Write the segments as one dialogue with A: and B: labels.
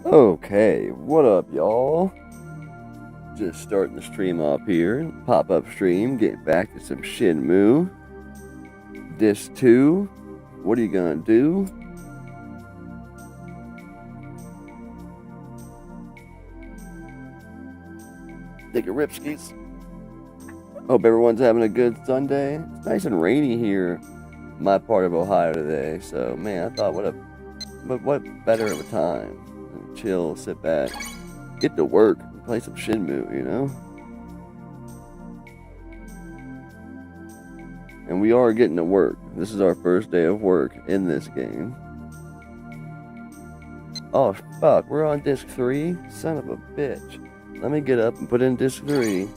A: Okay, what up, y'all? Just starting the stream off here. Pop-up stream, getting back to some Shenmue. Disc 2. What are you gonna do? Take a ripskis. Hope everyone's having a good Sunday. It's nice and rainy here in my part of Ohio today. So, man, I thought what better of a time. Chill, sit back, get to work, and play some Shenmue, you know? And we are getting to work. This is our first day of work in this game. Oh, fuck, we're on disc 3? Son of a bitch. Let me get up and put in disc 3.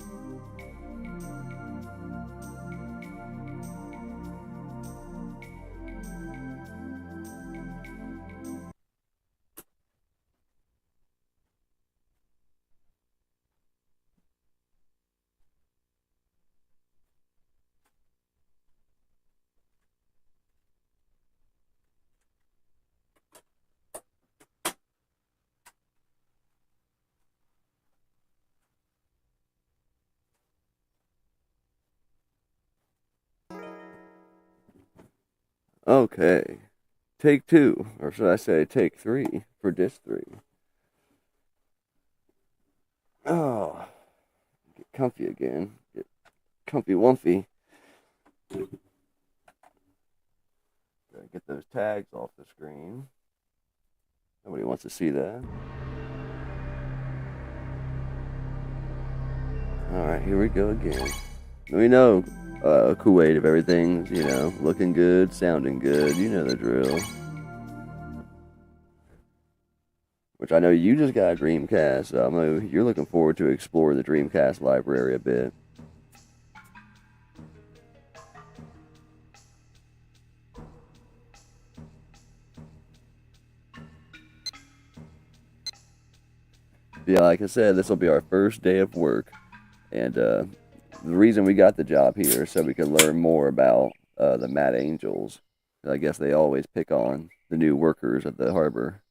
A: Okay. Take 2, or should I say take 3 for disc 3. Oh, get comfy again. Get comfy wumpy. Gotta get those tags off the screen. Nobody wants to see that. Alright, here we go again. We know Kuwait, if everything's, looking good, sounding good, you know the drill. Which I know you just got a Dreamcast, so I know you're looking forward to explore the Dreamcast library a bit. Yeah, like I said, this will be our first day of work, and the reason we got the job here is so we can learn more about the Mad Angels. I guess they always pick on the new workers at the harbor.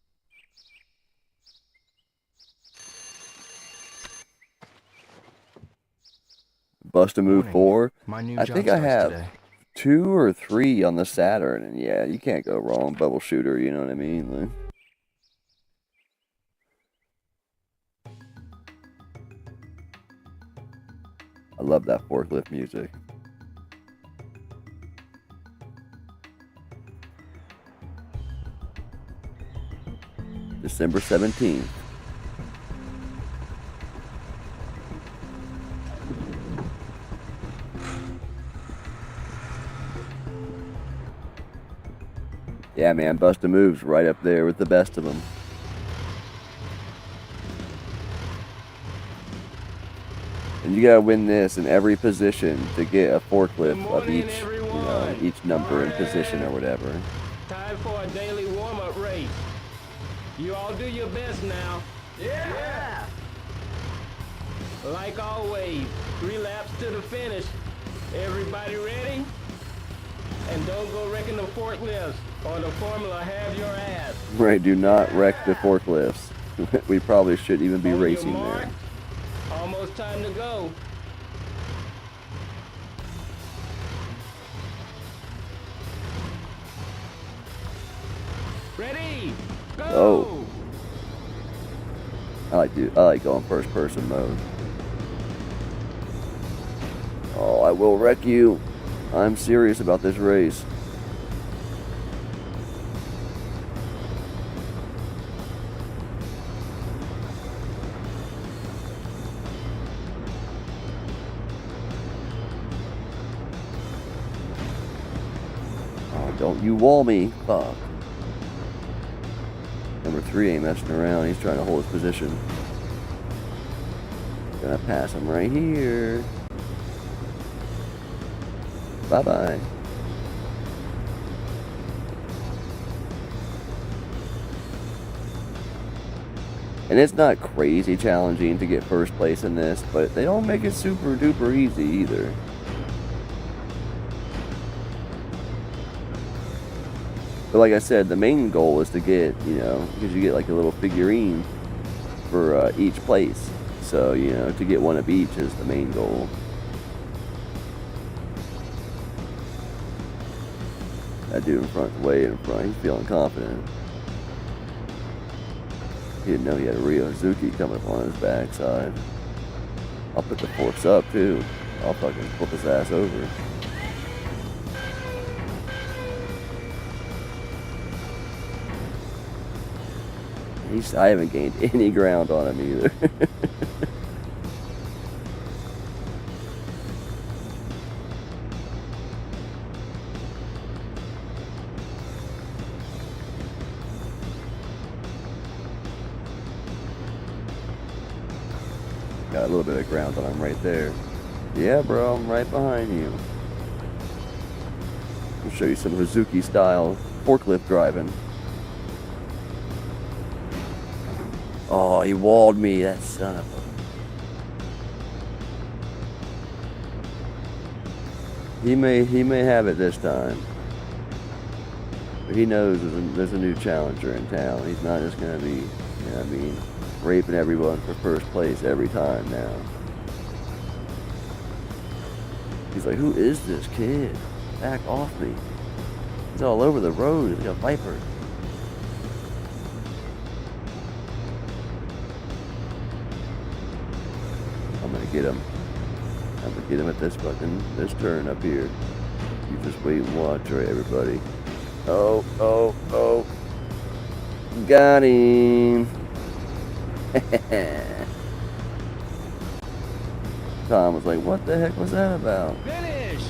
A: Bust-a-Move 4. I think I have today. 2 or 3 on the Saturn, and yeah, you can't go wrong. Bubble shooter, you know what I mean? Like, I love that forklift music. December 17th. Yeah, man, Bust-a-Move's right up there with the best of them. And you gotta win this in every position to get a forklift of each number and position or whatever.
B: Time for a daily warm-up race. You all do your best now. Yeah! Like always, 3 laps to the finish. Everybody ready? And don't go wrecking the forklifts, or the formula have your ass.
A: Right, do not wreck the forklifts. We probably should even be racing there.
B: Almost time to go. Ready? Go!
A: Oh. I like going first person mode. Oh, I will wreck you. I'm serious about this race. Oh, don't you wall me. Fuck. Number 3 ain't messing around. He's trying to hold his position. Gonna pass him right here. Bye-bye. And it's not crazy challenging to get first place in this, but they don't make it super duper easy either. But like I said, the main goal is to get, you know, because you get like a little figurine for each place. So, you know, to get one of each is the main goal. That dude in front, way in front, he's feeling confident. He didn't know he had a Rio Hazuki coming up on his backside. I'll put the forks up too. I'll fucking flip his ass over. I haven't gained any ground on him either. Got a little bit of ground on him right there. Yeah, bro, I'm right behind you. I'll show you some Hazuki style forklift driving. Oh, he walled me, that son of a... He may have it this time. But he knows there's a new challenger in town. He's not just gonna be, you know what I mean, raping everyone for first place every time now. He's like, who is this kid? Back off me. He's all over the road, he's like a viper. I'm gonna get him. I'm gonna get him at this turn up here. You just wait and watch, right, everybody. Oh. Got him. Tom was like, what the heck was that about?
B: Finish!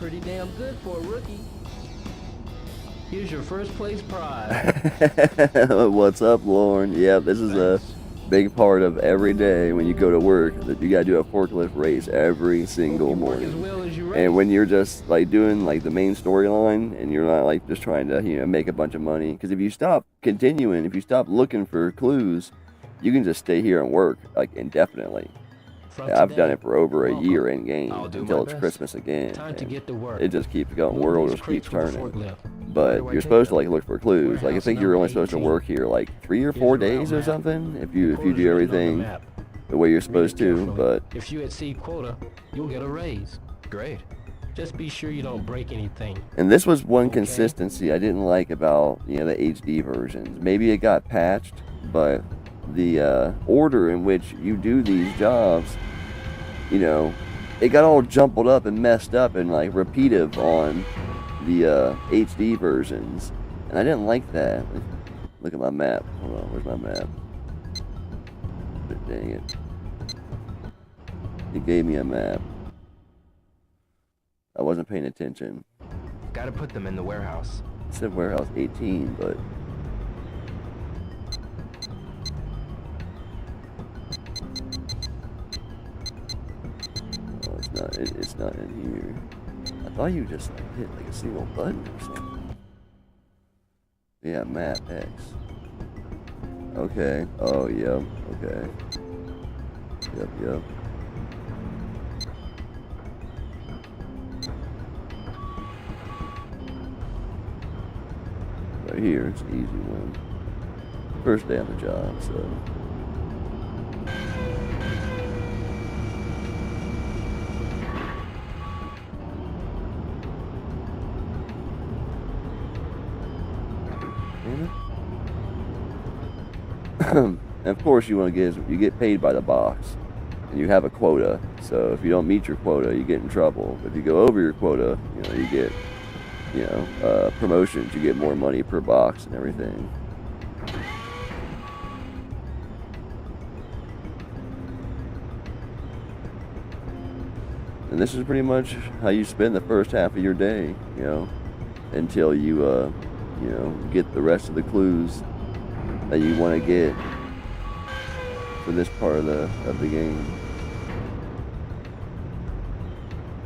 B: Pretty damn good for a rookie. Here's your first place prize.
A: What's up, Lauren? Yeah, this is a big part of every day when you go to work, that you gotta do a forklift race every single morning. And when you're just like doing like the main storyline and you're not like just trying to, you know, make a bunch of money, because if you stop continuing, if you stop looking for clues, you can just stay here and work like indefinitely. I've done it for over a year in game until it's Christmas again. It just keeps going. World just keeps turning. But you're supposed to like look for clues. Like I think you're only supposed to work here like 3 or 4 days or something if you do everything the way you're supposed to. But
B: if you exceed quota, you'll get a raise. Great. Just be sure you don't break anything.
A: And this was one consistency I didn't like about, you know, the HD versions. Maybe it got patched, but the order in which you do these jobs, you know, it got all jumbled up and messed up and like repetitive on the HD versions, and I didn't like that. Look at my map. Hold on, where's my map? Dang it. It gave me a map. I wasn't paying attention.
C: Gotta put them in the warehouse.
A: It said warehouse 18, but it's not in here. I thought you just like hit like a single button or something. Yeah, map X. Okay. Oh, yep. Okay. Yep. Right here, it's an easy one. First day on the job, so. And of course you get paid by the box, and you have a quota. So if you don't meet your quota, you get in trouble. If you go over your quota, you know, you get, you know, promotions. You get more money per box and everything. And this is pretty much how you spend the first half of your day, you know, until you, you know, get the rest of the clues that you want to get for this part of the game.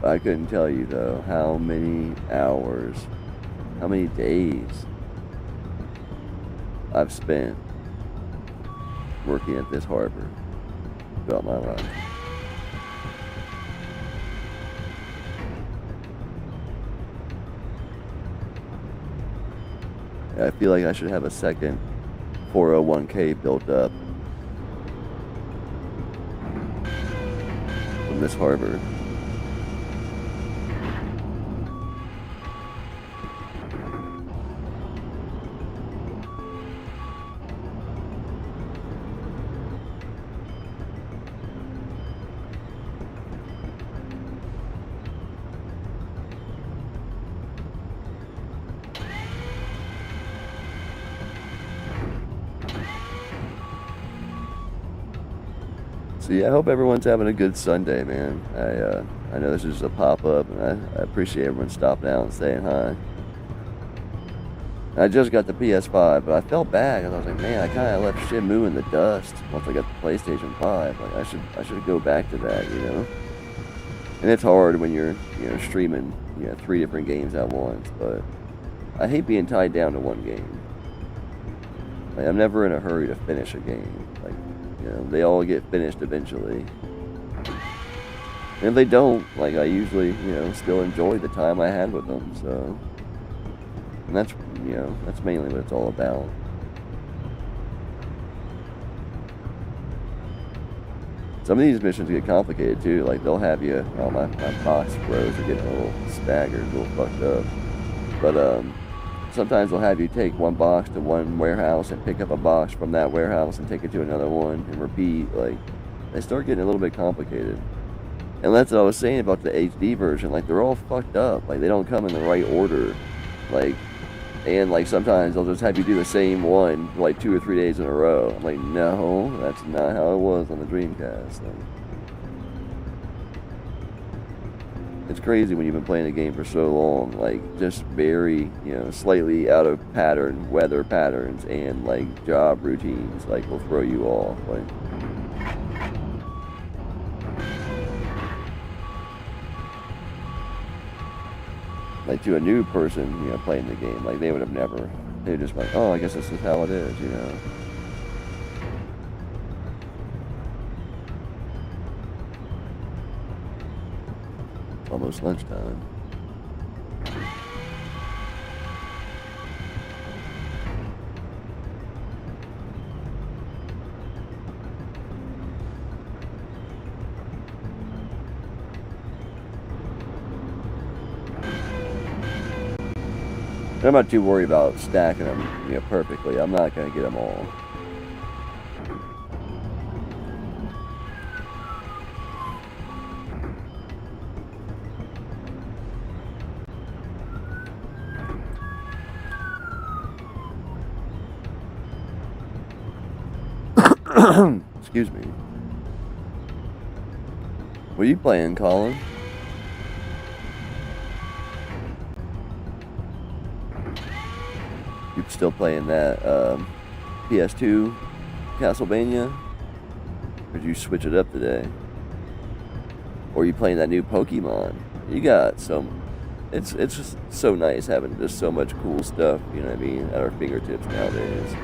A: I couldn't tell you though how many hours, how many days I've spent working at this harbor throughout my life. I feel like I should have a second 401k built up from this harbor. So yeah, I hope everyone's having a good Sunday, man. I know this is just a pop-up, and I appreciate everyone stopping out and saying hi. I just got the PS5, but I felt bad because I was like, man, I kind of left Shenmue in the dust once I got the PlayStation 5. Like I should go back to that, you know. And it's hard when you're streaming 3 different games at once, but I hate being tied down to one game. Like, I'm never in a hurry to finish a game. Like, they all get finished eventually. And if they don't, like, I usually, still enjoy the time I had with them, so. And that's mainly what it's all about. Some of these missions get complicated too, like they'll have you, my box bros are getting a little staggered, a little fucked up. But, sometimes they'll have you take one box to one warehouse and pick up a box from that warehouse and take it to another one and repeat. Like, they start getting a little bit complicated. And that's what I was saying about the HD version. Like, they're all fucked up. Like, they don't come in the right order. Like, and like sometimes they'll just have you do the same one for like 2 or 3 days in a row. I'm like, no, that's not how it was on the Dreamcast. Like, it's crazy when you've been playing the game for so long, like, just very, slightly out of pattern, weather patterns, and, like, job routines, like, will throw you off, like, to a new person, playing the game, like, they would have never, they would just be like, oh, I guess this is how it is, Almost lunchtime. I'm not too worried about stacking them, perfectly. I'm not gonna get them all. Excuse me. What are you playing, Colin? You still playing that PS2 Castlevania? Or did you switch it up today? Or are you playing that new Pokemon? You got some. It's just so nice having just so much cool stuff, you know what I mean, at our fingertips nowadays.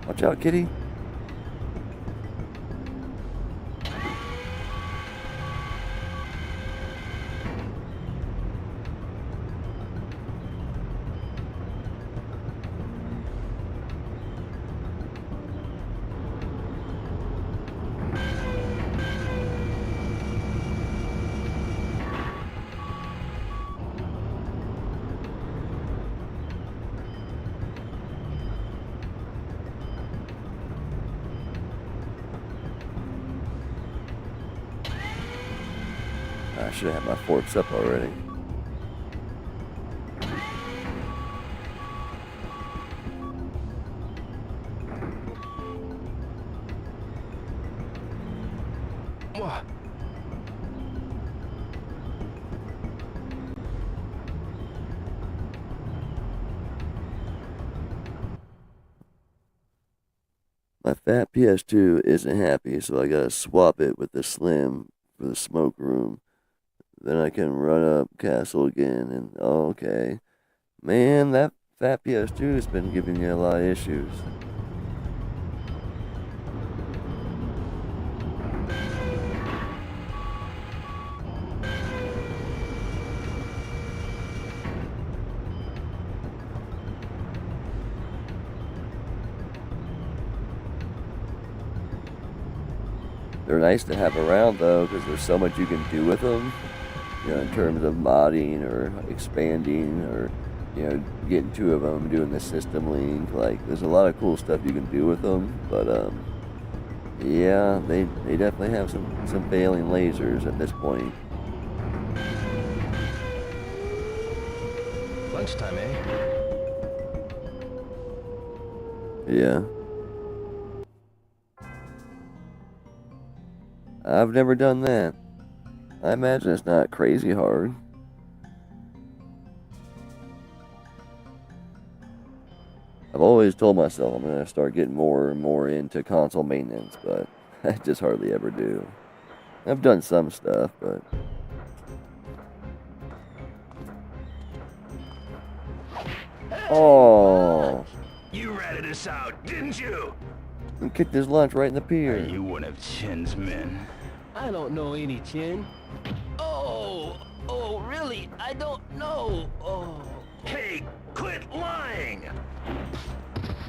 A: Watch out, kitty. I should have had my forks up already.
C: What?
A: My fat PS2 isn't happy, so I gotta swap it with the Slim for the smoke room. Then I can run up Castle again, and oh, okay. Man, that fat PS2 has been giving you a lot of issues. They're nice to have around though, because there's so much you can do with them. You know, in terms of modding or expanding or, you know, getting two of them, doing the system link. Like, there's a lot of cool stuff you can do with them. But yeah, they definitely have some failing lasers at this point.
C: Lunchtime, eh?
A: Yeah. I've never done that. I imagine it's not crazy hard. I've always told myself I'm going to start getting more and more into console maintenance, but I just hardly ever do. I've done some stuff, but... Oh!
D: You ratted us out, didn't you?
A: And kicked his lunch right in the pier.
D: Are you one of Chen's men?
B: I don't know any Chen.
E: Oh, really? I don't know. Oh.
D: Hey, quit lying!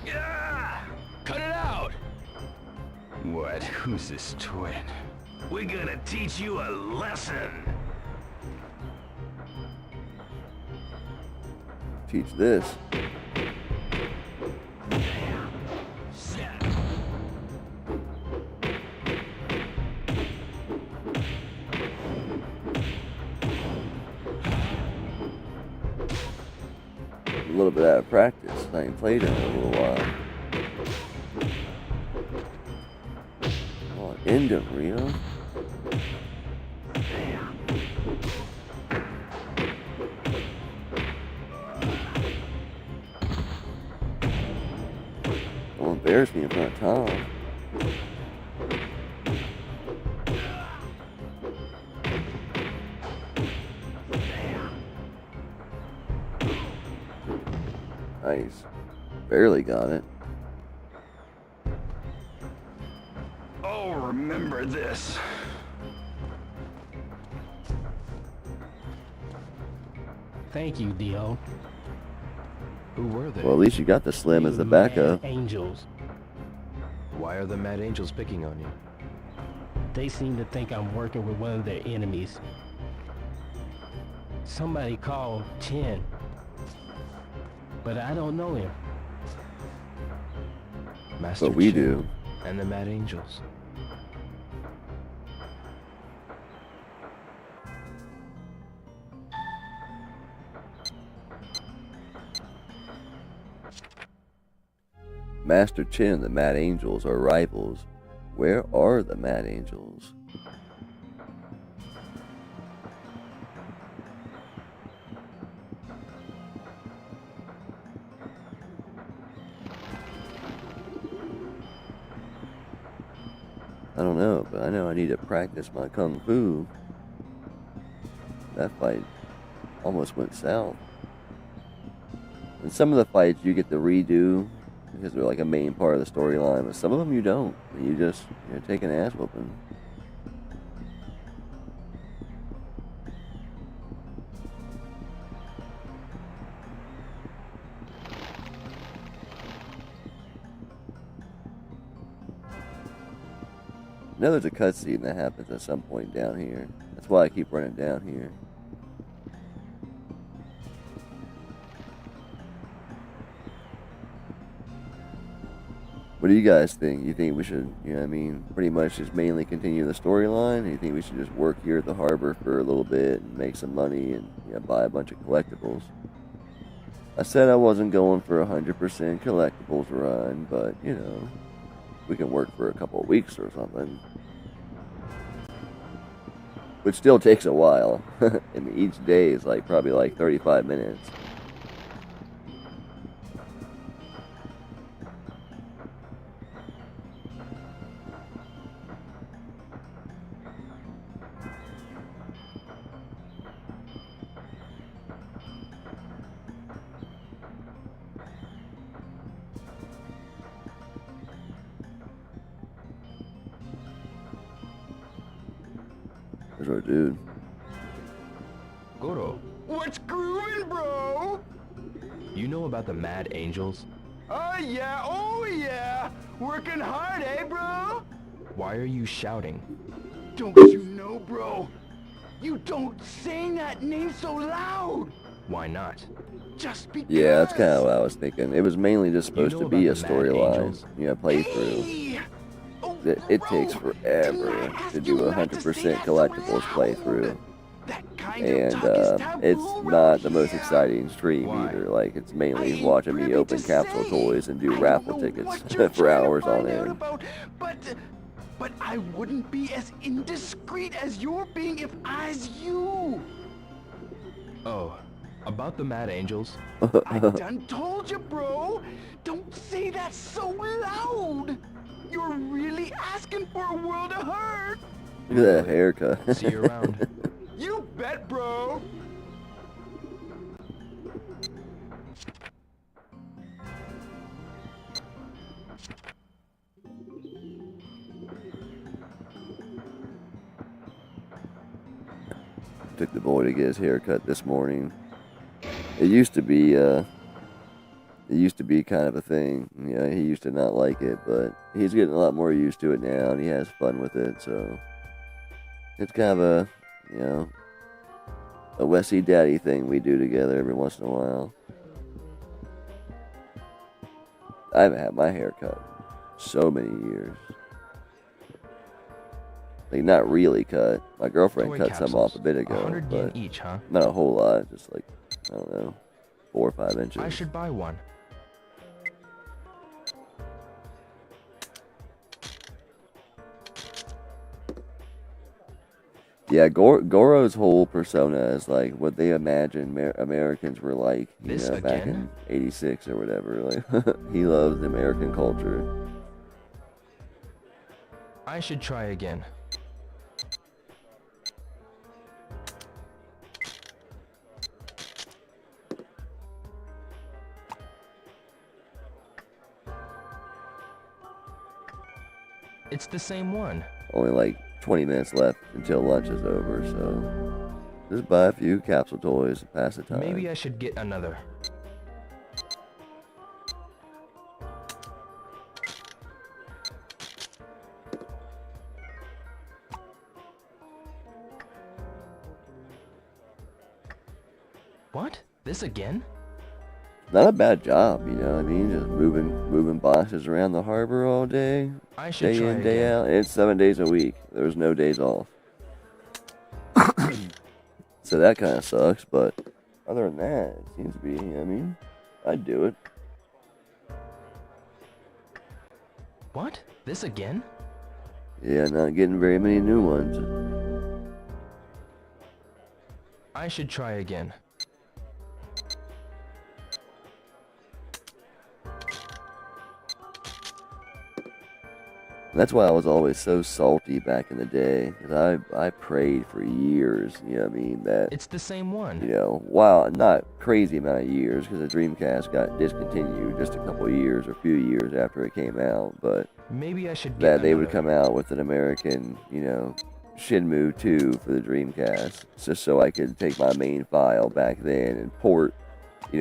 D: Yeah!
C: Cut it out!
D: What? Who's this twin? We're gonna teach you a lesson.
A: Teach this. A little bit out of practice. I ain't played in a little while. Oh, end of Rio. Don't embarrass me in front of Tom. Nice. Barely got it.
D: Oh, remember this.
B: Thank you, Dio.
C: Who were they?
A: Well, at least you got the Slim as the
B: You
A: backup.
B: mad angels.
C: Why are the Mad Angels picking on you?
B: They seem to think I'm working with one of their enemies. Somebody called Chen. But I don't know him.
C: Master
A: But we
C: Chen
A: do.
C: And the Mad Angels.
A: Master Chen and the Mad Angels are rivals. Where are the Mad Angels? I don't know, but I know I need to practice my kung fu. That fight almost went south. And some of the fights you get to redo because they're like a main part of the storyline, but some of them you don't. You just, you're taking ass whooping. I know there's a cutscene that happens at some point down here. That's why I keep running down here. What do you guys think? You think we should, you know what I mean, pretty much just mainly continue the storyline? Or you think we should just work here at the harbor for a little bit and make some money and, you know, buy a bunch of collectibles? I said I wasn't going for 100% collectibles run, but, you know, we can work for a couple of weeks or something. Which still takes a while. I mean, each day is like probably like 35 minutes. There's our dude.
C: Goro,
D: What's grooving, bro?
C: you know about the Mad Angels?
D: Oh yeah, Working hard, eh, bro?
C: Why are you shouting?
D: Don't you know, bro? You don't say that name so loud.
C: Why not?
D: Just because.
A: Yeah, that's kind of what I was thinking. It was mainly just supposed
C: know
A: to be a
C: about the Mad
A: storyline,
C: Angels?
A: playthrough.
D: Hey! Oh,
A: It
D: bro,
A: takes forever
D: can I ask
A: to
D: you
A: do a
D: not to say
A: 100%
D: that so
A: collectibles
D: loud?
A: playthrough.
D: That kind
A: And
D: of talk is taboo
A: it's
D: around
A: not the most
D: here.
A: exciting stream
C: Why?
A: either. Like, it's
D: I
A: mainly
D: ain't
A: watching me
D: privy
A: open
D: to
A: capsule
D: say.
A: toys and do
D: I
A: raffle
D: don't know
A: tickets
D: what you're
A: for
D: trying to
A: hours on
D: find out
A: end.
D: about, but I wouldn't be as indiscreet as you're being if I's you.
C: Oh, about the Mad Angels?
D: I done told you, bro. Don't say that so loud. You're really asking for a world of hurt.
A: Look at that haircut.
C: See you around.
D: You bet, bro.
A: Took the boy to get his haircut this morning. It used to be kind of a thing. Yeah, he used to not like it, but he's getting a lot more used to it now, and he has fun with it. So it's kind of a Wessie Daddy thing we do together every once in a while. I haven't had my hair cut so many years. Like, not really cut. My girlfriend
C: Toy
A: cut some off a
C: capsules.
A: bit ago,
C: 100 yen
A: but
C: each, huh?
A: not a whole lot. Just like, I don't know, 4 or 5 inches.
C: I should buy one.
A: Yeah, Goro's whole persona is like what they imagine Americans were like,
C: This
A: back
C: again?
A: in '86 or whatever. Like, he loves American culture.
C: I should try again. It's the same one.
A: Only like 20 minutes left until lunch is over, so just buy a few capsule toys and pass the time.
C: Maybe I should get another. What? This again?
A: Not a bad job, you know what I mean? Just moving boxes around the harbor all day,
C: I should
A: day
C: try
A: in, day
C: again.
A: out. And it's 7 days a week. There's no days off. So that kind of sucks, but other than that, it seems to be, I mean, I'd do it.
C: What? This again?
A: Yeah, not getting very many new ones.
C: I should try again.
A: That's why I was always so salty back in the day, because I prayed for years, you know what I mean, that,
C: It's the same one.
A: while not crazy amount of years, because the Dreamcast got discontinued just a couple years or few years after it came out, but
C: Maybe I should get
A: that they would
C: another.
A: come out with an American, Shenmue 2 for the Dreamcast, just so I could take my main file back then and port,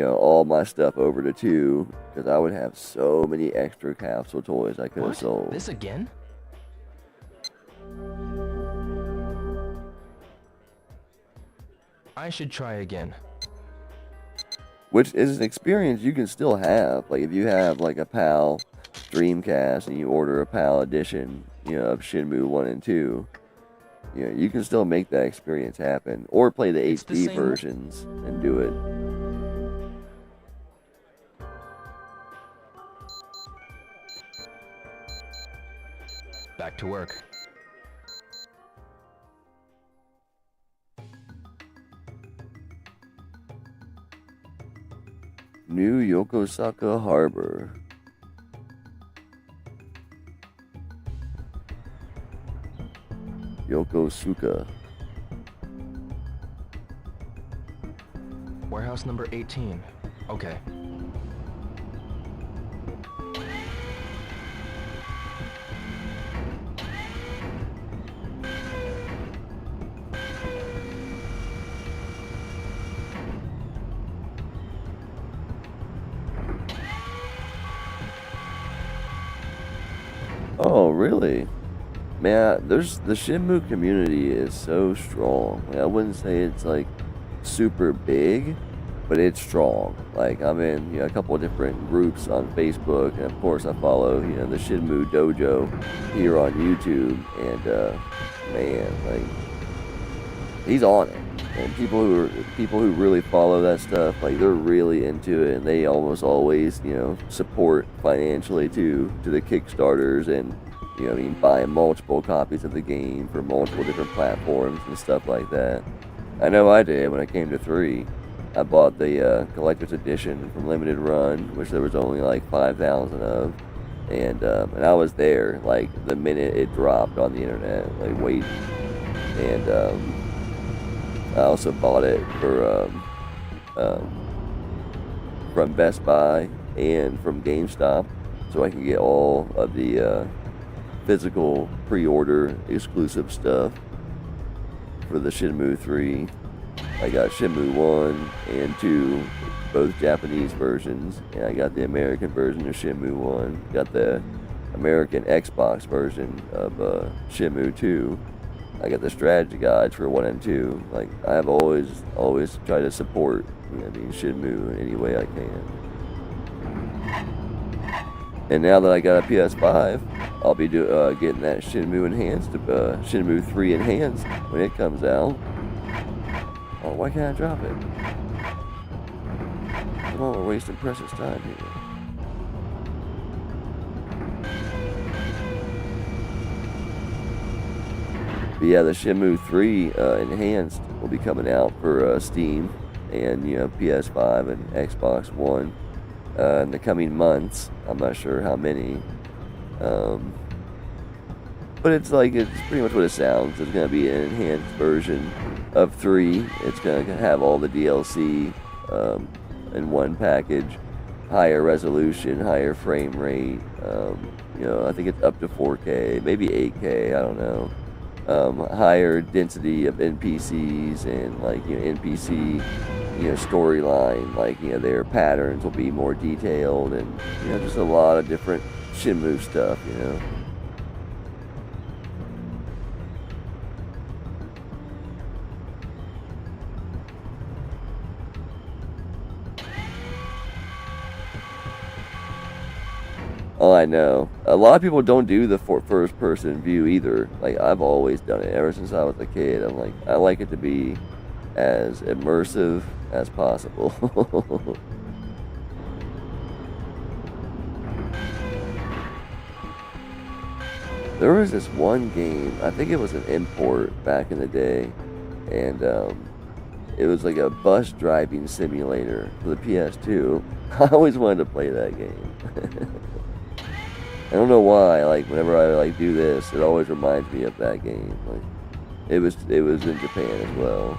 A: all my stuff over to 2, because I would have so many extra capsule toys I could have
C: What?
A: sold.
C: This again? I should try again.
A: Which is an experience you can still have. Like, if you have, like, a PAL Dreamcast and you order a PAL edition, of Shenmue 1 and 2, you can still make that experience happen. Or play the
C: It's the
A: HD
C: same-
A: versions and do it.
C: Back to work.
A: New Yokosuka Harbor. Yokosuka.
C: Warehouse number 18. Okay.
A: Oh, really? man, the Shenmue community is so strong. Like, I wouldn't say it's like super big, but it's strong. Like, I'm in a couple of different groups on Facebook, and of course I follow the Shenmue Dojo here on YouTube, and man, like, he's on it. And people who really follow that stuff, like, they're really into it, and they almost always support financially to the Kickstarters, and buying multiple copies of the game for multiple different platforms and stuff like that. I know I did when I came to 3. I bought the collector's edition from Limited Run, which there was only like 5,000 of, and I was there like the minute it dropped on the internet, like waiting. And I also bought it for from Best Buy and from GameStop, so I can get all of the physical pre-order exclusive stuff for the Shenmue 3. I got Shenmue 1 and 2, both Japanese versions, and I got the American version of Shenmue 1. Got the American Xbox version of Shenmue 2. I got the strategy guides for 1 and 2. Like, I've always tried to support Shenmue in any way I can. And now that I got a PS5, I'll be getting that Shenmue Enhanced, Shenmue 3 Enhanced when it comes out. Oh, why can't I drop it? Come on, we're wasting precious time here. But yeah, the Shenmue 3 Enhanced will be coming out for Steam and PS5 and Xbox One in the coming months. I'm not sure how many, but it's pretty much what it sounds. It's gonna be an enhanced version of 3. It's gonna have all the DLC in one package, higher resolution, higher frame rate. I think it's up to 4K, maybe 8K. I don't know. Higher density of NPCs and NPC storyline, their patterns will be more detailed, and just a lot of different Shenmue stuff. Oh, I know. A lot of people don't do the first-person view either. Like, I've always done it ever since I was a kid. I'm like, I like it to be as immersive as possible. There was this one game, I think it was an import back in the day, and it was like a bus driving simulator for the PS2. I always wanted to play that game. I don't know why, whenever I do this, it always reminds me of that game. It was in Japan as well.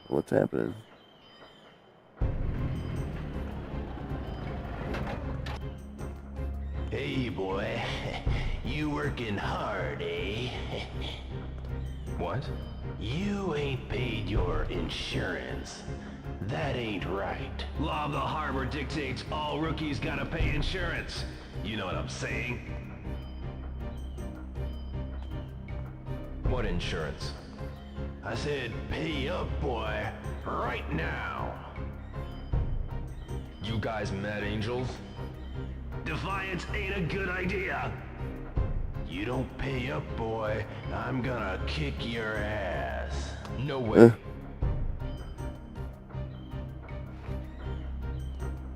A: What's happening?
E: Hey, boy. You working hard, eh?
C: What?
E: You ain't paid your insurance. That ain't right.
F: Law of the harbor dictates all rookies gotta pay insurance. You know what I'm saying?
C: What insurance?
E: I said pay up, boy. Right now.
C: You guys Mad Angels?
F: Defiance ain't a good idea.
E: You don't pay up, boy, I'm gonna kick your ass.
C: No way.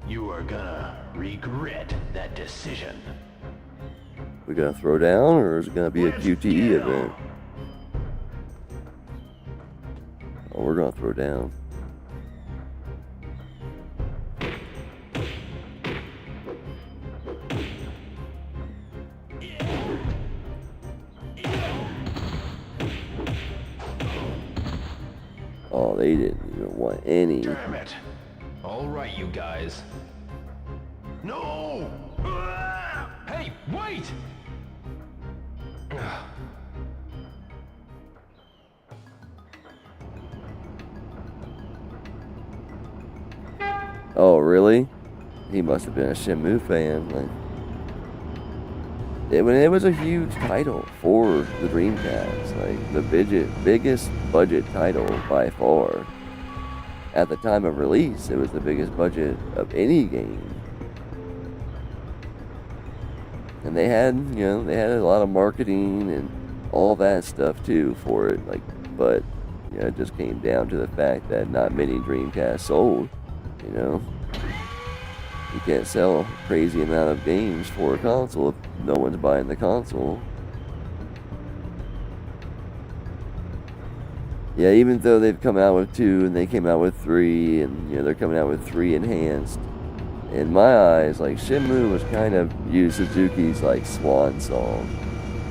E: You are gonna regret that decision.
A: We gonna throw down, or is it gonna be a QTE event? Oh, we're gonna throw down. Oh, they didn't even want any.
E: Damn it!
C: All right, you guys.
E: No!
C: Hey, wait!
A: Oh, really? He must have been a Shenmue fan. Like, it was a huge title for the Dreamcast. Like, the biggest budget title by far. At the time of release, it was the biggest budget of any game. And they had a lot of marketing and all that stuff too for it. Like, but it just came down to the fact that not many Dreamcasts sold. You can't sell a crazy amount of games for a console if no one's buying the console. Yeah, even though they've come out with 2 and they came out with 3 and they're coming out with 3 enhanced. In my eyes, like, Shenmue was kind of Yu Suzuki's like swan song.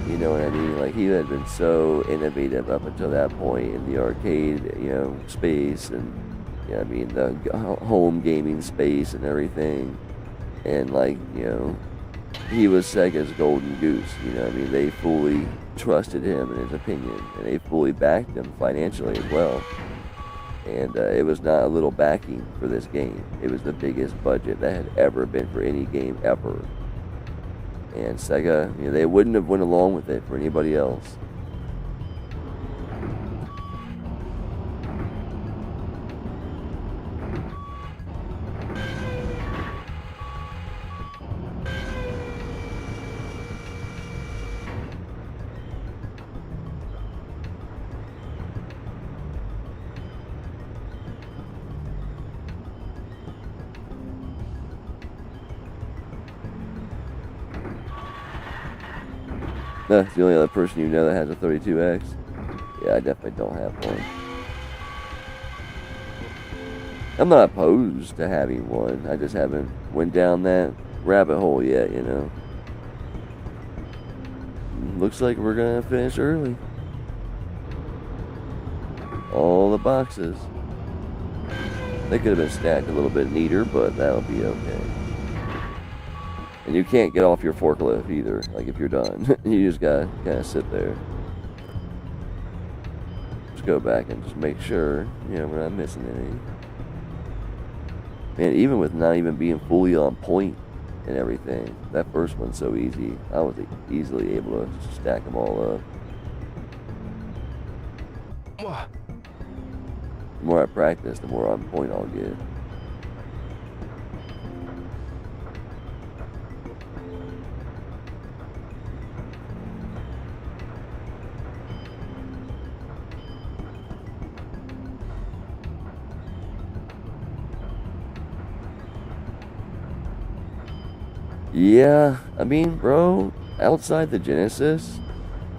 A: You know what I mean? Like, he had been so innovative up until that point in the arcade, space and the home gaming space and everything. And like, he was Sega's golden goose. They fully trusted him and his opinion, and they fully backed him financially as well. And it was not a little backing for this game. It was the biggest budget that had ever been for any game ever. And Sega, they wouldn't have went along with it for anybody else. That's the only other person that has a 32X. Yeah, I definitely don't have one. I'm not opposed to having one. I just haven't went down that rabbit hole yet, Looks like we're gonna finish early. All the boxes. They could have been stacked a little bit neater, but that'll be okay. And you can't get off your forklift either, like if you're done. You just gotta kind of sit there. Just go back and just make sure, we're not missing any. Man, even with not even being fully on point and everything, that first one's so easy. I was easily able to stack them all up. The more I practice, the more on point I'll get. Yeah, bro, outside the Genesis,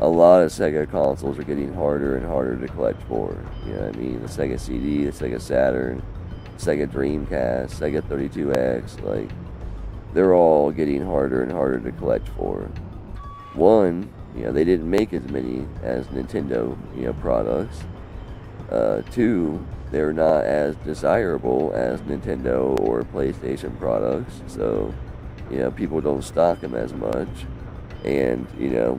A: a lot of Sega consoles are getting harder and harder to collect for. The Sega CD, the Sega Saturn, Sega Dreamcast, Sega 32X, like, they're all getting harder and harder to collect for. One, they didn't make as many as Nintendo, products. Two, they're not as desirable as Nintendo or PlayStation products, so people don't stock them as much. And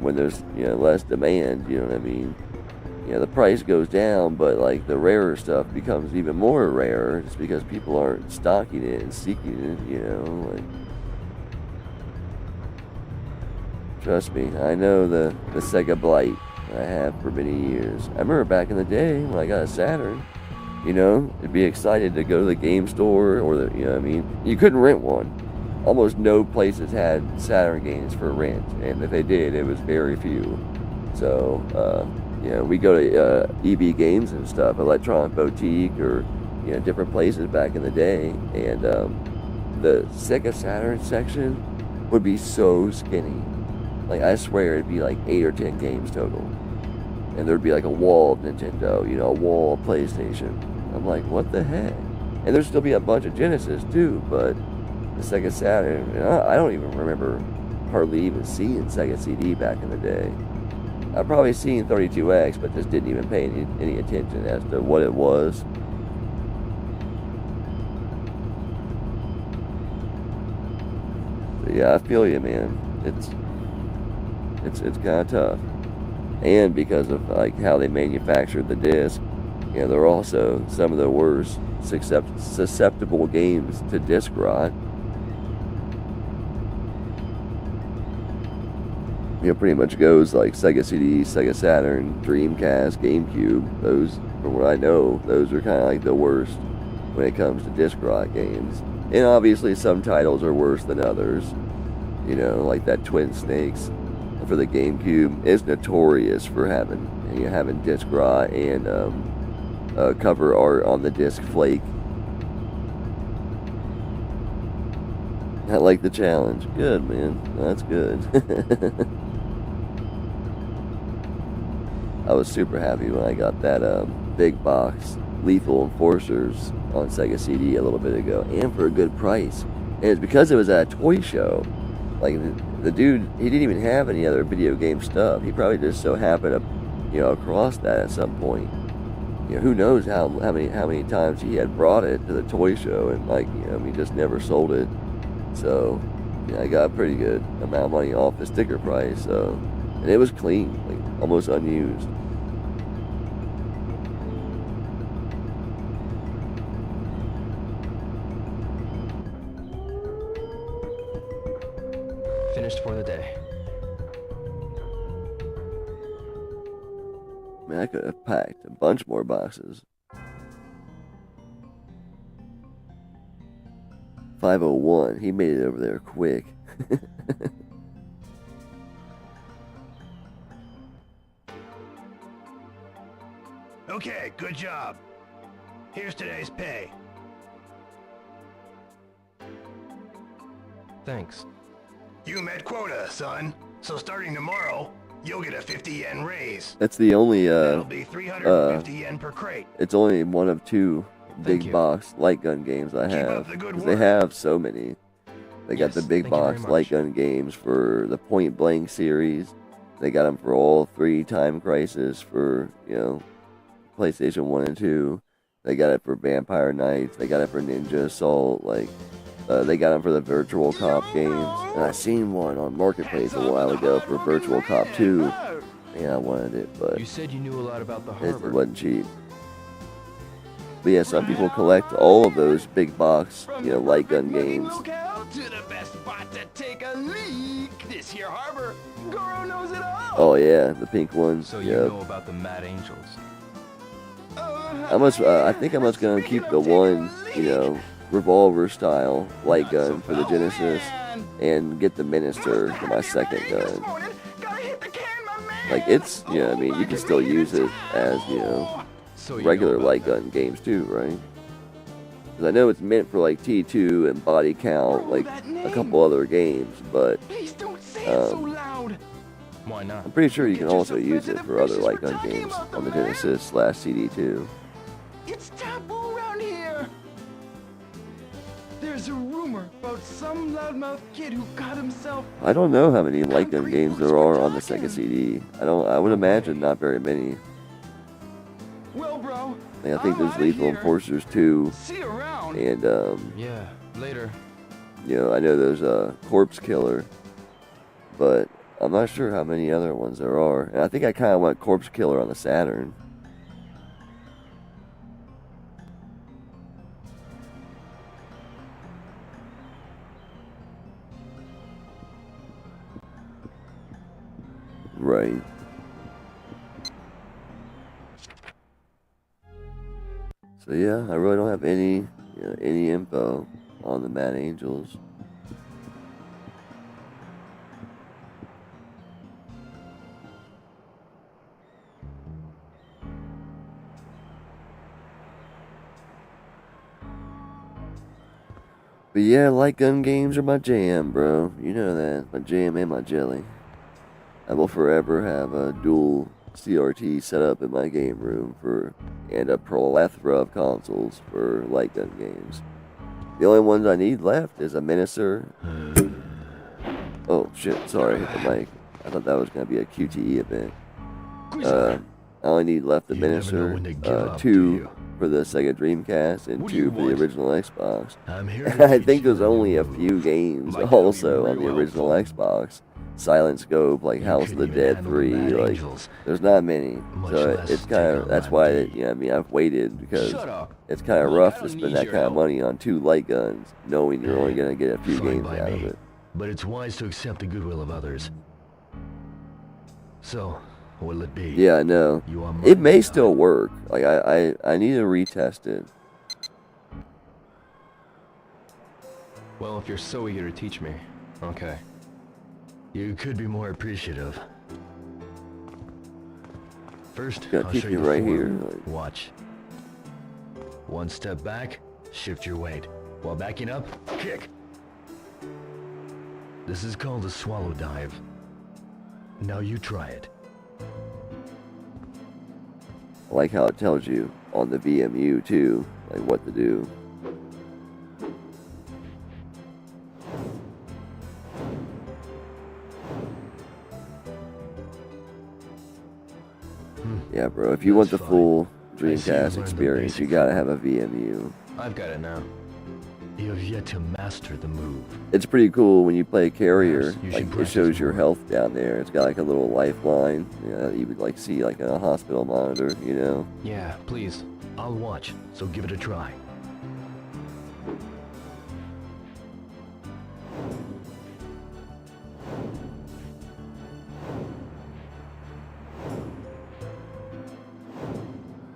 A: when there's less demand, the price goes down, but like the rarer stuff becomes even more rare just because people aren't stocking it and seeking it. Like, trust me, I know the Sega blight I have for many years. I remember back in the day when I got a Saturn, to be excited to go to the game store or you couldn't rent one. Almost no places had Saturn games for rent, and if they did, it was very few. So, we go to EB Games and stuff, Electronic Boutique, or different places back in the day, and the Sega Saturn section would be so skinny. Like, I swear it'd be like 8 or 10 games total, and there'd be like a wall of Nintendo, a wall of PlayStation. I'm like, what the heck? And there'd still be a bunch of Genesis too, but the Sega Saturn, I don't even remember hardly even seeing Sega CD back in the day. I've probably seen 32X, but just didn't even pay any attention as to what it was. So yeah, I feel you, man. It's kind of tough, and because of like how they manufactured the disc, you know, they're also some of the worst susceptible games to disc rot. You know, pretty much goes like Sega CD, Sega Saturn, Dreamcast, GameCube. Those, from what I know, those are kind of like the worst when it comes to disc rot games. And obviously some titles are worse than others. You know, like that Twin Snakes for the GameCube is notorious for having disc rot and cover art on the disc flake. I like the challenge. Good, man. That's good. I was super happy when I got that big box Lethal Enforcers on Sega CD a little bit ago, and for a good price. And it's because it was at a toy show. Like, the dude, he didn't even have any other video game stuff. He probably just so happened to, you know, across that at some point. You know, who knows how many times he had brought it to the toy show, and like, you know, he just never sold it. So, yeah, I got a pretty good amount of money off the sticker price. So, and it was clean, like almost unused.
C: Finished for the day.
A: Man, I could have packed a bunch more boxes. 501, he made it over there quick.
E: Okay, good job. Here's today's pay.
C: Thanks.
E: You met quota, son. So starting tomorrow, you'll get a 50 yen raise.
A: That's the only
E: That'll be 350 yen per crate.
A: it's only one of two
C: Thank
A: big
C: you.
A: box light gun games I
E: Keep up
A: have.
E: the good
A: 'Cause they
E: work.
A: have so many. They got
C: Yes,
A: the big
C: thank you very
A: box
C: much.
A: light gun games for the Point Blank series. They got them for all three Time Crisis for, you know, PlayStation 1 and 2. They got it for Vampire Knights. They got it for Ninja Assault. Like, they got them for the Virtual Cop games. And I seen one on Marketplace a while ago for Virtual Cop 2. Man, I wanted it, but
C: You said you knew a lot about the
A: it
C: harbor.
A: wasn't cheap. But yeah, some people collect all of those big box, you know, light gun games.
D: Locale to the best spot to take a leak. This here harbor, Goro knows it all.
A: Oh yeah, the pink ones.
C: So you
A: Yeah.
C: know about the Mad Angels.
A: I think I'm just gonna keep the one, you know, revolver style light gun for the Genesis, and get the Minister for my second gun. Like, it's, you know, I mean, you can still use it as, you know,
C: So you
A: regular
C: know about
A: light
C: that.
A: gun games too, right? Because I know it's meant for like T2 and Body Count, like a couple other games, but
D: Please don't say it so
A: um,
D: loud.
C: Why not?
A: I'm pretty sure you can also use it for other light gun games on the Genesis / CD2.
D: It's taboo around here. There's a rumor about some loudmouth kid who got himself.
A: I don't know how many light gun games there are on the Sega CD. I would imagine not very many.
D: Well, bro.
A: Like, I think
D: I'm
A: there's
D: outta
A: Lethal
D: here.
A: Enforcers 2,
D: See you around.
A: and
C: Yeah, later.
A: you know, I know there's Corpse Killer, but I'm not sure how many other ones there are. And I think I kind of want Corpse Killer on the Saturn. Right. So yeah, I really don't have any info on the Mad Angels. But yeah, light gun games are my jam, bro. You know that. My jam and my jelly. I will forever have a dual CRT set up in my game room and a plethora of consoles for light gun games. The only ones I need left is a Minister. Oh shit, sorry, I hit the mic. I thought that was gonna be a QTE event. I only need left the
E: You never know
A: Minister,
E: when to give up, do
A: 2
E: you?
A: for the Sega Dreamcast, and
E: What do you
A: 2 for the
E: want?
A: original Xbox.
E: I'm here to
A: I
E: teach
A: think there's
E: you.
A: only a few games
E: Like, that'd be
A: also on the
E: real
A: original
E: helpful.
A: Xbox Silent Scope, like
E: You
A: House of the
E: couldn't even
A: Dead
E: handle
A: 3.
E: Mad
A: Like,
E: Angels.
A: there's not many,
E: Much
A: so
E: less
A: it's
E: take
A: kind
E: on
A: of that's
E: Lab
A: why
E: D.
A: I mean I've waited because
C: Shut up.
A: it's kind of
C: Look,
A: rough
C: I
A: to
C: don't
A: spend
C: need
A: that
C: your
A: kind of
C: help.
A: money on 2 light guns, knowing you're only gonna get a few
E: Fine
A: games
E: by
A: out of
E: me,
A: it.
E: but it's wise to accept the goodwill of others. So, what'll it be?
A: Yeah, I know.
E: You are
A: It may
E: mine,
A: still work. Like I need to retest it.
C: Well, if you're so eager to teach me, okay.
E: You could be more appreciative. First,
A: Gotta
E: I'll
A: keep
E: show
A: you
E: you the
A: right
E: form.
A: here, like-
E: Watch. One step back, shift your weight. While backing up, kick. This is called a swallow dive. Now you try it.
A: I like how it tells you on the VMU too, like what to do. Yeah, bro. If you want the
E: That's
A: full
E: I see you've
A: Dreamcast
E: learned the
A: experience, you
E: basics.
A: gotta have a VMU.
C: I've got it now.
E: You have yet to master the move.
A: It's pretty cool when you play carrier.
E: Perhaps you should
A: Like it
E: practice
A: shows your
E: more.
A: health down there. It's got like a little lifeline. You know, that you would like see like on a hospital monitor. You know.
C: Yeah, please.
E: I'll watch, so give it a try.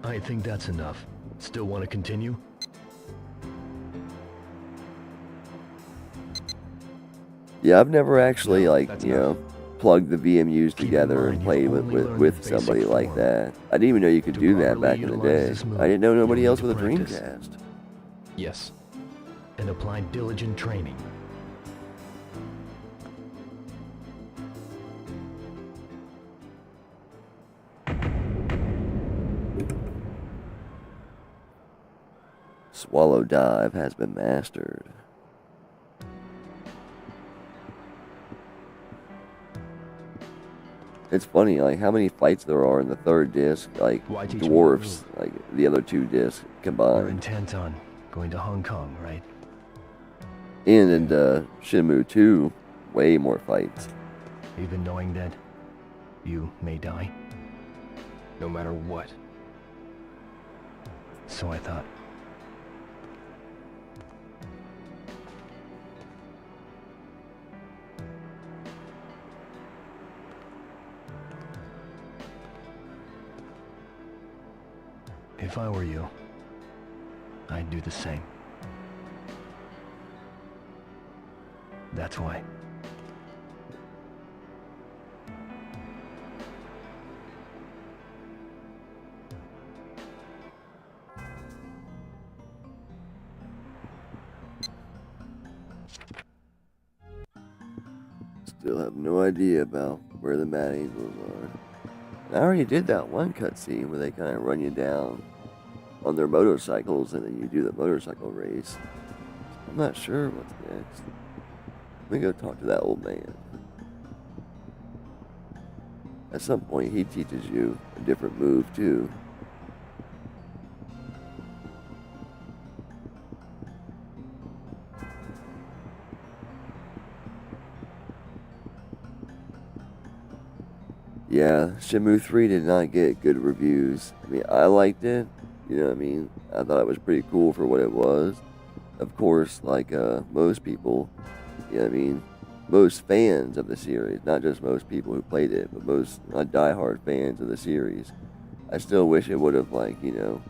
E: I think that's enough. Still want to continue?
A: Yeah, I've never actually
C: No,
A: like
C: that's
A: you
C: enough.
A: know plugged the VMUs
E: Keep in
A: together and
E: mind,
A: played
E: you've
A: with
E: only
A: with,
E: learned
A: with
E: the basic
A: somebody like
E: form.
A: that. I didn't even know you could
E: To
A: do that
E: properly
A: back in the
E: utilize
A: day.
E: this move,
A: I didn't know
E: you'll
A: nobody
E: need
A: else
E: to
A: with a
E: practice.
A: Dreamcast.
C: Yes.
E: And apply diligent training.
A: Swallow Dive has been mastered. It's funny, like how many fights there are in the third disc, like
E: Why teach me the
A: dwarfs,
E: move?
A: like the other 2 discs
E: You're
A: combined.
E: intent on going to Hong Kong, right?
A: And in Shenmue 2, way more fights.
E: Even knowing that you may die?
C: No matter what.
E: So I thought. If I were you, I'd do the same. That's why.
A: Still have no idea about where the Mad Angels are. And I already did that one cutscene where they kind of run you down on their motorcycles and then you do the motorcycle race. I'm not sure what's next. Let me go talk to that old man. At some point, he teaches you a different move too. Yeah, Shenmue 3 did not get good reviews. I mean, I liked it. You know what I mean? I thought it was pretty cool for what it was. Of course, like most people, you know what I mean? Most fans of the series, not just most people who played it, but most diehard fans of the series. I still wish it would have, like, you know,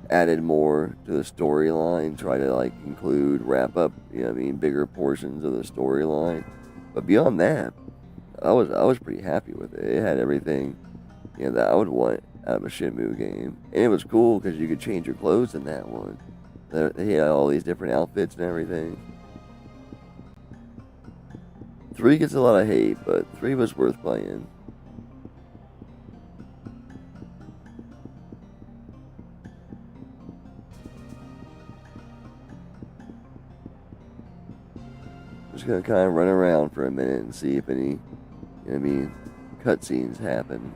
A: added more to the storyline, try to, like, include, wrap up, you know what I mean, bigger portions of the storyline. But beyond that, I was pretty happy with it. It had everything, you know, that I would want out of a Shenmue game. And it was cool because you could change your clothes in that one. They had all these different outfits and everything. 3 gets a lot of hate, but 3 was worth playing. Just gonna kind of run around for a minute and see if any, you know what I mean, cutscenes happen.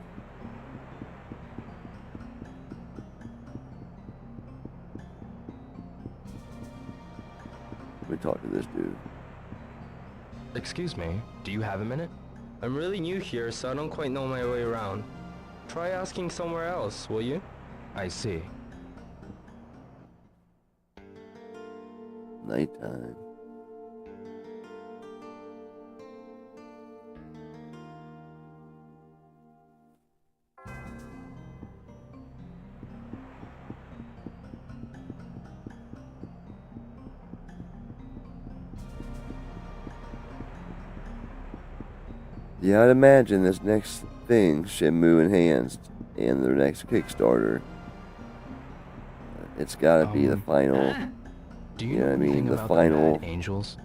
A: Let me talk to this dude.
C: Excuse me, do you have a minute? I'm really new here, so I don't quite know my way around. Try asking somewhere else, will you? I see.
A: Nighttime. Yeah, I'd imagine this next thing, Shenmue Enhanced, and their next Kickstarter, it's gotta be the final,
C: Do
A: you
C: you
A: know
C: know
A: what I mean,
C: anything
A: the
C: about
A: final,
C: the Mad Angels?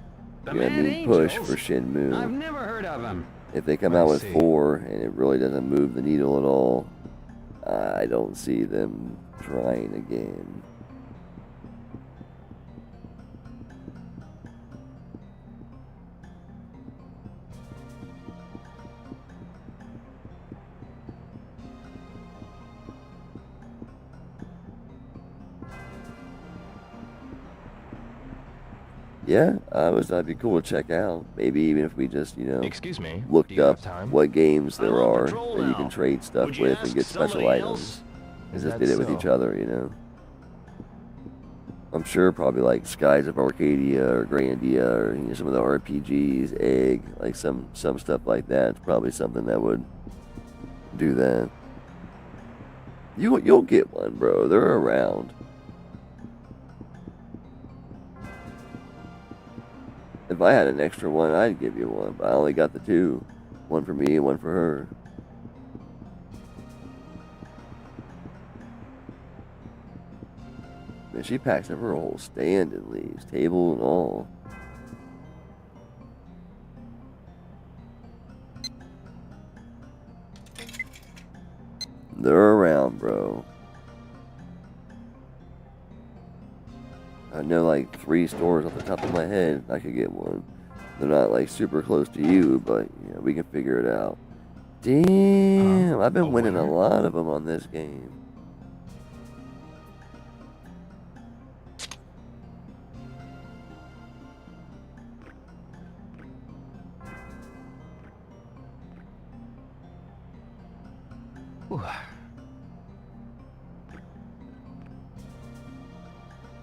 A: you know what I mean, push for
E: I've
A: Shenmue.
E: never heard of them.
A: If they come
C: I
A: out with
C: see.
A: 4 and it really doesn't move the needle at all, I don't see them trying again. Yeah, that'd be cool to check out. Maybe even if we just, you know,
C: Excuse me.
A: looked
C: do you have
A: up
C: time?
A: what games there
F: I'm on
A: are
F: patrol
A: that you
F: now.
A: can trade stuff
F: Would you
A: with and
F: ask
A: get special
F: somebody
A: items.
F: else?
A: And
C: Is
A: just
C: that
A: did it with
C: so?
A: each other, you know. I'm sure probably like Skies of Arcadia or Grandia or, you know, some of the RPGs, Egg, like some stuff like that. It's probably something that would do that. You'll get one, bro. They're around. If I had an extra one, I'd give you one, but I only got the 2. One for me and one for her. And she packs up her whole stand and leaves, table and all. They're around, bro. I know like 3 stores off the top of my head I could get one. They're not like super close to you, but you know, we can figure it out. Damn, I've been winning a lot of them on this game.
C: Whew.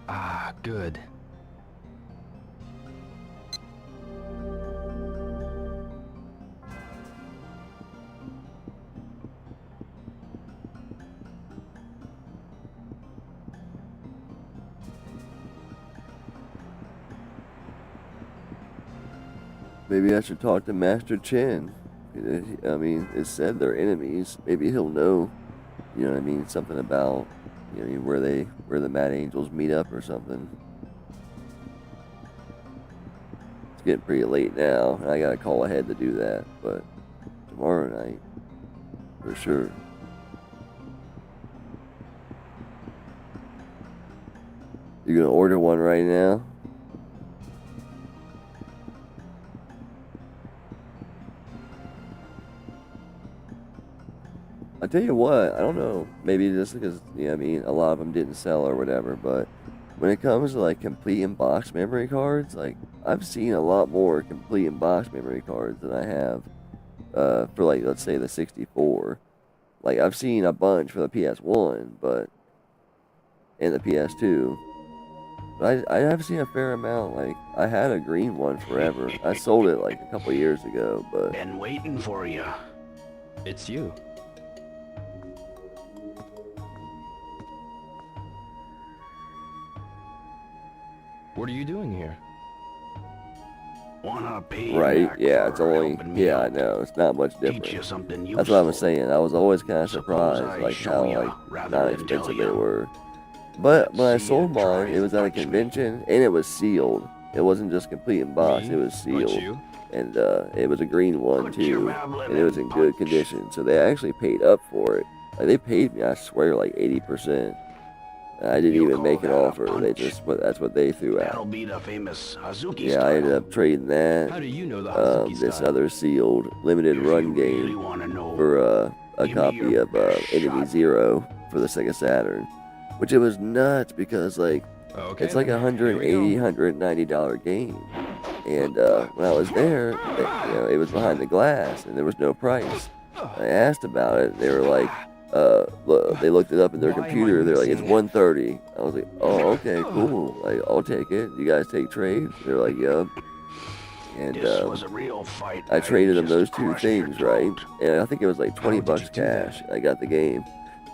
C: Ah, good.
A: Maybe I should talk to Master Chen. I mean, it said they're enemies. Maybe he'll know, you know what I mean, something about, you know, where the Mad Angels meet up or something. It's getting pretty late now, and I gotta call ahead to do that, but tomorrow night, for sure. You gonna order one right now? I tell you what, I don't know, maybe just because, you know what I mean, a lot of them didn't sell or whatever, but when it comes to like complete in box memory cards, like I've seen a lot more complete in box memory cards than I have for like, let's say the 64. Like I've seen a bunch for the PS1, and the PS2. But I have seen a fair amount. Like I had a green one forever. I sold it like a couple years ago, but
E: Been waiting for you.
C: It's you. What are you doing here?
E: Wanna pay
A: right,
E: back
A: yeah,
E: for
A: it's only,
E: helping me
A: yeah, I
E: out.
A: know, it's not much
E: Teach you
A: different.
E: something useful.
A: That's what I was saying. I was always kind of
E: Suppose
A: surprised,
E: I
A: like
E: show
A: how
E: ya
A: like
E: rather
A: not
E: than
A: expensive
E: tell
A: they
E: ya.
A: were. But when I
E: See
A: sold
E: ya, try
A: mine, it was at a
E: watch me.
A: convention and it was sealed. It wasn't just complete in box;
C: Me?
A: it was
C: But
A: sealed,
C: you?
A: and it was a green one
E: Put your
A: too,
E: rabbling
A: and it was in good
E: punch.
A: condition. So they actually paid up for it. Like they paid me, I swear, like 80%. I didn't
E: You
A: even
E: call
A: make an
E: that a
A: offer. They
E: punch?
A: that's what they threw
E: That'll
A: out.
E: be the famous Hazuki
A: Yeah,
E: style.
A: I ended up trading that.
C: How do you know the Hazuki
A: This
C: style?
A: other sealed limited
E: If
A: run
E: you
A: game
E: really wanna know,
A: for a
E: give me
A: copy
E: your
A: of
E: best
A: Enemy
E: shot.
A: Zero for the Sega Saturn, which it was nuts because like
C: Okay,
A: it's like
C: then. Here we
A: $180,
C: go.
A: $190 game. And when I was there, it was behind the glass, and there was no price. I asked about it. They were like, they looked it up in their computer. They're like, it's $130. I was like, oh, okay, cool. Like, I'll take it. You guys take trades? They're like, yup. And
E: This was a real fight.
A: I traded them those
E: Just
A: two
E: crushed your
A: things, right?
E: throat.
A: And I think it was like 20
C: did
A: bucks
C: you do that?
A: cash. I got the game.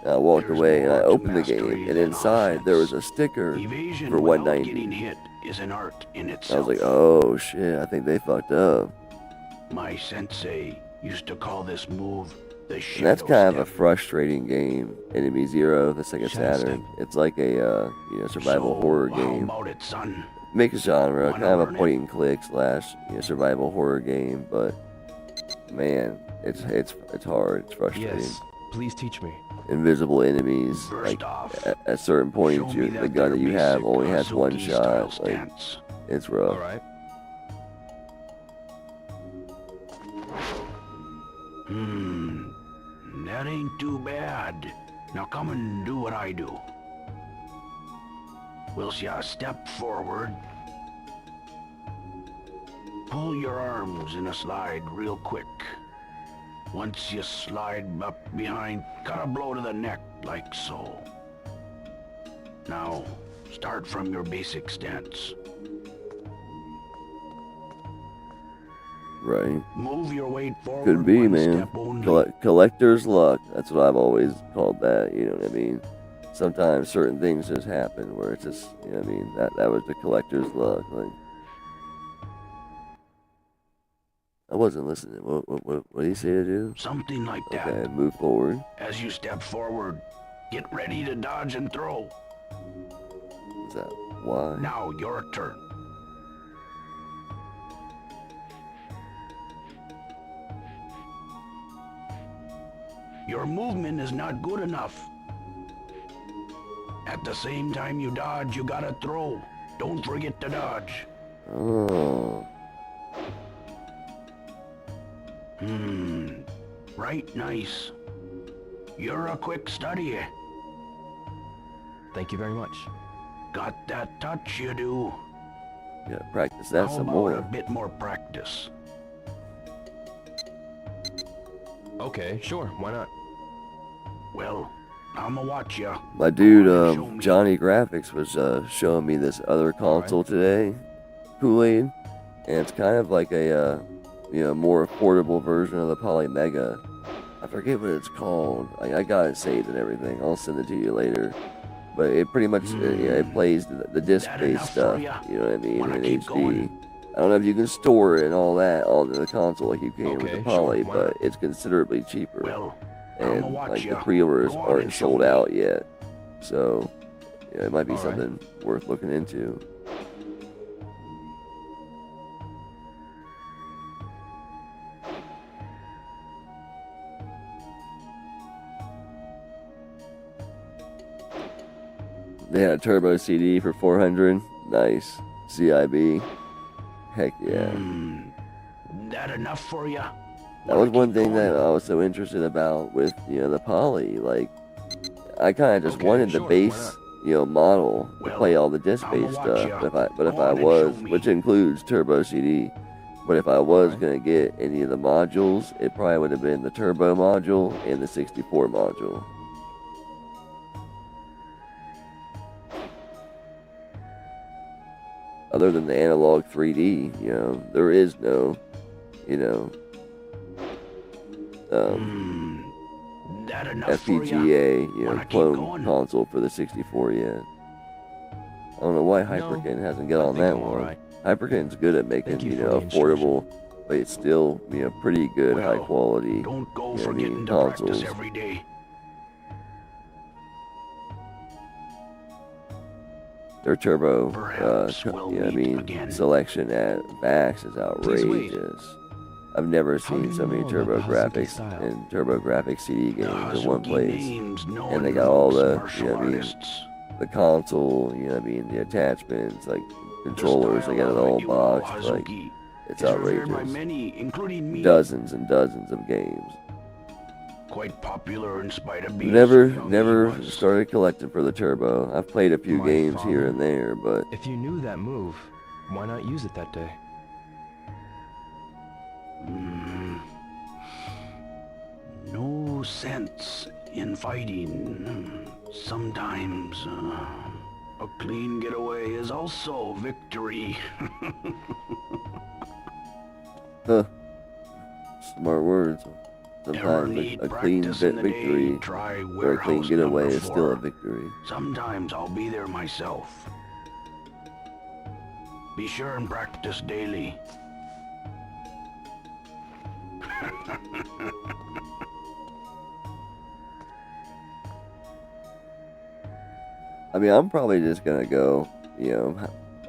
A: And I walked
E: There's
A: away and I
E: more to
A: opened the
E: mastery
A: game, and
E: than
A: inside there was a
E: offense.
A: sticker
E: Evasion
A: for
E: without
A: $190.
E: getting hit is an art in
A: I
E: itself.
A: was like, oh shit, I think they fucked up.
E: My sensei used to call this move the
A: And that's
E: shadow
A: kind of a
E: step.
A: frustrating game. Enemy Zero, the Sega
C: Shadow
A: Saturn. It's like a survival
E: So,
A: horror
E: how
A: game.
E: about it, son?
A: Mixed genre,
E: Wanna
A: kind of a
E: learn it?
A: point and click slash survival horror game, but man, it's hard. It's frustrating.
C: Yes, please teach me.
A: Invisible enemies.
E: First
A: Like
E: off,
A: at certain points,
E: show me
A: the
E: that
A: gun
E: there
A: that you have
E: basic
A: only has one
E: Azuki-style
A: shot. Like
E: stance.
A: it's rough.
C: All right.
E: That ain't too bad. Now come and do what I do. We'll see a step forward. Pull your arms in a slide real quick. Once you slide up behind, cut a blow to the neck like so. Now, start from your basic stance.
A: Right.
E: Move your weight forward.
A: Could be,
E: one
A: man.
E: step only.
A: Collector's luck. That's what I've always called that. You know what I mean? Sometimes certain things just happen where it's just, you know what I mean? That was the collector's luck. Like, I wasn't listening. What did he say to do?
E: Something like that.
A: Okay, move forward.
E: As you step forward, get ready to dodge and throw.
A: Is that why?
E: Now your turn. Your movement is not good enough. At the same time you dodge, you gotta throw. Don't forget to dodge.
A: Oh,
E: Right, nice. You're a quick study.
C: Thank you very much.
E: Got that touch, you do.
A: yeah. Practice that
E: How
A: some
E: about
A: more.
E: a bit more practice?
C: Okay, sure, why not?
E: Well, I'ma watch ya.
A: My dude,
E: Go on and show me.
A: Johnny Graphics was showing me this other console today, Kool-Aid, and it's kind of like a more affordable version of the Polymega. I forget what it's called. I got it saved and everything. I'll send it to you later. But it pretty much it plays the disc-based
E: enough
A: stuff.
E: for ya?
A: You know what I mean?
E: Wanna
A: In
E: keep
A: HD.
E: going?
A: I don't know if you can store it and all that on the console like you can with the
C: Okay,
A: Poly,
C: sure, why
A: but
C: not?
A: it's considerably cheaper.
E: Well,
A: And
E: I'ma watch
A: like the
E: ya.
A: pre-orders
E: Go on
A: aren't
E: and show
A: sold
E: me.
A: out yet, so yeah, it might be
C: All right.
A: something worth looking into. They had a turbo CD for 400. Nice. CIB. Heck yeah.
E: that enough for ya?
A: That was one thing that I was so interested about with the Poly. Like, I kind of just
C: Okay,
A: wanted
C: sure,
A: the
C: why
A: base model to
E: Well,
A: play all the disc-based
E: I'ma watch
A: stuff.
E: ya.
A: But if
E: Go
A: I
E: on and
A: was,
E: show me.
A: which includes turbo CD, but if I was
C: Alright.
A: gonna get any of the modules, it probably would have been the turbo module and the 64 module. Other than the analog 3D, there is no,
E: That enough for ya?
A: FPGA,
E: Wanna keep
A: clone
E: going?
A: console for the 64 yet. I don't know why Hyperkin hasn't got
C: I
A: on
C: think
A: that
C: I'm
A: one.
C: alright.
A: Hyperkin's good at making,
C: Thank you for the
A: affordable, but it's still, pretty good,
E: Well,
A: high quality.
E: Don't go
A: Yeah, I
E: forgetting
A: mean,
E: to practice
A: consoles.
E: every day.
A: Their turbo,
E: Perhaps we'll meet again.
A: selection at VAX is
C: Please wait.
A: outrageous. I've never
C: How do
A: seen
C: you
A: so many
C: know about
A: Turbo
C: the Hazuki
A: Graphics
C: style?
A: and Turbo Graphics CD
E: The
A: games in one
E: Hazuki
A: place.
E: names no
A: And they
E: one
A: got all
E: knows
A: the,
E: martial artists.
A: The console, the attachments, like controllers, they got it all boxed. Like, it's
E: is revered by
A: outrageous.
E: many, including me.
A: Dozens and dozens of games.
E: Quite popular in spite of being
A: Never,
E: so young
A: never
E: he was.
A: started collecting for the Turbo. I've played a few
C: My
A: games here
C: father.
A: and there, but
C: If you knew that move, why not use it that day?
E: No sense in fighting. Sometimes a clean getaway is also victory.
A: Huh. Smart words.
E: Ever
A: Sometimes
E: need
A: a clean
E: practice in the day,
A: victory
E: try
A: or a clean
E: warehouse
A: getaway
E: number
A: is still a
E: 4.
A: victory.
E: Sometimes I'll be there myself. Be sure and practice daily.
A: I mean, I'm probably just gonna go,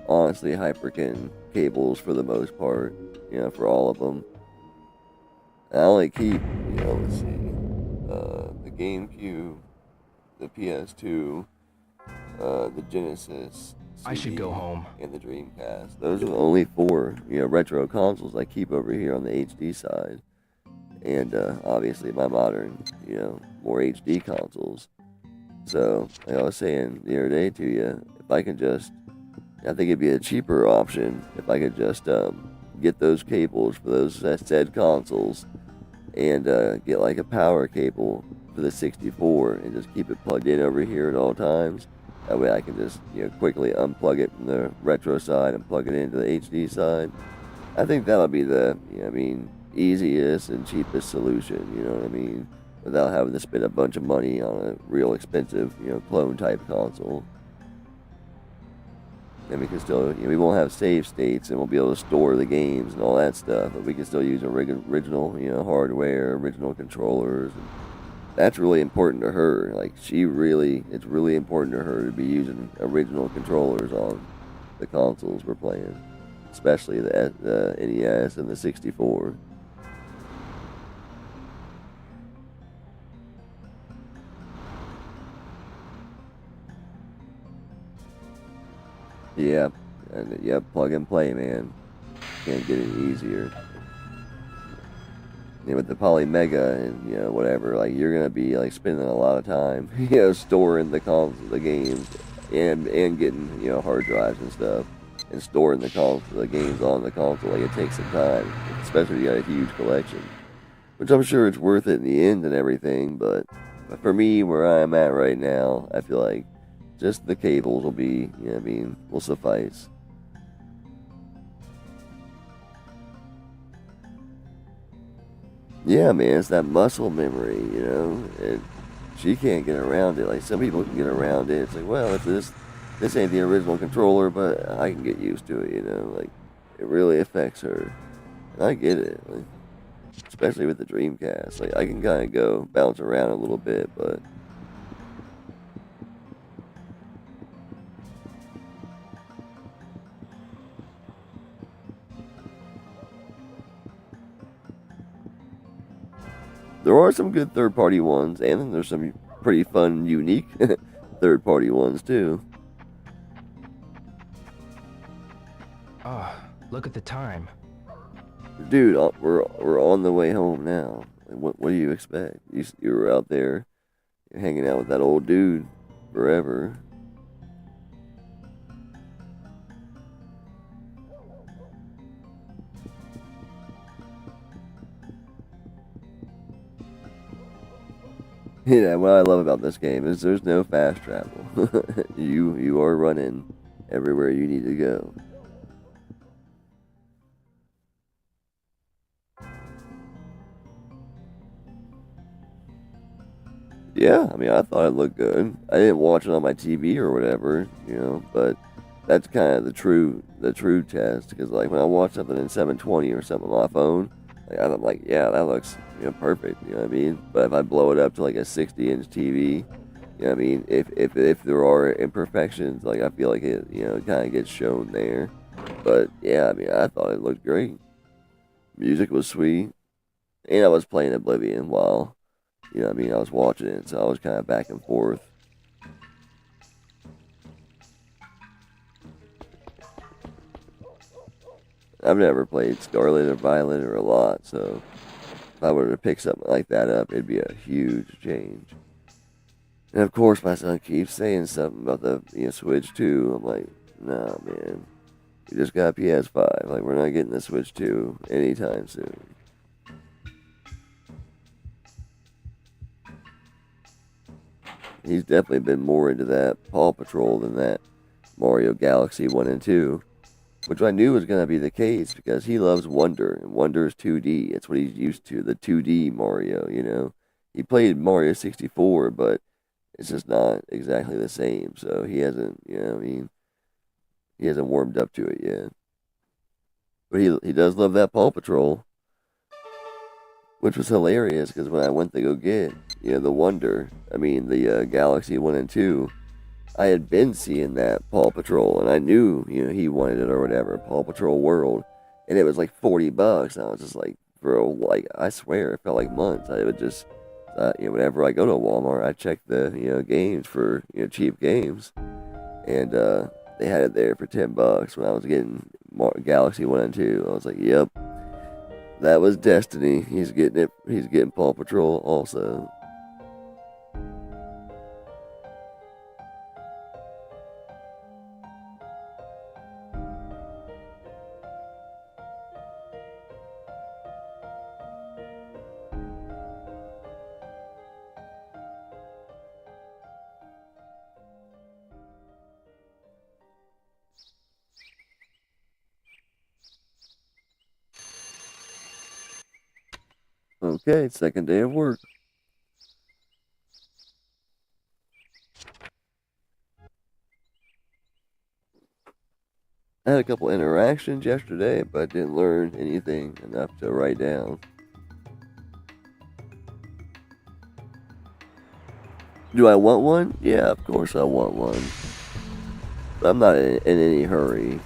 A: honestly, Hyperkin cables for the most part, for all of them. I only keep, let's see, the GameCube, the PS2, the Genesis,
C: I should go
A: CD,
C: home.
A: and the Dreamcast. Those are the only 4, retro consoles I keep over here on the HD side. And, obviously my modern, more HD consoles. So, like I was saying the other day to you, if I can just, I think it'd be a cheaper option if I could just get those cables for those said consoles and get like a power cable for the 64 and just keep it plugged in over here at all times. That way I can just, quickly unplug it from the retro side and plug it into the HD side. I think that'll be the, easiest and cheapest solution, you know what I mean? Without having to spend a bunch of money on a real expensive, clone type console. And we can still, we won't have save states and we'll be able to store the games and all that stuff, but we can still use original, hardware, original controllers. And that's really important to her. Like, it's really important to her to be using original controllers on the consoles we're playing, especially the NES and the 64. Yeah, and plug and play, man. Can't get any easier. And with the Polymega and whatever, like you're gonna be like spending a lot of time, storing the games, and getting hard drives and stuff, and storing the games on the console. Like it takes some time, especially if you got a huge collection. Which I'm sure it's worth it in the end and everything, but for me, where I'm at right now, I feel like just the cables will be, will suffice. Yeah, man, it's that muscle memory, and she can't get around it. Like, some people can get around it. It's like, well, if this ain't the original controller, but I can get used to it, like, it really affects her. And I get it, like, especially with the Dreamcast. Like, I can kind of go bounce around a little bit, but there are some good third-party ones, and then there's some pretty fun, unique third-party ones, too.
C: Look at the time.
A: Dude, we're on the way home now. What do you expect? You were out there hanging out with that old dude forever. Yeah, what I love about this game is there's no fast travel. You are running everywhere you need to go. Yeah, I mean, I thought it looked good. I didn't watch it on my TV or whatever, but that's kind of the true test. Because like when I watch something in 720 or something on my phone, like, I'm like, yeah, that looks perfect. You know what I mean? But if I blow it up to like a 60-inch TV, you know what I mean? If there are imperfections, like I feel like it, kind of gets shown there. But yeah, I mean, I thought it looked great. Music was sweet, and I was playing Oblivion while, I was watching it, so I was kind of back and forth. I've never played Scarlet or Violet or a lot, so if I were to pick something like that up, it'd be a huge change. And of course, my son keeps saying something about the Switch 2. I'm like, nah, man. We just got PS5. Like, we're not getting the Switch 2 anytime soon. he's definitely been more into that Paw Patrol than that Mario Galaxy 1 and 2, which I knew was going to be the case because he loves Wonder, and Wonder is 2D. It's what he's used to, the 2D Mario, you know. He played Mario 64, but it's just not exactly the same, so he hasn't, you know what I mean, he hasn't warmed up to it yet. But he does love that Paw Patrol, which was hilarious because when I went to go get, you know, the Wonder, the Galaxy 1 and 2, I had been seeing that Paw Patrol, and I knew, you know, he wanted it or whatever, Paw Patrol World, and it was like $40, and I was just like, bro, like, I swear, it felt like months. I would just, you know, whenever I go to Walmart, I check the, you know, games for, you know, cheap games, and they had it there for $10 when I was getting Galaxy 1 and 2. I was like, yep, that was destiny. He's getting it. He's getting Paw Patrol also. Okay, second day of work. I had a couple interactions yesterday, but didn't learn anything enough to write down. Do I want one? Yeah, of course I want one. But I'm not in any hurry.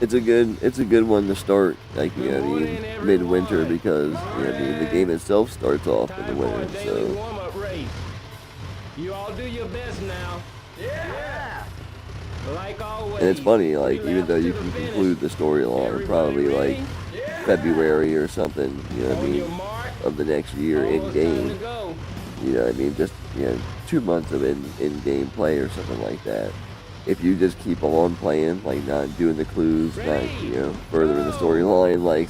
A: It's a good one to start, like, you know what I mean, midwinter, because, you know what I mean, the game itself starts off in the winter, so.
B: Warm-up race. You all do your best now. Yeah. Like always.
A: And it's funny, like, even though you can conclude the storyline probably like February or something, you know what I mean, of the next year in game, you know what I mean, just, you know, 2 months of in-game play or something like that. If you just keep on playing, like not doing the clues, not, you know, further in the storyline, like,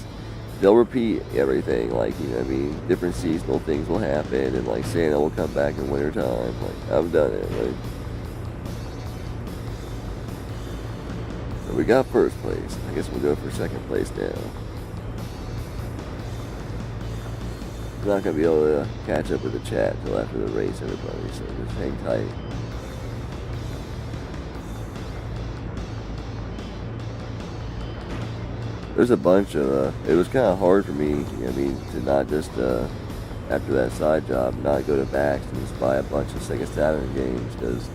A: they'll repeat everything, like, you know what I mean, different seasonal things will happen, and like Santa will come back in wintertime, like, I've done it, like. So we got first place, I guess we'll go for second place now. I'm not gonna be able to catch up with the chat till after the race, everybody, so just hang tight. There's a bunch of, it was kind of hard for me, you know what I mean, to not just, after that side job, not go to Bax and just buy a bunch of Sega Saturn games, because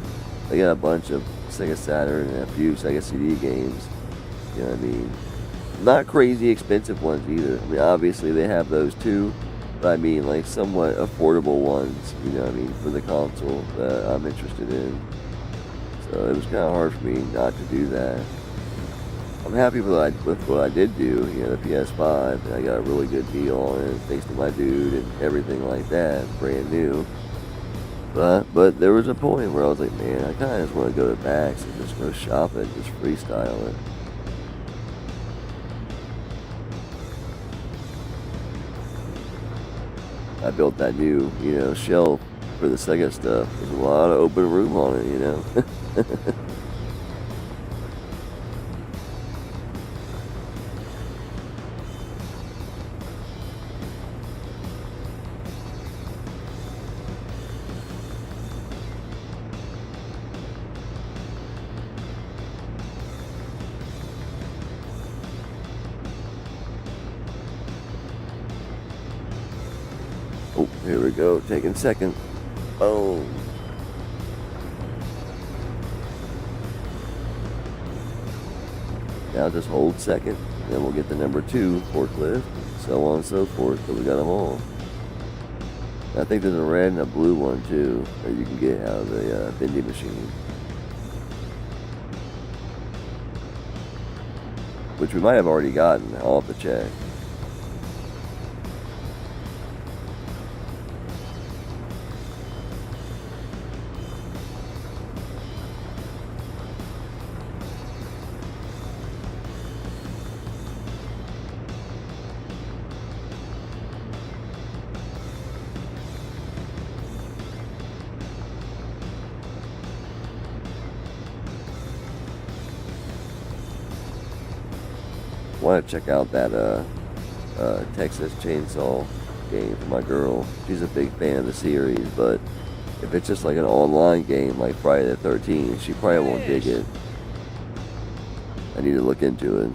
A: they got a bunch of Sega Saturn and a few Sega CD games, you know what I mean. Not crazy expensive ones either. I mean, obviously they have those too, but I mean, like, somewhat affordable ones, you know what I mean, for the console that I'm interested in. So it was kind of hard for me not to do that. I'm happy with what I did do, you know, the PS5, and I got a really good deal on it, thanks to my dude and everything like that, brand new. But there was a point where I was like, man, I kind of just want to go to Bax and just go shopping, just freestyle it. I built that new, you know, shelf for the Sega stuff. There's a lot of open room on it, you know. Oh, here we go, taking second. Boom. Now just hold second, then we'll get the number 2 forklift, so on and so forth, till we got them all. I think there's a red and a blue one too, that you can get out of the vending machine. Which we might have already gotten, I'll have to check. want to check out that Texas Chainsaw game for my girl. She's a big fan of the series, but if it's just like an online game like Friday the 13th, she probably won't dig it. I need to look into it.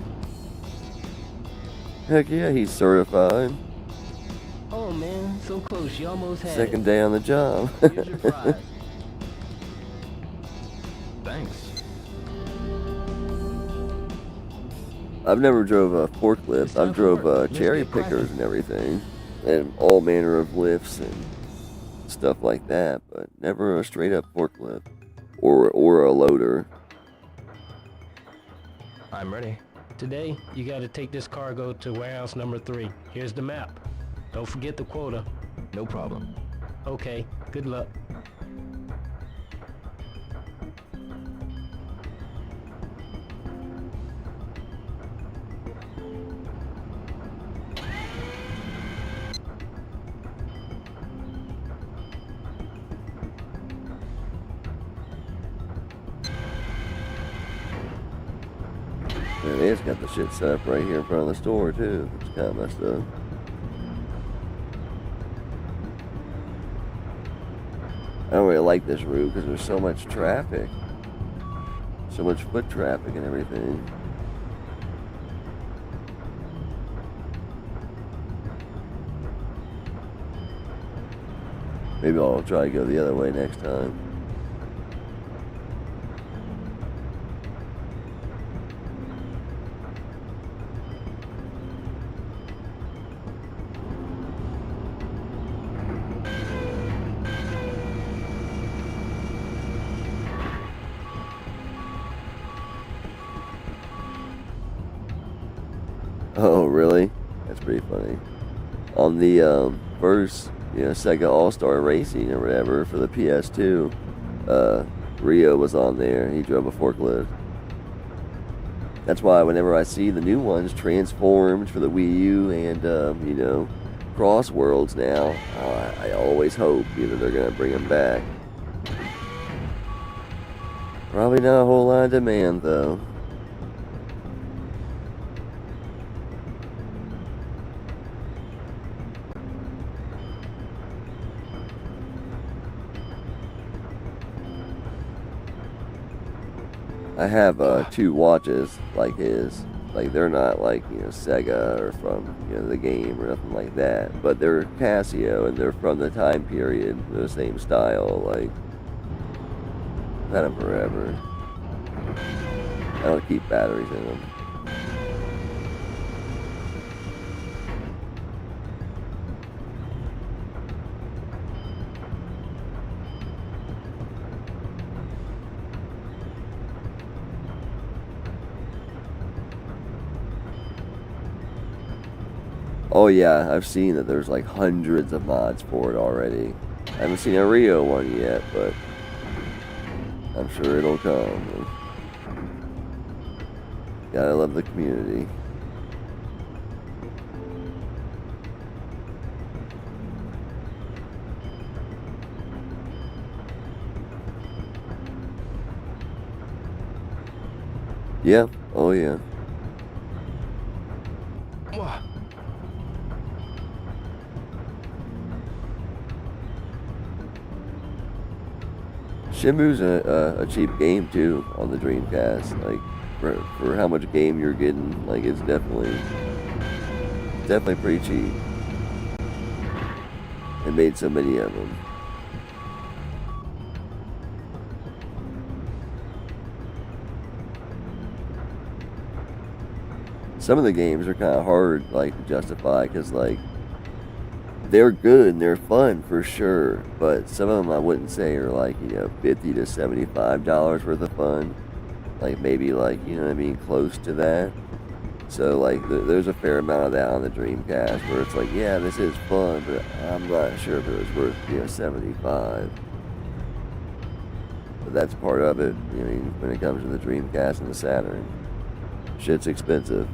A: Heck yeah, he's certified.
B: Oh man, so close, you almost had
A: Second
B: it.
A: day on the job.
B: Here's your prize.
C: Thanks.
A: I've never drove a forklift. I've drove cherry pickers and everything, and all manner of lifts and stuff like that, but never a straight up forklift or a loader.
C: I'm ready.
B: Today, you gotta take this cargo to warehouse number 3. Here's the map. Don't forget the quota.
C: No problem.
B: Okay, good luck.
A: Man, it's got the shit set up right here in front of the store too. It's kind of messed up. I don't really like this route because there's so much traffic. So much foot traffic and everything. Maybe I'll try to go the other way next time. Oh, really? That's pretty funny. On the first, Sega All-Star Racing or whatever for the PS2, Rio was on there. He drove a forklift. That's why whenever I see the new ones transformed for the Wii U and, Cross Worlds now, I always hope either they're going to bring them back. Probably not a whole lot of demand, though. I have 2 watches like his. Like, they're not like, Sega or from, the game or nothing like that. But they're Casio and they're from the time period. They're the same style, like, had them forever. I don't keep batteries in them. Oh yeah, I've seen that there's like hundreds of mods for it already. I haven't seen a Rio one yet, but I'm sure it'll come. Gotta love the community. Yeah, oh yeah. Shenmue's a cheap game too on the Dreamcast. Like for how much game you're getting, like it's definitely pretty cheap. They made so many of them. Some of the games are kind of hard, like, to justify, because like they're good and they're fun for sure, but some of them I wouldn't say are like, $50 to $75 worth of fun. Like maybe like, close to that. So like there's a fair amount of that on the Dreamcast where it's like, yeah, this is fun, but I'm not sure if it was worth, 75. But that's part of it, when it comes to the Dreamcast and the Saturn. Shit's expensive.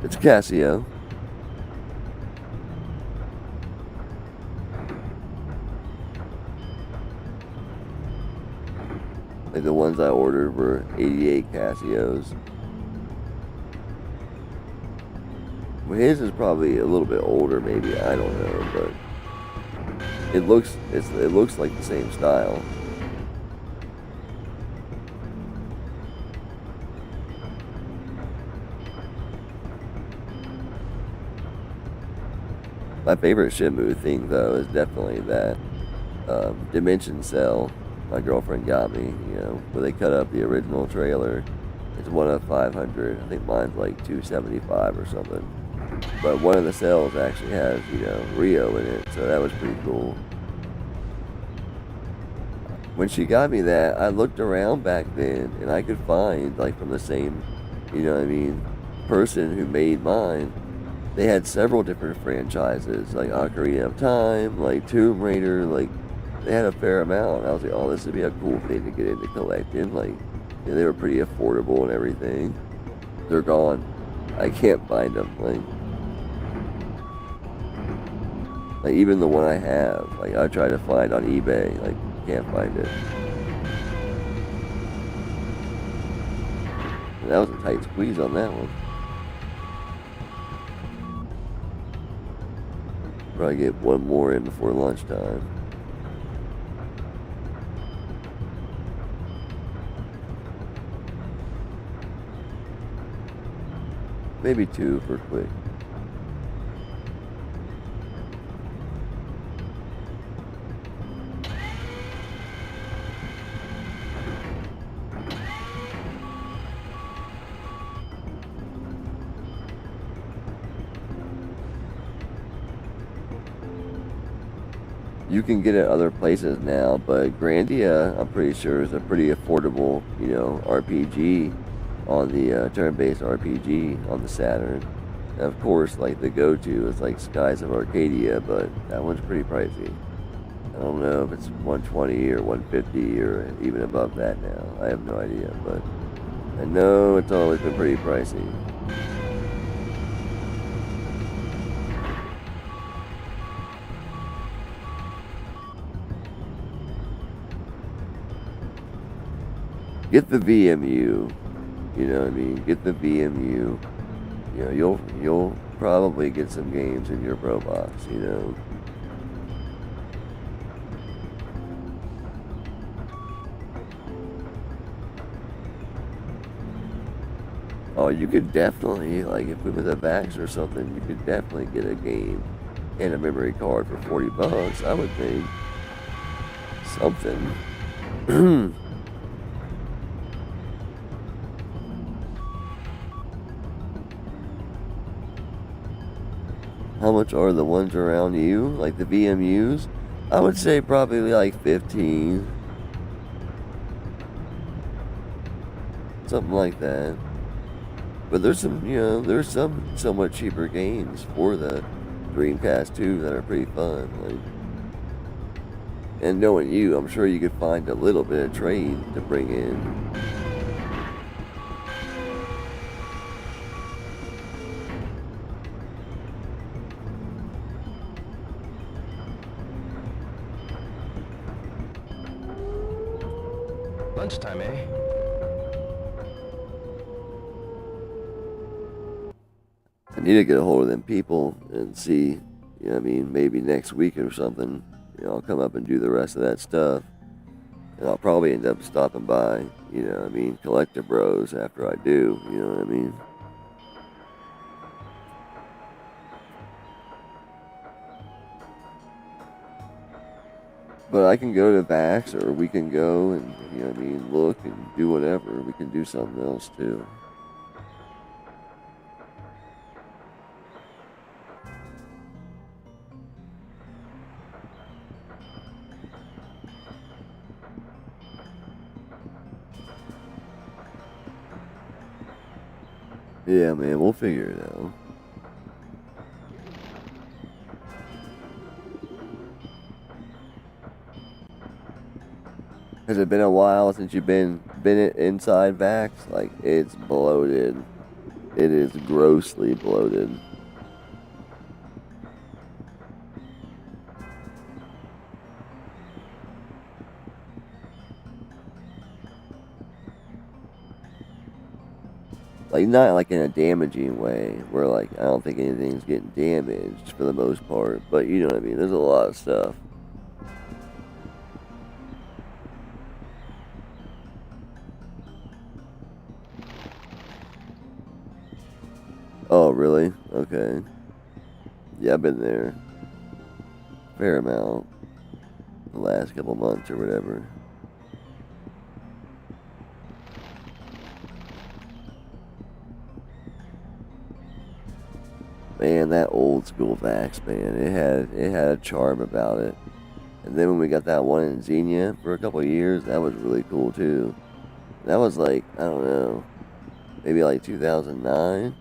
A: It's Casio. Like the ones I ordered were 88 Casios. Well, his is probably a little bit older, maybe, I don't know, but it looks like the same style. My favorite Shenmue thing, though, is definitely that Dimension Cell my girlfriend got me, you know, where they cut up the original trailer. It's 1 of 500. I think mine's like 275 or something. But one of the cells actually has, you know, Rio in it, so that was pretty cool. When she got me that, I looked around back then, and I could find, like, from the same, you know what I mean, person who made mine, they had several different franchises, like Ocarina of Time, like Tomb Raider, like, they had a fair amount. I was like, oh, this would be a cool thing to get into collecting. Like, you know, they were pretty affordable and everything. They're gone. I can't find them. Like even the one I have, like I try to find on eBay, like can't find it. And that was a tight squeeze on that one. Probably get one more in before lunchtime. Maybe 2 for quick. You can get it other places now, but Grandia, I'm pretty sure, is a pretty affordable, you know, RPG on the turn-based RPG on the Saturn. And of course, like the go-to is like Skies of Arcadia, but that one's pretty pricey. I don't know if it's 120 or 150 or even above that now. I have no idea, but I know it's always been pretty pricey. Get the VMU, you know what I mean? Get the VMU. You know, you'll probably get some games in your Pro Box, you know. Oh, you could definitely, like, if it was a VAX or something, you could definitely get a game and a memory card for $40, I would think. Something. How much are the ones around you, like the VMUs? I would say probably like 15. Something like that. But there's some, you know, there's some somewhat cheaper games for the Dreamcast 2 that are pretty fun. Like, and knowing you, I'm sure you could find a little bit of trade to bring in.
C: Lunchtime, eh?
A: I need to get a hold of them people and see, you know what I mean, maybe next week or something, you know, I'll come up and do the rest of that stuff. And I'll probably end up stopping by, you know what I mean, Collector Bros after I do, you know what I mean. But I can go to VAX, or we can go and, you know what I mean, look and do whatever. We can do something else too. Yeah, man, we'll figure it out. Has it been a while since you've been inside VAX? Like, it's bloated. It is grossly bloated. Like, not like in a damaging way, where like I don't think anything's getting damaged for the most part, but you know what I mean, there's a lot of stuff. Oh, really? Okay. Yeah, I've been there. Fair amount. The last couple months or whatever. Man, that old school Vax, man, it had a charm about it. And then when we got that one in Xenia for a couple of years, that was really cool too. That was like, I don't know, maybe like 2009,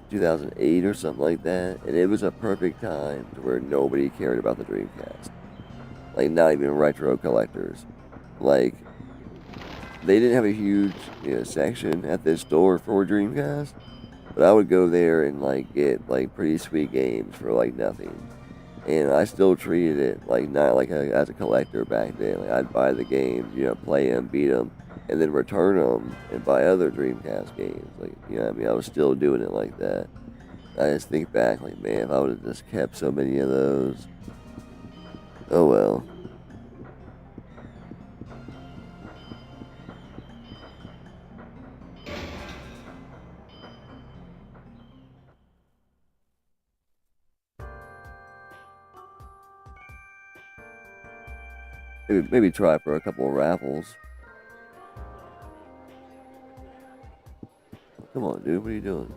A: 2008 or something like that. And it was a perfect time to where nobody cared about the Dreamcast. Like, not even retro collectors. Like, they didn't have a huge, section at this store for Dreamcast. But I would go there and like get like pretty sweet games for like nothing. And I still treated it like not like as a collector back then. Like, I'd buy the games, play them, beat them, and then return them and buy other Dreamcast games. Like, I mean, I was still doing it like that. I just think back, like, man, if I would have just kept so many of those. Oh well. Maybe try for a couple of raffles. Come on, dude, what are you doing?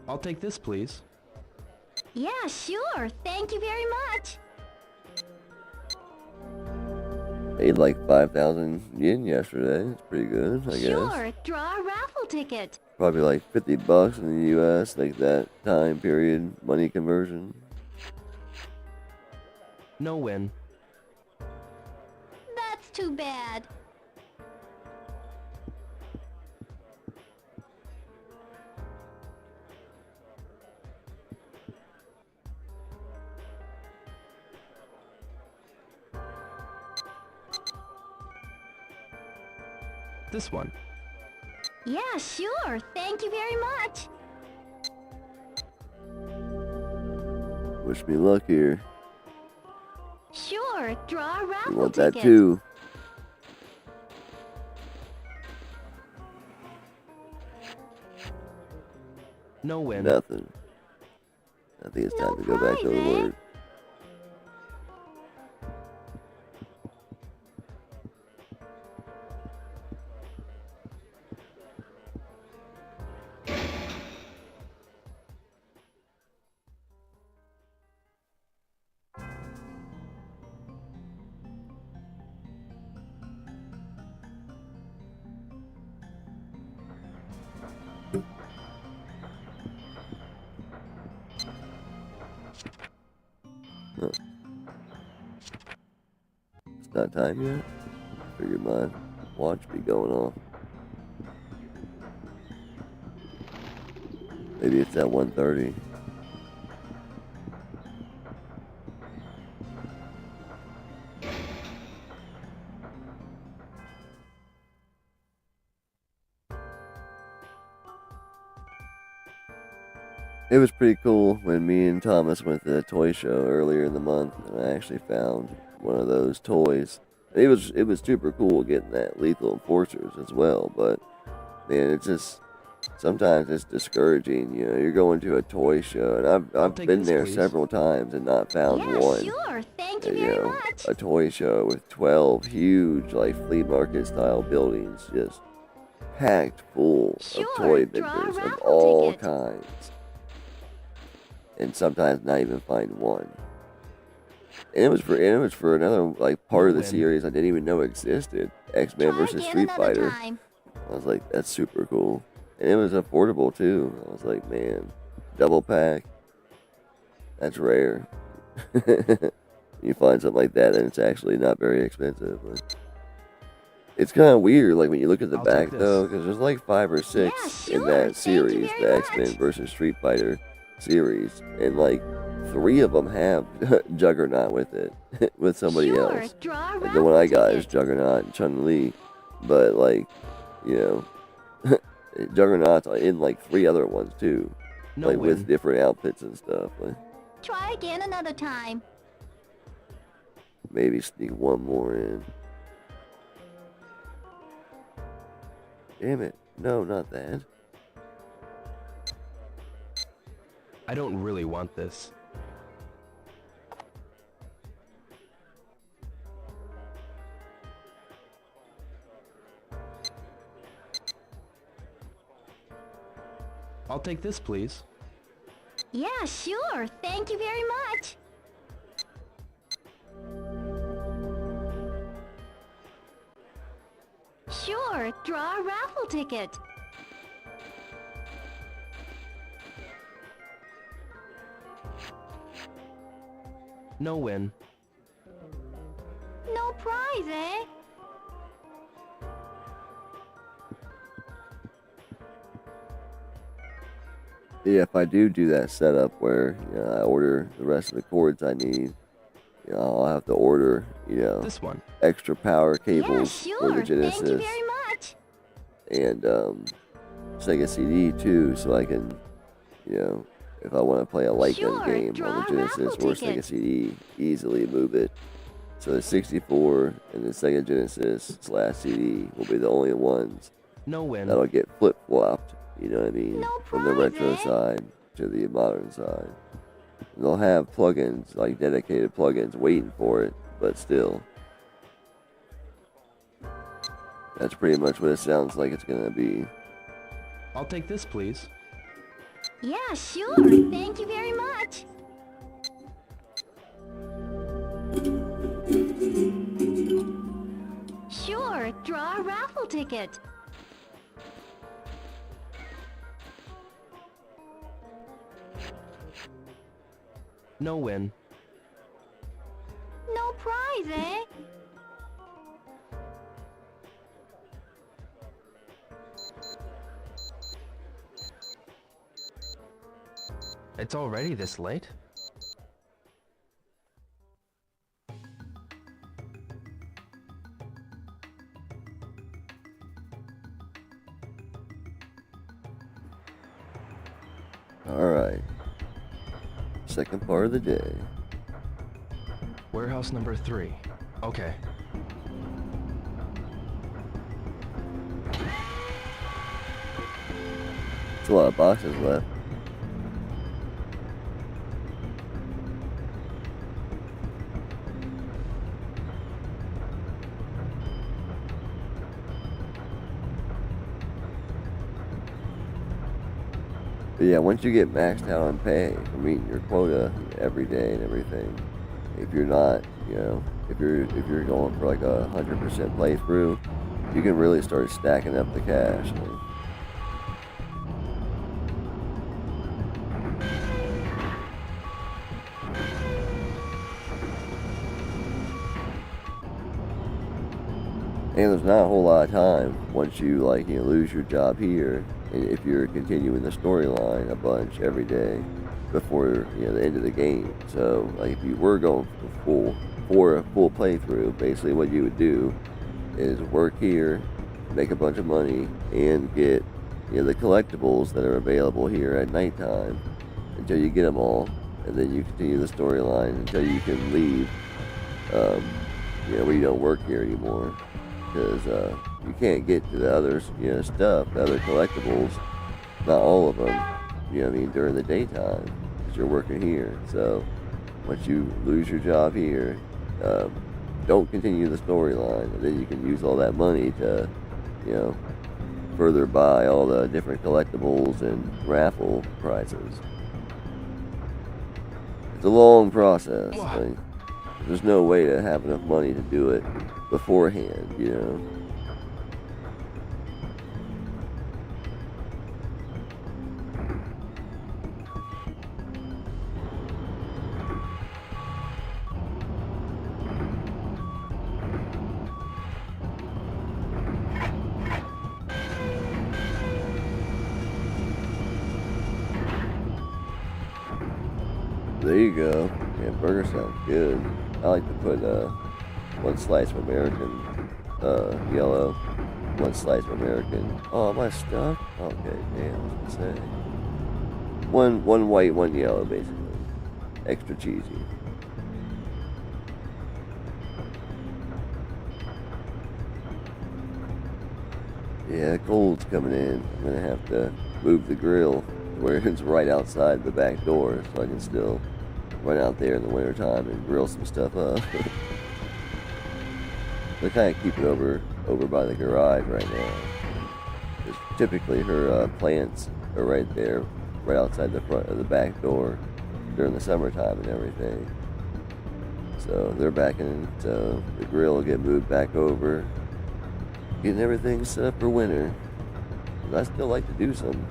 C: I'll take this, please.
G: Yeah, sure. Thank you very much.
A: Made like 5,000 yen yesterday. It's pretty good, I guess.
G: Sure, draw a raffle ticket.
A: Probably like $50 in the US, like that time period money conversion.
C: No win.
G: That's too bad.
C: This one.
G: Yeah, sure. Thank you very much.
A: Wish me luck here.
G: Sure, draw a raffle
A: You want
G: ticket.
A: that too.
C: No win.
A: Nothing. I think it's time to go back to the
G: prize, eh?
A: work. Huh. It's not time yet? I figured my watch be going off. Maybe it's at 1:30. It was pretty cool when me and Thomas went to the toy show earlier in the month, and I actually found one of those toys. It was super cool getting that Lethal Enforcers as well, but man, it's just sometimes it's discouraging. You're going to a toy show, and I've
C: take
A: been
C: this,
A: there
C: please.
A: several times and not found
G: Yeah,
A: one.
G: sure. Thank you very much.
A: A toy show with 12 huge like flea market style buildings, just packed full
G: Sure,
A: of toy
G: draw a
A: vendors of
G: raffle
A: all
G: ticket.
A: kinds. And sometimes not even find one. And it was for another like part of the
C: Win.
A: series I didn't even know existed. X-Men
G: Try
A: versus
G: again
A: Street
G: another
A: Fighter.
G: time.
A: I was like, that's super cool. And it was affordable too. I was like, man, double pack. That's rare. You find something like that and it's actually not very expensive. But it's kind of weird, like when you look at the
C: I'll
A: back
C: take
A: though,
C: this.
A: because there's like 5 or 6
G: Yeah,
A: in
G: sure.
A: that
G: Thank you
A: series,
G: very
A: the X-Men
G: much.
A: versus Street Fighter series, and like 3 of them have Juggernaut with it, with somebody
G: Sure,
A: else.
G: draw a
A: Like the one I
G: raffle
A: got is
G: ticket.
A: Juggernaut and Chun-Li, but like, you know, Juggernaut's in like 3 other ones too,
C: No
A: like
C: win.
A: with different outfits and stuff. Like,
G: Try again another time.
A: maybe sneak one more in. Damn it! No, not that.
C: I don't really want this. I'll take this, please.
G: Yeah, sure. Thank you very much. Sure, draw a raffle ticket.
C: No win.
G: No prize, eh?
A: Yeah, if I do that setup where I order the rest of the cords I need, I'll have to order
C: This one.
A: extra power
G: Yeah,
A: cables for the
G: sure. Thank you
A: Genesis
G: very much.
A: and Sega CD too, so I can if I want to play a light gun
G: Sure,
A: game
G: draw
A: on the
G: a
A: Genesis
G: raffle
A: or Sega
G: ticket.
A: CD, easily move it. So the 64 and the Sega Genesis / CD will be the only ones
C: No win.
A: that'll get flip-flopped, you know what I mean?
G: No
A: From the
G: prize,
A: retro
G: eh?
A: side to the modern side. And they'll have plugins, like dedicated plugins waiting for it, but still. That's pretty much what it sounds like it's gonna be.
C: I'll take this, please.
G: Yeah, sure. Thank you very much. Sure, draw a raffle ticket.
C: No win.
G: No prize, eh?
C: It's already this late?
A: Alright. Second part of the day.
C: Warehouse number 3. Okay.
A: There's a lot of boxes left. But yeah, once you get maxed out on pay for meeting your quota every day and everything, if you're not, if you're going for like a 100% playthrough, you can really start stacking up the cash. And there's not a whole lot of time once you lose your job here, and if you're continuing the storyline a bunch every day before the end of the game. So like if you were going for a full playthrough, basically what you would do is work here, make a bunch of money, and get the collectibles that are available here at nighttime until you get them all, and then you continue the storyline until you can leave where you don't work here anymore. Because you can't get to the other stuff, the other collectibles, not all of them, during the daytime, because you're working here. So once you lose your job here, don't continue the storyline, and then you can use all that money to, further buy all the different collectibles and raffle prizes. It's a long process. Like, there's no way to have enough money to do it beforehand, there you go. Yeah, burger sounds good. I like to put one slice of American yellow, one slice of American. Oh, am I stuck? Okay, damn, I was gonna say. One white, one yellow, basically. Extra cheesy. Yeah, cold's coming in. I'm gonna have to move the grill where it's right outside the back door so I can still run out there in the wintertime and grill some stuff up. They kind of keep it over by the garage right now. Because typically her plants are right there, right outside the front of the back door during the summertime and everything. So they're back in, so the grill will get moved back over, getting everything set up for winter. But I still like to do some,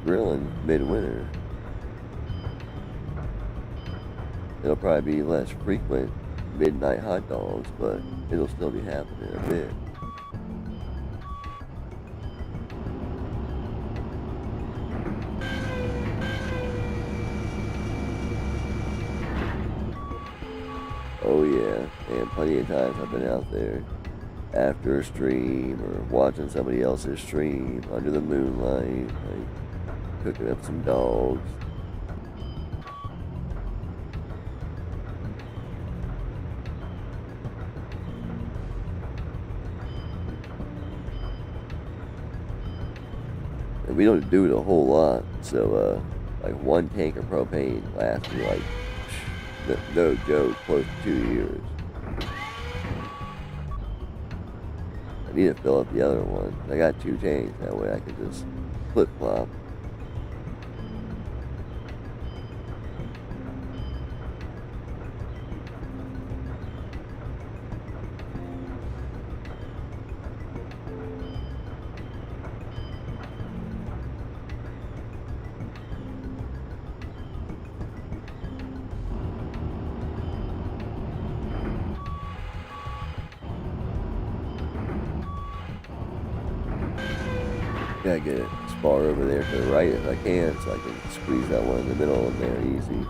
A: grilling midwinter. It'll probably be less frequent midnight hot dogs, but it'll still be happening a bit. Oh yeah, and plenty of times I've been out there after a stream or watching somebody else's stream under the moonlight, like cooking up some dogs. And we don't do it a whole lot, so like one tank of propane lasts me like, no joke, close to 2 years. I need to fill up the other one. I got 2 tanks, that way I can just flip-flop. Gotta get a spar over there to the right if I can, so I can squeeze that one in the middle in there easy.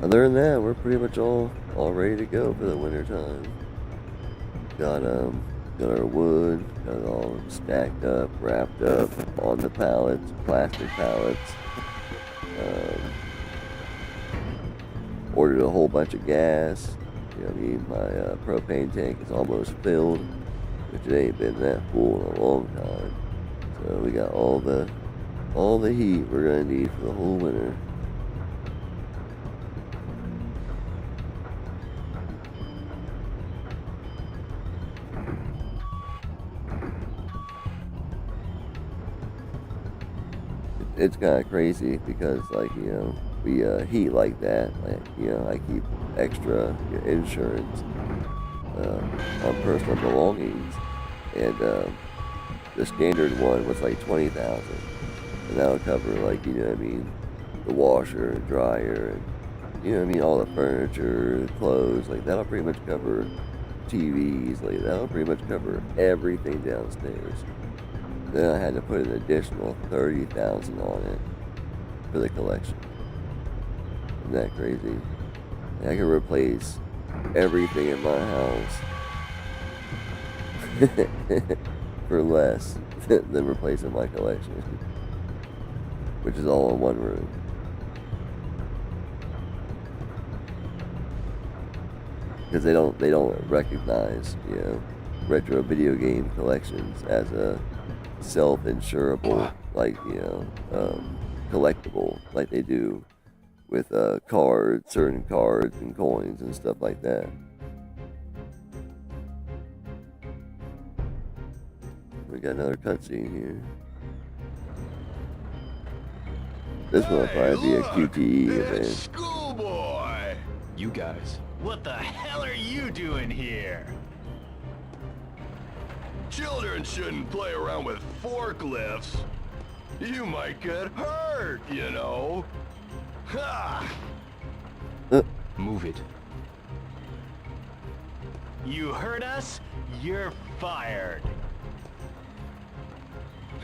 A: Other than that, we're pretty much all ready to go for the winter time. Got our wood, got it all stacked up, wrapped up on the pallets, plastic pallets. Ordered a whole bunch of gas. My propane tank is almost filled, which it ain't been that full in a long time. So we got all the heat we're gonna need for the whole winter. It's kind of crazy because, we heat like that. I keep extra insurance on personal belongings, and the standard one was like $20,000, and that would cover the washer, and dryer, and all the furniture, the clothes. That'll pretty much cover TVs. That'll pretty much cover everything downstairs. Then I had to put an additional $30,000 on it for the collection. Isn't that crazy? I can replace everything in my house for less than replacing my collection, which is all in one room. Because they don't recognize retro video game collections as a self-insurable collectible like they do with certain cards and coins and stuff like that. We got another cutscene here. This one will probably be a QTE event.
F: Schoolboy!
D: You guys.
F: What the hell are you doing here?
H: Children shouldn't play around with forklifts. You might get hurt, Ha!
C: Move it.
F: You heard us? You're fired.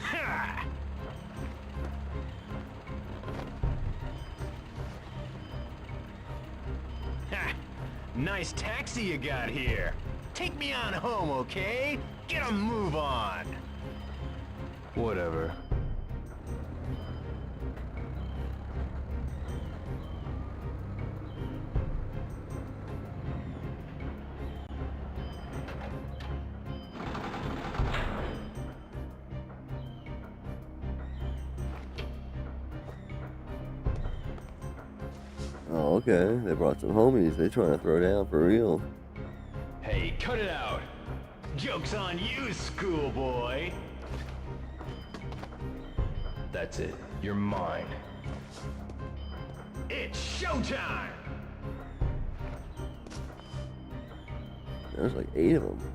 F: Ha! Ha! Nice taxi you got here. Take me on home, okay? Get a move on.
C: Whatever.
A: Oh, okay. They brought some homies. They trying to throw down for real.
F: Hey, cut it out. Joke's on you, schoolboy.
C: That's it. You're mine.
F: It's showtime.
A: There's like 8 of them.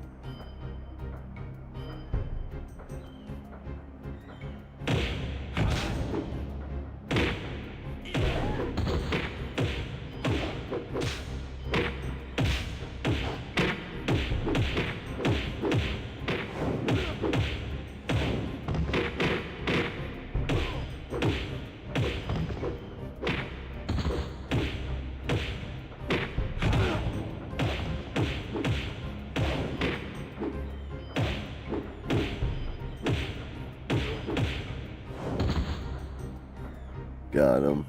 A: Got him.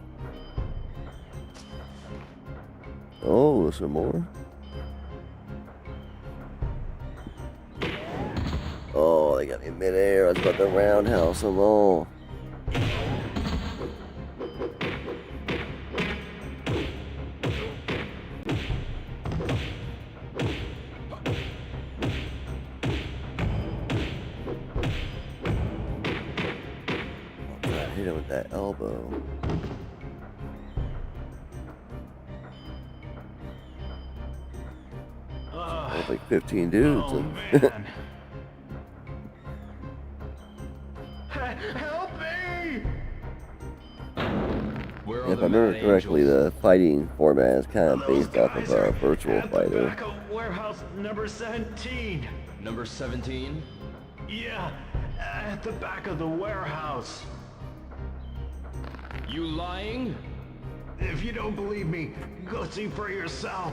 A: Oh, some more. Oh, they got me midair. I was about to roundhouse them all. Hit him with that elbow. There's like 15 dudes.
F: Oh,
A: And
F: man. Help me!
C: Where are
A: if I
C: the
A: remember
C: Mad
A: correctly,
C: Angels?
A: the fighting format is kind of
F: Those
A: based off
F: guys
A: of
F: are
A: a virtual
F: at the
A: fighter.
F: back of warehouse number 17.
C: Number 17?
F: Yeah, at the back of the warehouse.
C: You lying?
F: If you don't believe me, go see for yourself.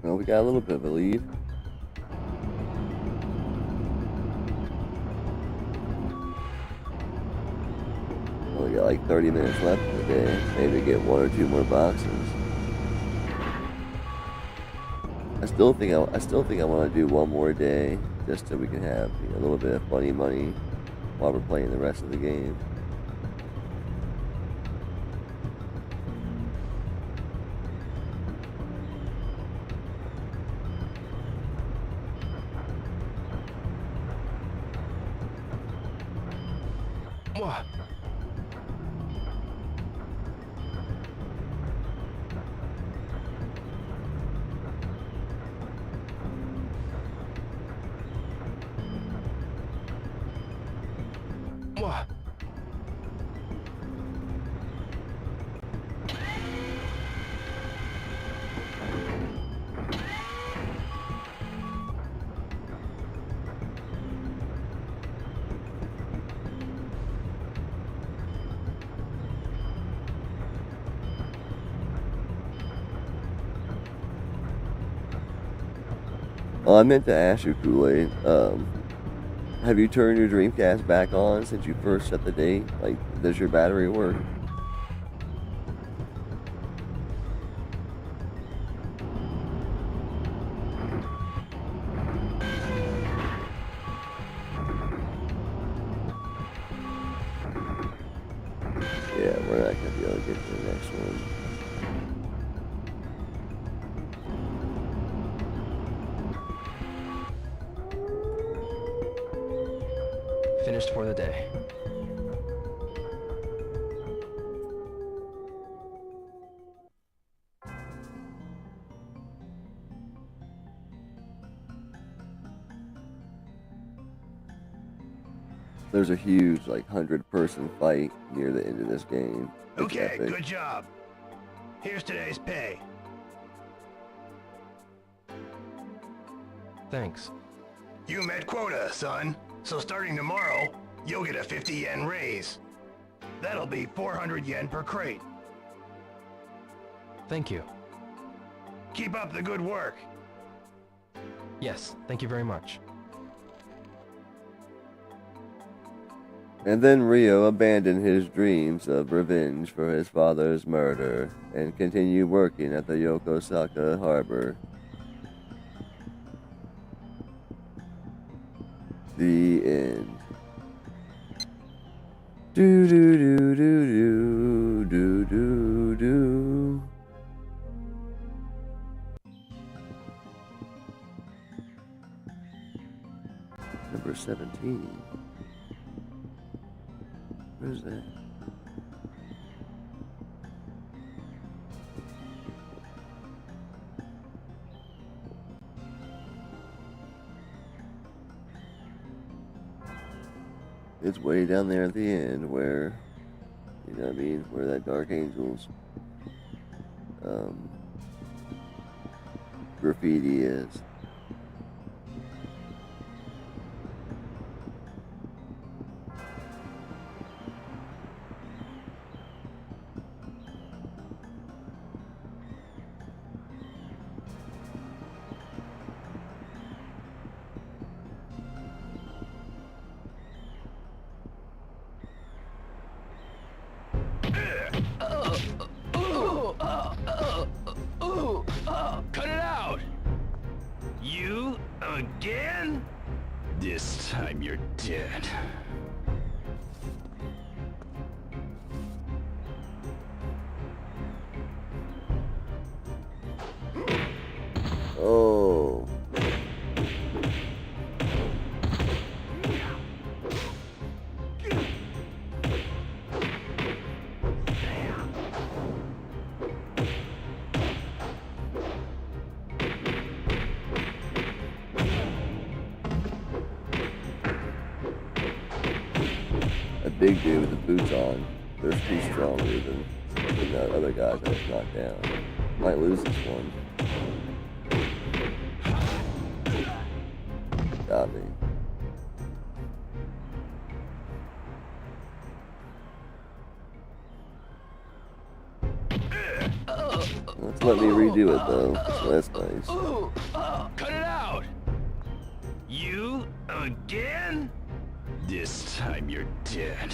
A: Well, we got a little bit of a lead. Well, we got like 30 minutes left in the day. Maybe get 1 or 2 more boxes. I still think I want to do 1 more day, just so we can have a little bit of funny money while we're playing the rest of the game.
C: What? What?
A: Oh, I meant to ask you, Kool-Aid. Have you turned your Dreamcast back on since you first set the date? Like, does your battery work? Yeah, we're not gonna be able to get to the next one.
C: Finished for the day.
A: There's a huge, like, 100-person fight near the end of this game. It's
F: Okay,
A: epic.
F: good job. Here's today's pay.
C: Thanks.
F: You met quota, son. So starting tomorrow, you'll get a 50 yen raise. That'll be 400 yen per crate.
C: Thank you.
F: Keep up the good work.
C: Yes, thank you very much.
A: And then Rio abandoned his dreams of revenge for his father's murder and continued working at the Yokosuka harbor. The end. Do do do do do do do do. Number 17. Where's that? It's way down there at the end where, you know what I mean, where that Dark Angels graffiti is.
F: Cut it out! You again? This time you're dead.
A: Oh. A big dude with the boots on. They're too stronger than the other guys that was knocked down. Might lose this one. Got me. Let's let me redo it though, so that's nice.
F: Cut it out! You again? This time you're dead.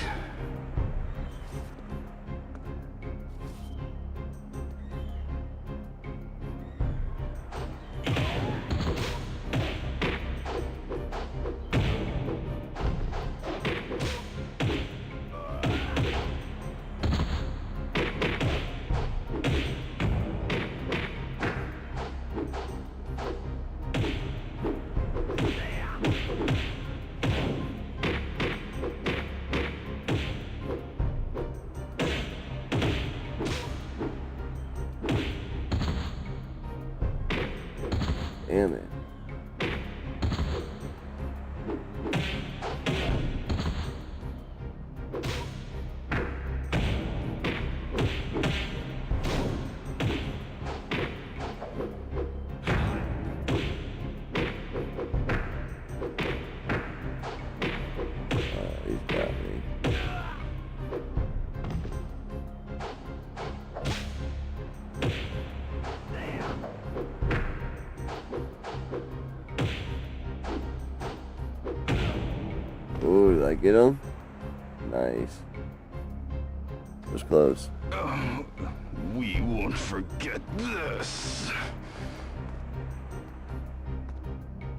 A: Damn it. He's got me. Ooh, did I get him? Nice. It was close.
F: We won't forget this.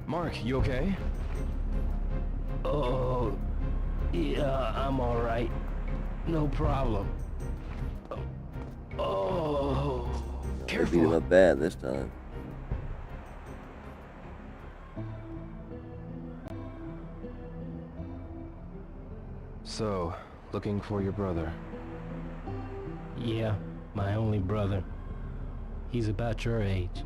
C: Mark, you okay?
B: Oh, yeah, I'm all right. No problem. Oh,
A: I beat him up bad this time.
C: So, looking for your brother.
B: yeah, my only brother. He's about your age.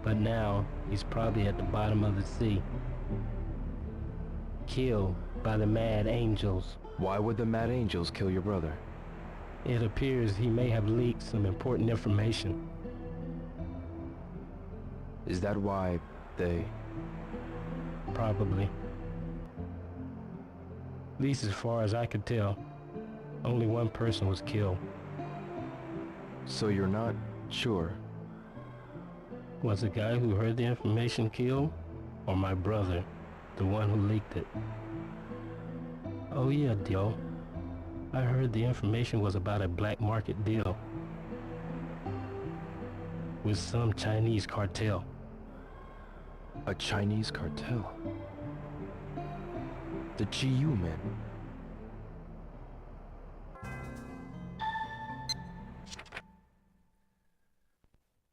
B: But now, he's probably at the bottom of the sea. Killed by the Mad Angels.
C: Why would the Mad Angels kill your brother?
B: It appears he may have leaked some important information.
C: Is that why they...
B: Probably. At least as far as I could tell, only one person was killed.
C: So you're not sure?
B: Was the guy who heard the information killed? Or my brother, the one who leaked it? Oh yeah, Dio. I heard the information was about a black market deal with some Chinese cartel.
C: A Chinese cartel? The Chi-Yu men?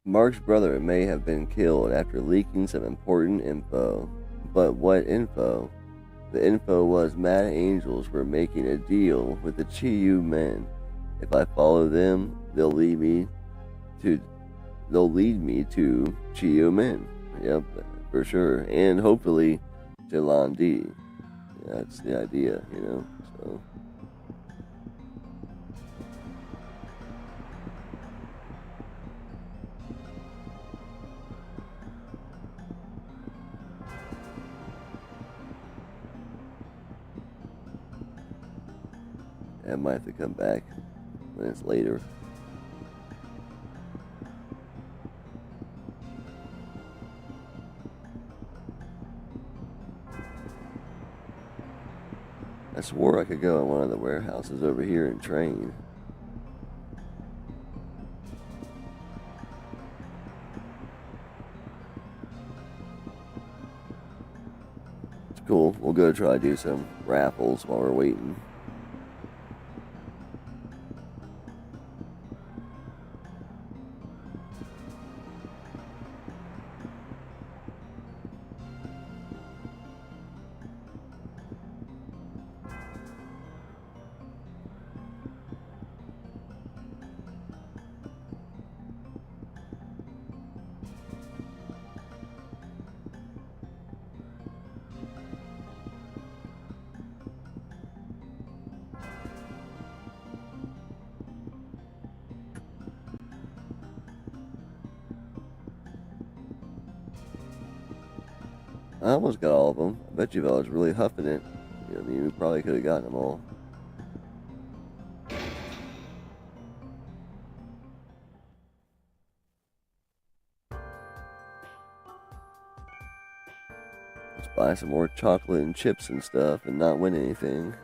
A: Mark's brother may have been killed after leaking some important info. But what info? The info was Mad Angels were making a deal with the Chi-Yu men. If I follow them, they'll lead me to Chi-Yu men. Yep, for sure. And hopefully to Lan Di. That's the idea, you know. So I might have to come back when it's later. I swore I could go in one of the warehouses over here and train. It's cool. We'll go try to do some raffles while we're waiting. I almost got all of them. I bet you if I was really huffing it, you know what I mean, we probably could have gotten them all. Let's buy some more chocolate and chips and stuff and not win anything.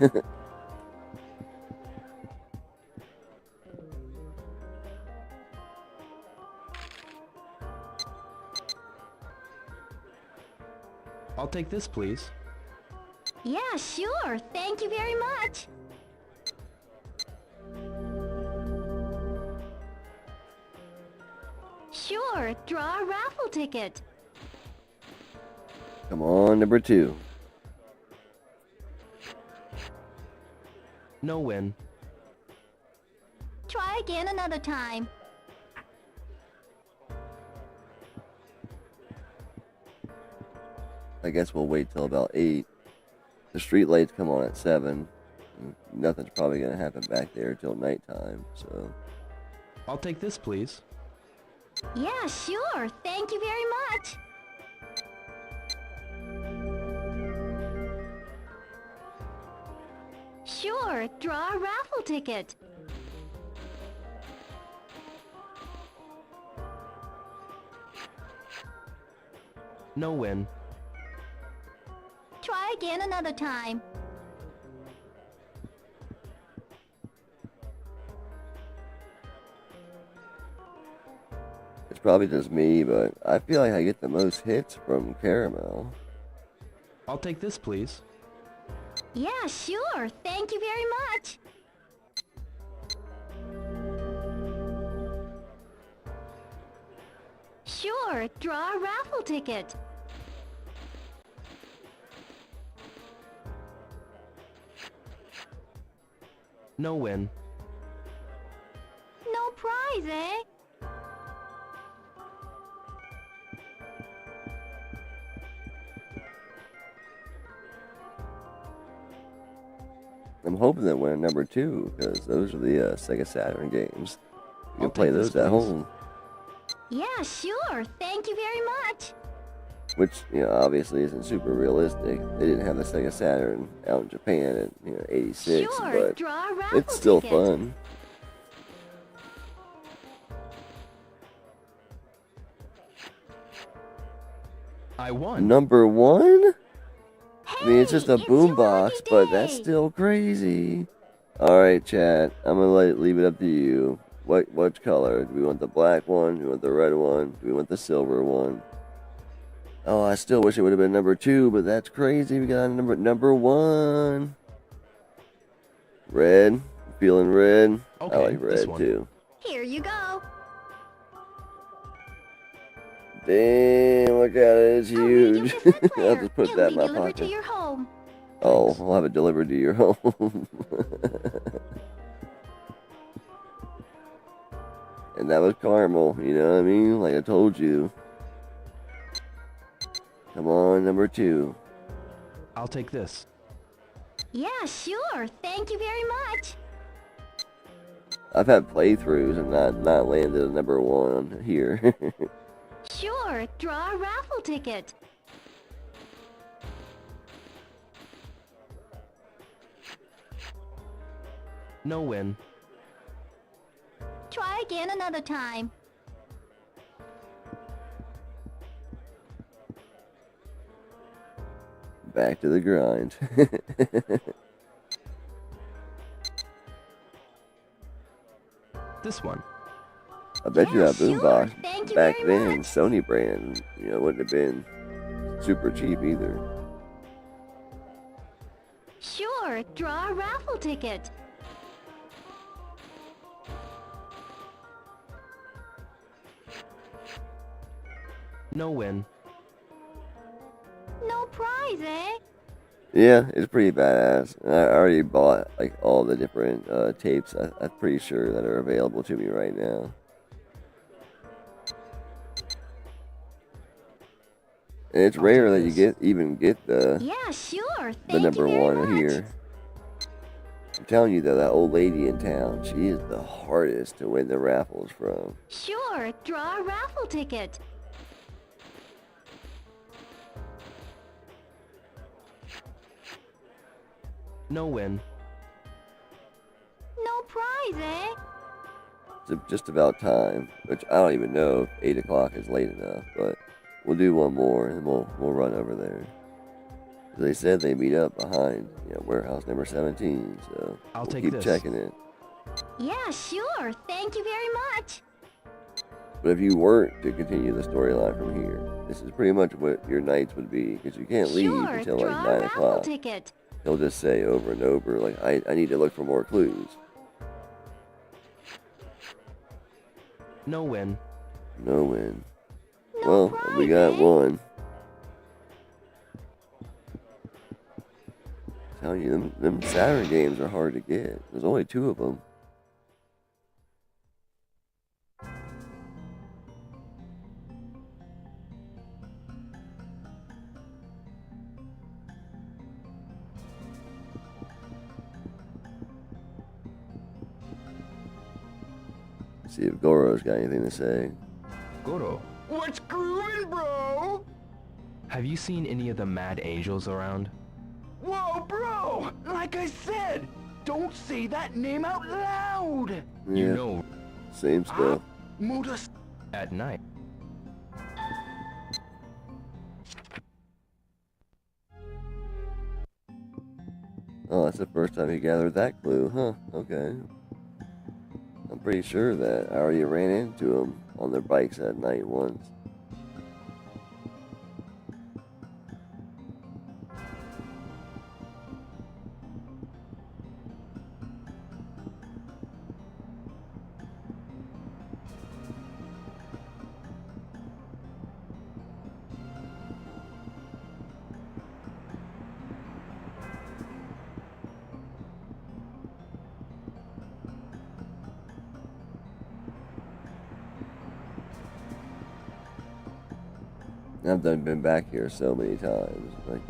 C: I'll take this, please.
G: Yeah, sure. Thank you very much. Sure, draw a raffle ticket.
A: Come on, number 2.
C: No win.
G: Try again another time.
A: I guess we'll wait till about 8. The street lights come on at 7. Nothing's probably going to happen back there till nighttime, so...
C: I'll take this, please.
G: Yeah, sure. Thank you very much. Sure, draw a raffle ticket.
C: No win.
G: Try again another time.
A: It's probably just me, but I feel like I get the most hits from Caramel.
C: I'll take this, please.
G: Yeah, sure. Thank you very much. Sure, draw a raffle ticket.
C: No win.
G: No prize, eh?
A: I'm hoping that we're number 2, because those are the Sega Saturn games. You
C: I'll
A: can play
C: take this,
A: those at
C: please.
A: home.
G: Yeah, sure. Thank you very much.
A: Which, obviously isn't super realistic. They didn't have the Sega Saturn out in Japan in, 86,
G: Sure,
A: but
G: draw a raffle
A: it's still
G: ticket.
A: fun.
C: I won.
A: Number 1? I mean, it's just a
G: Hey, it's your
A: boombox,
G: lucky
A: but that's
G: day.
A: still crazy. Alright, chat. I'm gonna leave it up to you. What color? Do we want the black one? Do we want the red one? Do we want the silver one? Oh, I still wish it would have been number 2, but that's crazy. We got number 1. Red. Feeling red. I
C: Okay,
A: like
C: this
A: red
C: one.
A: too.
G: Here you go.
A: Damn, look at it. It's
G: I'll read you
A: huge.
G: his flip
A: I'll
G: player.
A: just put
G: It'll
A: that
G: be
A: in my
G: delivered to
A: pocket.
G: your home.
A: Oh, I'll have it delivered to your home. And that was caramel, you know what I mean? Like I told you. Come on, number 2.
C: I'll take this.
G: Yeah, sure. Thank you very much.
A: I've had playthroughs and not landed a number 1 here.
G: Sure, draw a raffle ticket.
C: No win.
G: Try again another time.
A: Back to the grind.
C: This one.
A: I bet you
G: Yeah,
A: that
G: sure.
A: boombox
G: Thank you
A: back
G: very
A: then,
G: much.
A: Sony brand, wouldn't have been super cheap either.
G: Sure, draw a raffle ticket.
C: No win.
G: No prize, eh?
A: Yeah, it's pretty badass. I already bought like all the different tapes. I'm pretty sure that are available to me right now. And it's
C: I'll
A: rare
C: take
A: that you
C: this.
A: even get the
G: Yeah, sure. Thank
A: the number
G: you very
A: 1
G: much.
A: here. I'm telling you though, that old lady in town, she is the hardest to win the raffles from.
G: Sure, draw a raffle ticket.
C: No win.
G: No prize, eh?
A: It's just about time, which I don't even know if 8 o'clock is late enough, but we'll do one more and we'll run over there. They said they meet up behind warehouse number 17, so
C: I'll
A: we'll
C: take
A: keep
C: this.
A: checking it.
G: Yeah, sure. Thank you very much.
A: But if you weren't to continue the storyline from here, this is pretty much what your nights would be, because you can't leave
G: Sure,
A: until
G: draw
A: like
G: a
A: 9
G: raffle
A: o'clock.
G: ticket.
A: He'll just say over and over, like, I need to look for more clues.
C: No win.
A: No win.
G: No
A: Well,
G: prize,
A: we got
G: eh?
A: one. Telling you, them Saturn games are hard to get. There's only 2 of them. See if Goro's got anything to say.
C: Goro,
D: What's grooving, bro?
C: have you seen any of the Mad Angels around?
D: Whoa, bro! Like I said, don't say that name out loud!
C: You
A: Yeah,
C: know,
A: same stuff.
D: Mudas.
C: at night.
A: Oh, that's the first time he gathered that clue, huh? Okay. I'm pretty sure that I already ran into them on their bikes at night once. I've been back here so many times. Like,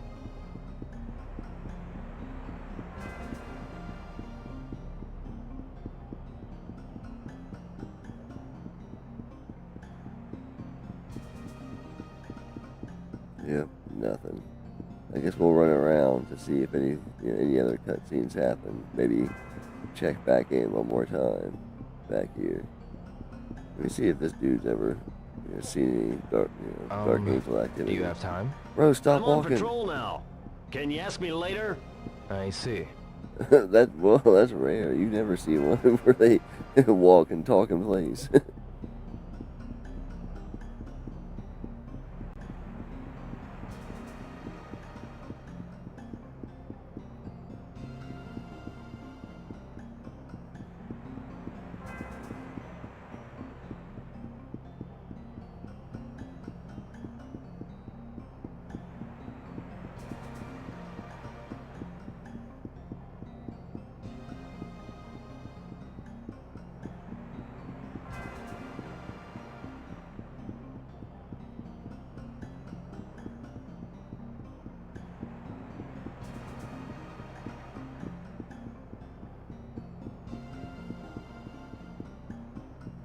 A: Yep, nothing. I guess we'll run around to see if any other cutscenes happen. Maybe check back in one more time back here. Let me see if this dude's ever seen any Dark Angel activity.
C: Do you have time?
A: Bro, stop
I: I'm on
A: walking.
I: patrol now. Can you ask me later?
C: I see.
A: That's rare. You never see one where they walk and talk in place.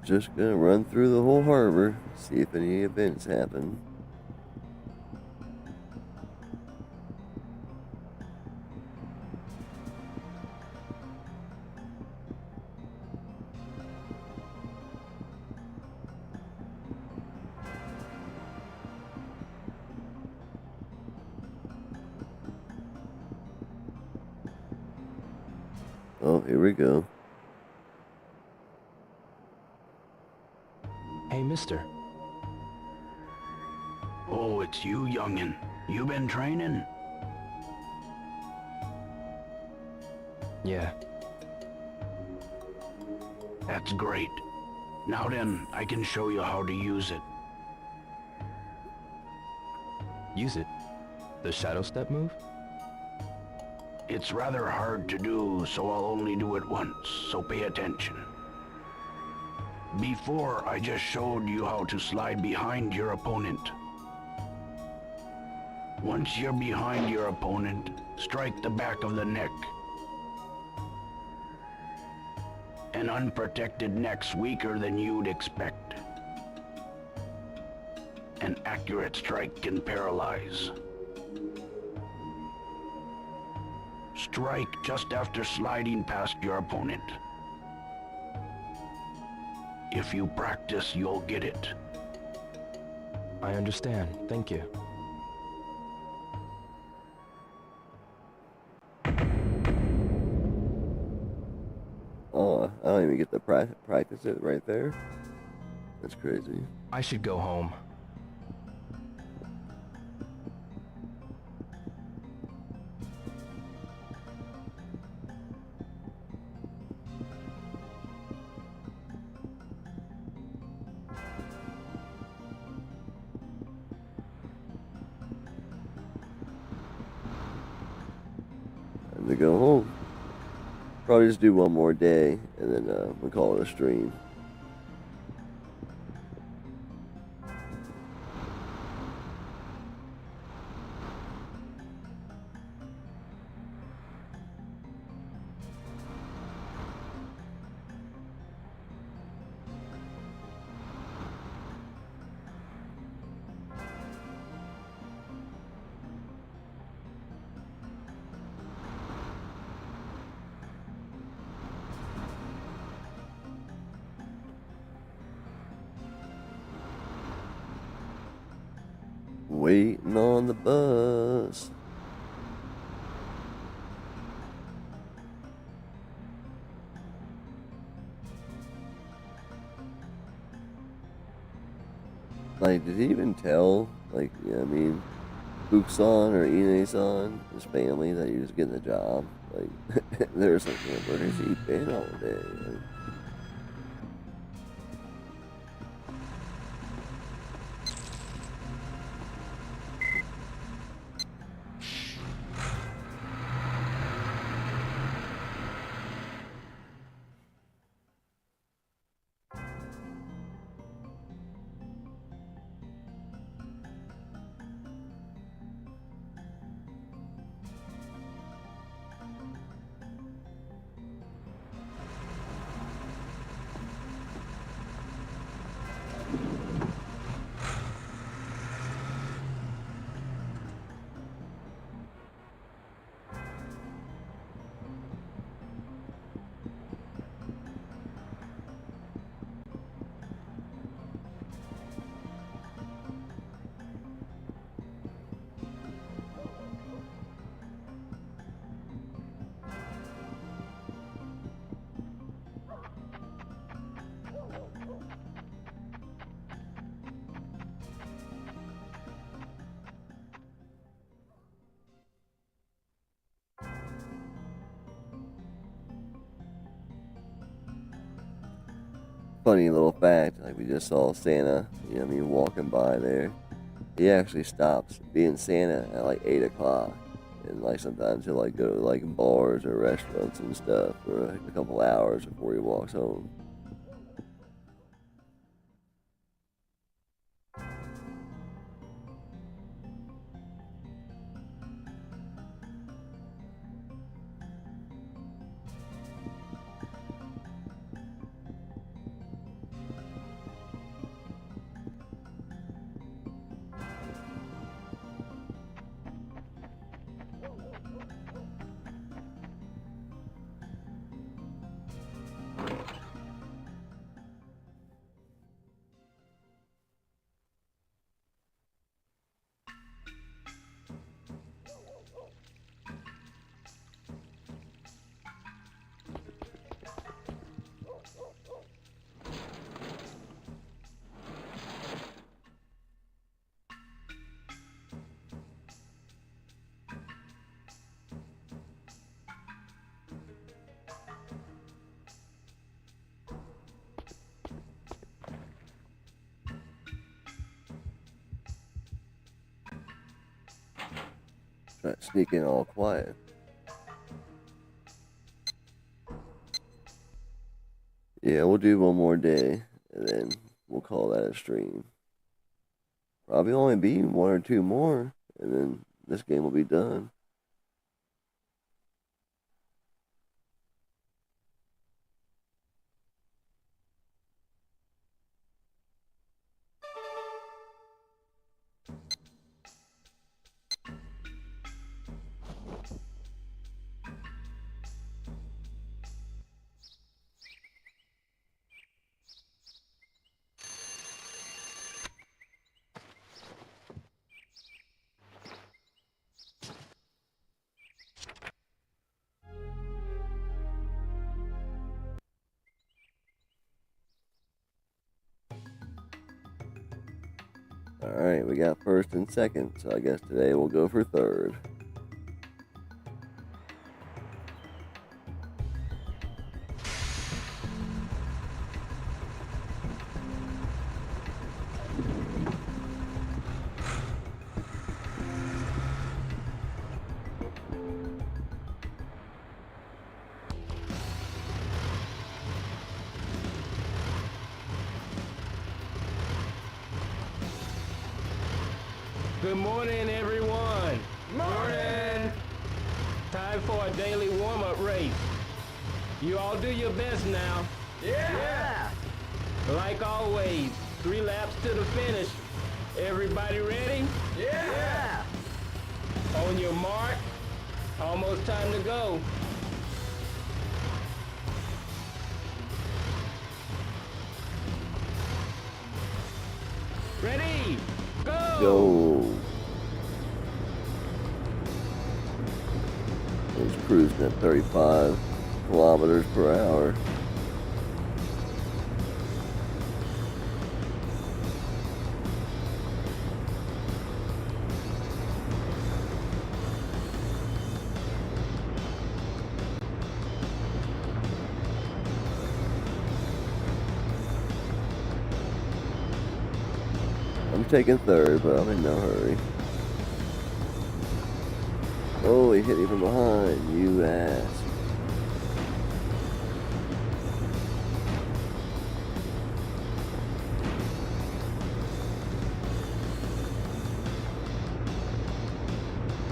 A: Just gonna run through the whole harbor, see if any events happen. Oh, here we go.
C: Hey, mister.
E: Oh, it's you, youngin'. You been training?
C: Yeah.
E: That's great. Now then, I can show you how to use it.
C: Use it? The shadow step move?
E: It's rather hard to do, so I'll only do it once, so pay attention. Before, I just showed you how to slide behind your opponent. Once you're behind your opponent, strike the back of the neck. An unprotected neck's weaker than you'd expect. An accurate strike can paralyze. Strike just after sliding past your opponent. If you practice, you'll get it.
C: I understand. Thank you.
A: Oh, I don't even get to practice it right there. That's crazy.
C: I should go home.
A: Time to go home. Probably just do one more day, and then we'll call it a stream. Waiting on the bus. Like, did he even tell, like, Fukusan or Ine-san, his family, that he was getting a job? Like, there's like, where has he been all day? Like, funny little fact, like we just saw Santa, you know what I mean, walking by there. He actually stops being Santa at like 8 o'clock. And like sometimes he'll like go to like bars or restaurants and stuff for a couple hours before he walks home. Try to sneak in all quiet. Yeah, we'll do one more day, and then we'll call that a stream. Probably only be one or two more, and then this game will be done. Alright, we got first and second, so I guess today we'll go for third.
B: Good morning, everyone.
C: Morning!
B: Time for a daily warm-up race. You all do your best now.
C: Yeah!
B: Like always, 3 laps to the finish. Everybody ready?
C: Yeah!
B: On your mark. Almost time to go. Ready? Go!
A: Go! It's cruising at 35 kilometers per hour. I'm taking third, but I'm in no hurry. Oh, he hit me from behind, you ass.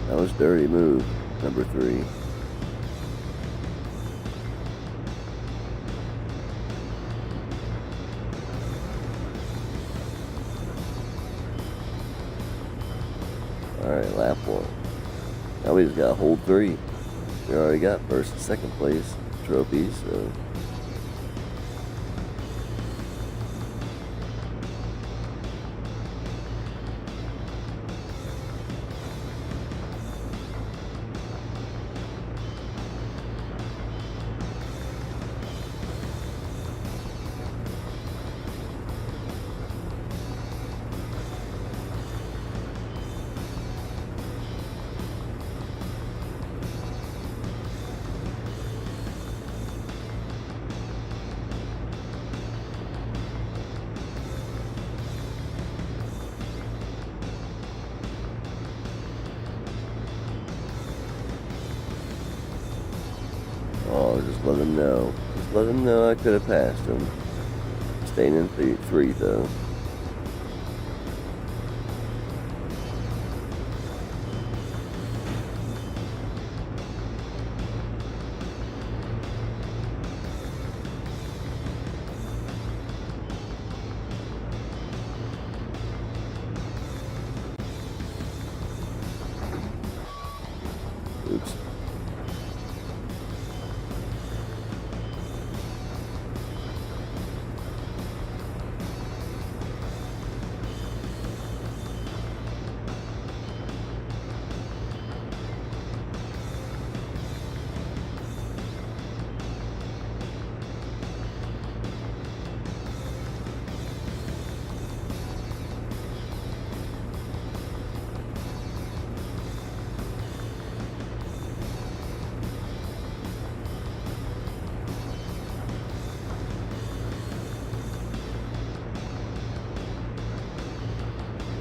A: That was dirty move, number 3. Alright, lap 1. Now we just gotta hold 3. We already got first and second place trophies, so. Just let him know. Just let him know I could have passed him. Staying in 3 though. Oops.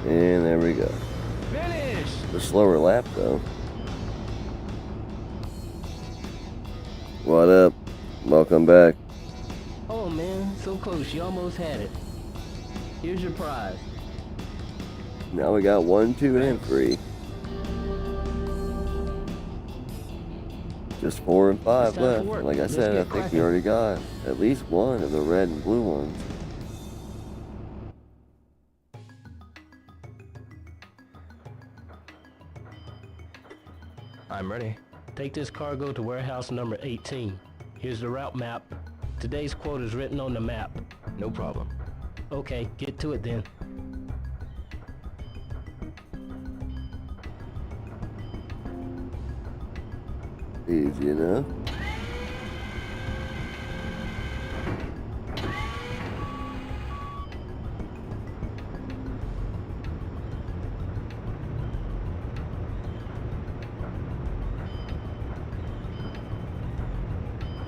A: And there we go.
I: Finish!
A: The slower lap though. What up? Welcome back.
B: Oh man, so close, you almost had it. Here's your prize.
A: Now we got 1, 2, and 3. Just 4 and 5
B: It's time for
A: left.
B: work.
A: Like I
B: Let's
A: said, I
B: get
A: think we
B: cracking.
A: already got at least one of the red and blue ones.
C: I'm ready.
B: Take this cargo to warehouse number 18. Here's the route map. Today's quote is written on the map.
C: No problem.
B: Okay, get to it then.
A: Easy enough.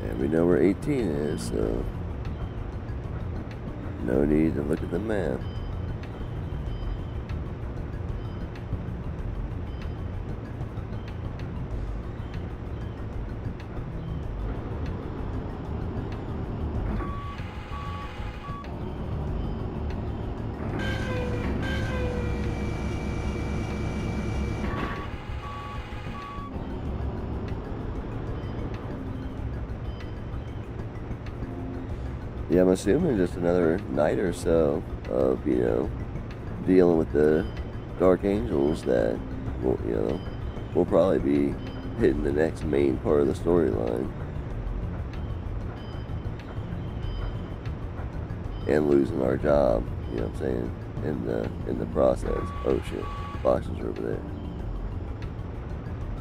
A: And we know where 18 is, so no need to look at the map. Yeah, I'm assuming just another night or so of, you know, dealing with the Dark Angels that, will, you know, we'll probably be hitting the next main part of the storyline. And losing our job, you know what I'm saying, in the process. Oh shit, boxes are over there.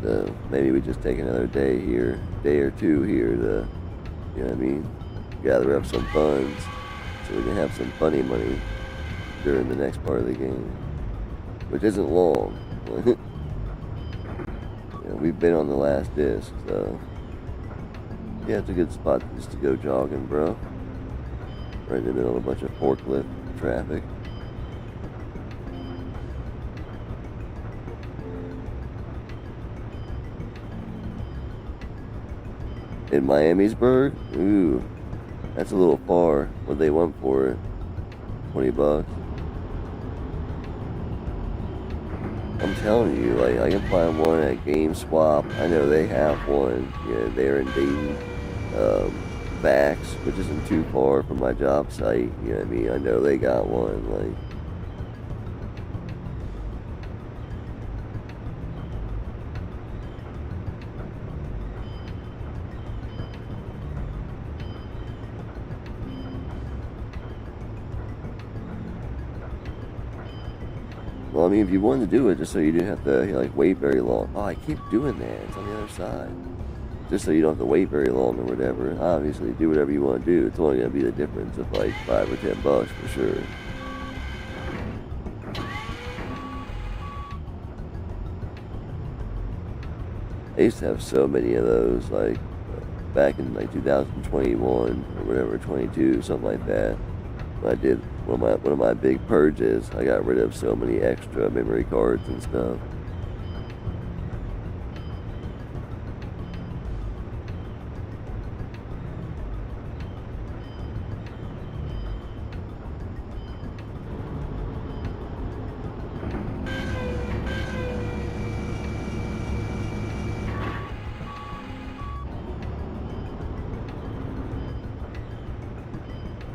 A: So maybe we just take another day or two here to, you know what I mean, gather up some funds so we can have some funny money during the next part of the game, which isn't long. You know, we've been on the last disc, so yeah, it's a good spot just to go jogging, bro. Right in the middle of a bunch of forklift traffic. In Miamisburg? Ooh, that's a little far. What they want for it? $20. I'm telling you, like, I can find one at GameSwap. I know they have one. Yeah, they're in Dayton. Vax, which isn't too far from my job site. You know what I mean? I know they got one. Like, well, I mean, if you wanted to do it just so you didn't have to, like, wait very long. Oh, I keep doing that. It's on the other side. Just so you don't have to wait very long or whatever. Obviously, do whatever you want to do. It's only going to be the difference of, like, $5 or $10 for sure. I used to have so many of those, like, back in, like, 2021 or whatever, 22, something like that. When I did one of my big purges, I got rid of so many extra memory cards and stuff.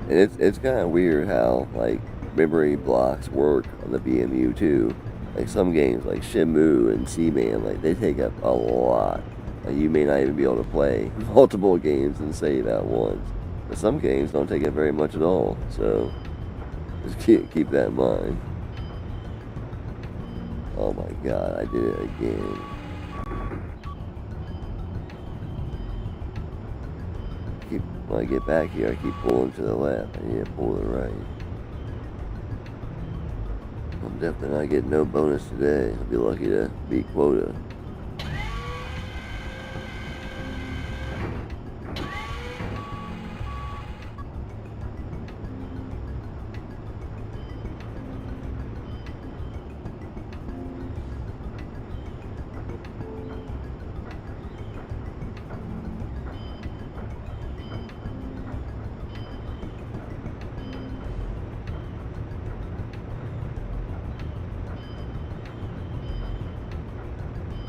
A: And it's kind of weird how like memory blocks work on the BMU too. Like some games like Shenmue and Seaman, like they take up a lot. Like you may not even be able to play multiple games and save at once. But some games don't take up very much at all. So just keep that in mind. Oh my god, I did it again. When I get back here, I keep pulling to the left. I need to pull to the right. I'm definitely not getting no bonus today. I'll be lucky to beat quota.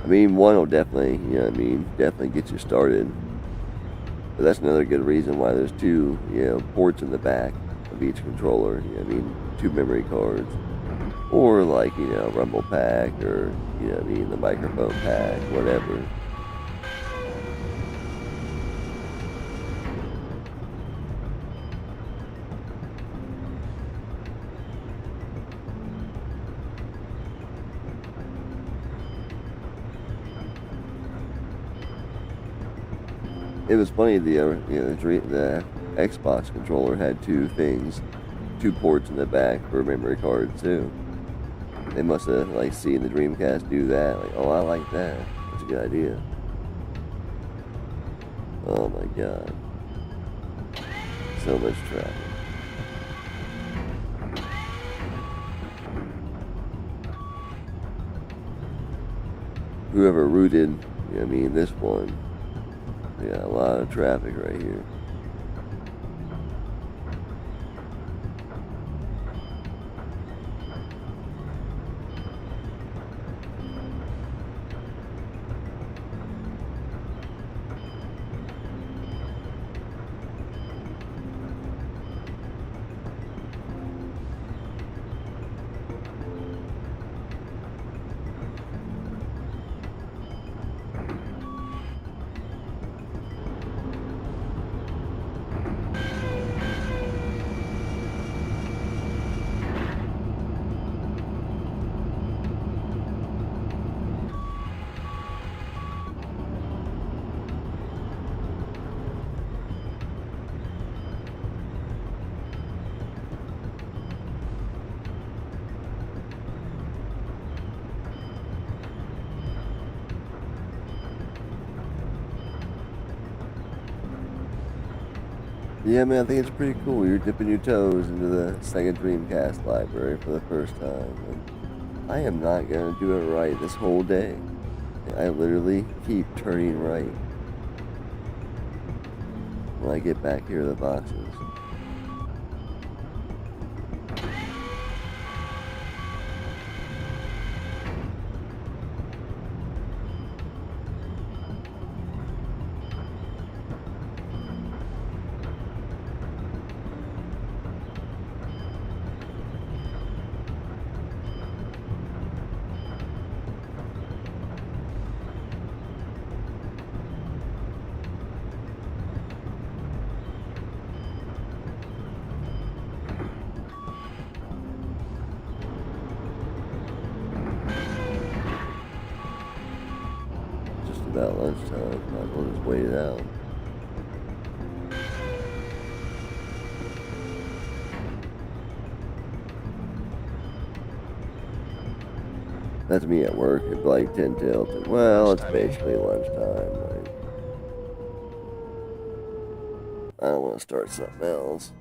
A: I mean, one will definitely, you know what I mean, definitely get you started. But that's another good reason why there's two, you know, ports in the back of each controller. You know what I mean, 2 memory cards. Or like, you know, rumble pack or, you know what I mean, the microphone pack, whatever. It was funny, the Xbox controller had 2 things, 2 ports in the back for memory cards too. They must have like seen the Dreamcast do that. Like, oh, I like that. That's a good idea. Oh my god, so much traffic. Whoever rooted, you know what I mean, this one. Yeah, a lot of traffic right here. Yeah, man, I think it's pretty cool. You're dipping your toes into the Sega Dreamcast library for the first time. And I am not going to do it right this whole day. I literally keep turning right when I get back here to the boxes. About lunchtime, might as well just wait it out. That's me at work at like 10 till. Well, it's basically lunchtime. Like, I don't want to start something else.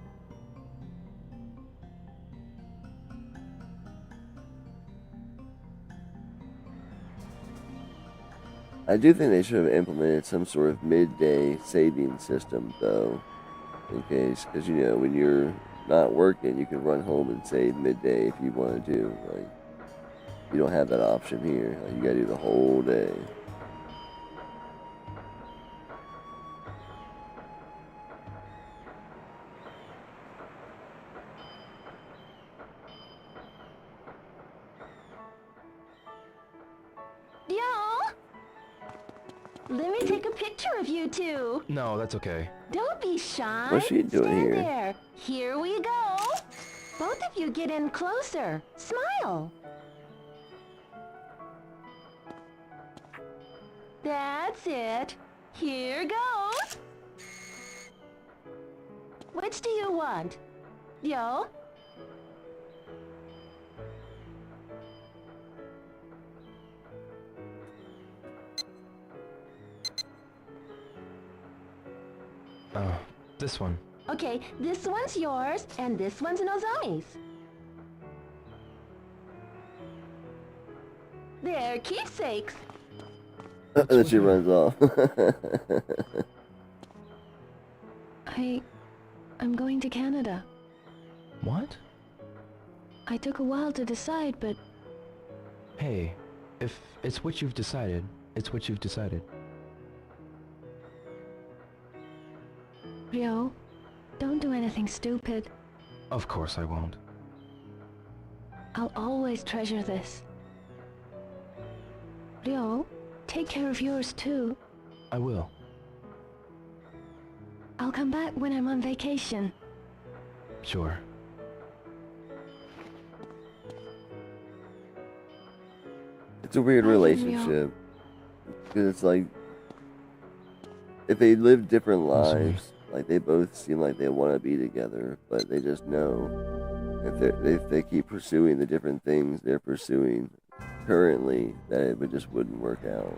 A: I do think they should have implemented some sort of midday saving system, though, in case, because, you know, when you're not working, you can run home and save midday if you want to. Like, you don't have that option here. Like, you gotta do the whole day.
G: Yo! Let me take a picture of you two.
C: No, that's okay.
G: Don't be shy.
A: What's she doing
G: Stand
A: here?
G: there. Here we go. Both of you get in closer. Smile. That's it. Here goes. Which do you want? Yo?
C: This one.
G: Okay, this one's yours, and this one's Nozomi's. They're keepsakes.
A: And then she runs off.
G: I'm going to Canada.
C: What?
G: I took a while to decide, but
C: Hey, if it's what you've decided, it's what you've decided.
G: Ryo, don't do anything stupid.
C: Of course I won't.
G: I'll always treasure this. Ryo, take care of yours too.
C: I will.
G: I'll come back when I'm on vacation.
C: Sure.
A: It's a weird
G: Bye,
A: relationship. Because it's like, if they live different lives, like they both seem like they want to be together, but they just know if they keep pursuing the different things they're pursuing currently, that it just wouldn't work out.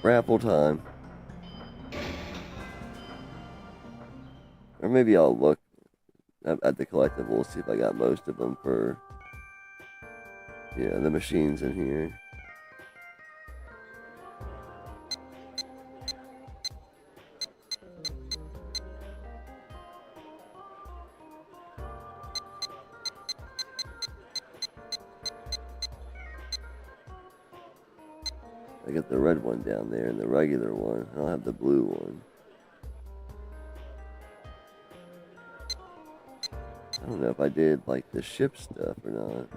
A: Raffle time. Or maybe I'll look at the collectibles, see if I got most of them for, yeah, the machines in here. I got the red one down there and the regular one. I don't have the blue one. I don't know if I did like the ship stuff or not.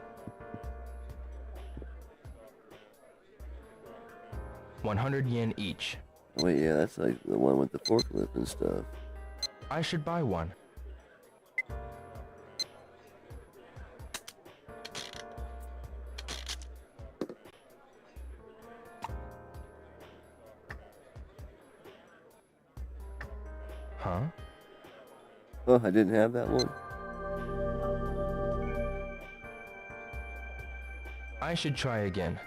C: 100 yen each.
A: Wait, yeah, that's like the one with the forklift and stuff.
C: I should buy one. Huh?
A: Oh, I didn't have that one?
C: I should try again.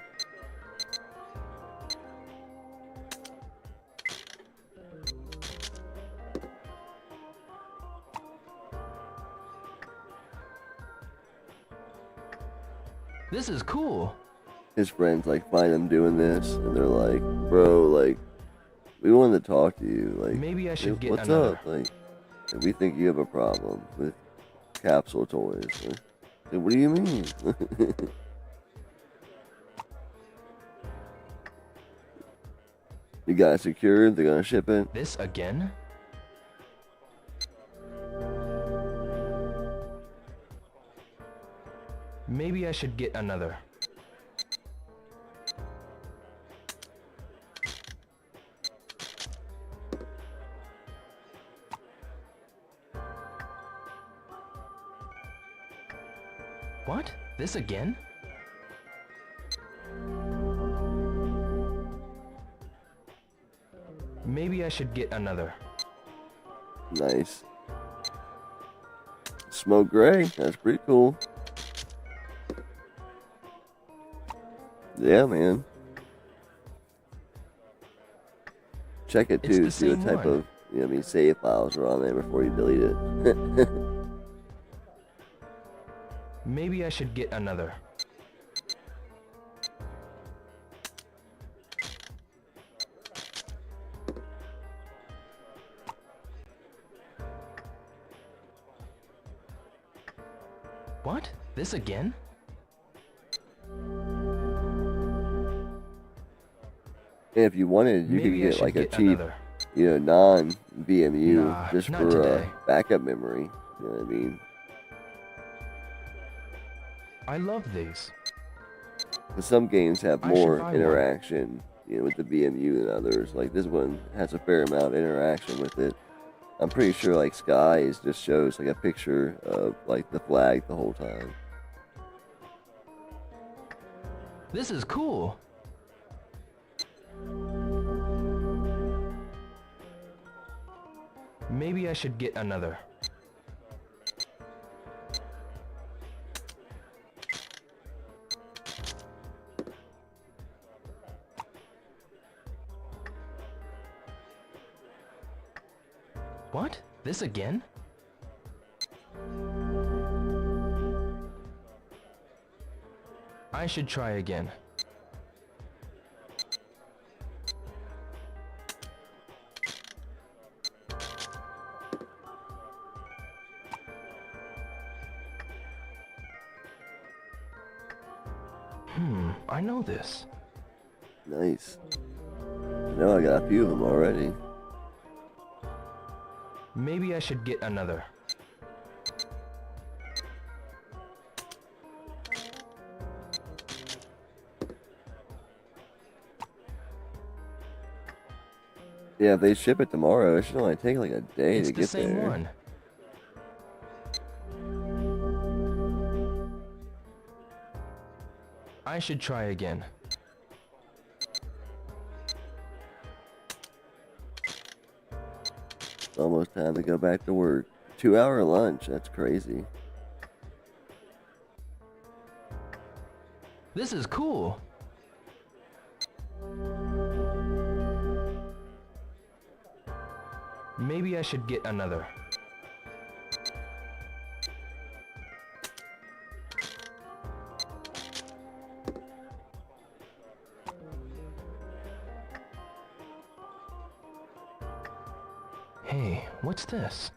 C: This is cool.
A: His friends like find him doing this and they're like, bro, like, we wanted to talk to you. Like,
C: Maybe I should get
A: what's
C: another.
A: up? Like, we think you have a problem with capsule toys. Like, what do you mean? You got it secured? They're gonna ship it?
C: This again? Maybe I should get another. What? This again? Maybe I should get another.
A: Nice. Smoke gray. That's pretty cool. Yeah, man. check it
C: It's
A: too,
C: the
A: see what
C: same
A: type
C: one.
A: of, save files are on there before you delete it.
C: Maybe I should get another. What? This again?
A: And if you wanted, you could
C: Maybe I
A: get
C: should
A: like a
C: get
A: cheap,
C: another.
A: non-VMU
C: Nah,
A: just
C: not
A: for
C: today.
A: backup memory. You know what I mean?
C: I love these.
A: But some games have
C: I should
A: more
C: buy one.
A: interaction, with the VMU than others. Like this one has a fair amount of interaction with it. I'm pretty sure like Skies just shows like a picture of like the flag the whole time.
C: This is cool. Maybe I should get another. What? This again? I should try again. I know this.
A: Nice. No, I got a few of them already.
C: Maybe I should get another.
A: Yeah, if they ship it tomorrow, it should only take like a day
C: It's
A: to
C: the
A: get
C: same
A: there.
C: one. I should try again.
A: It's almost time to go back to work. 2-hour lunch, that's crazy.
C: This is cool. Maybe I should get another. Hey, what's this?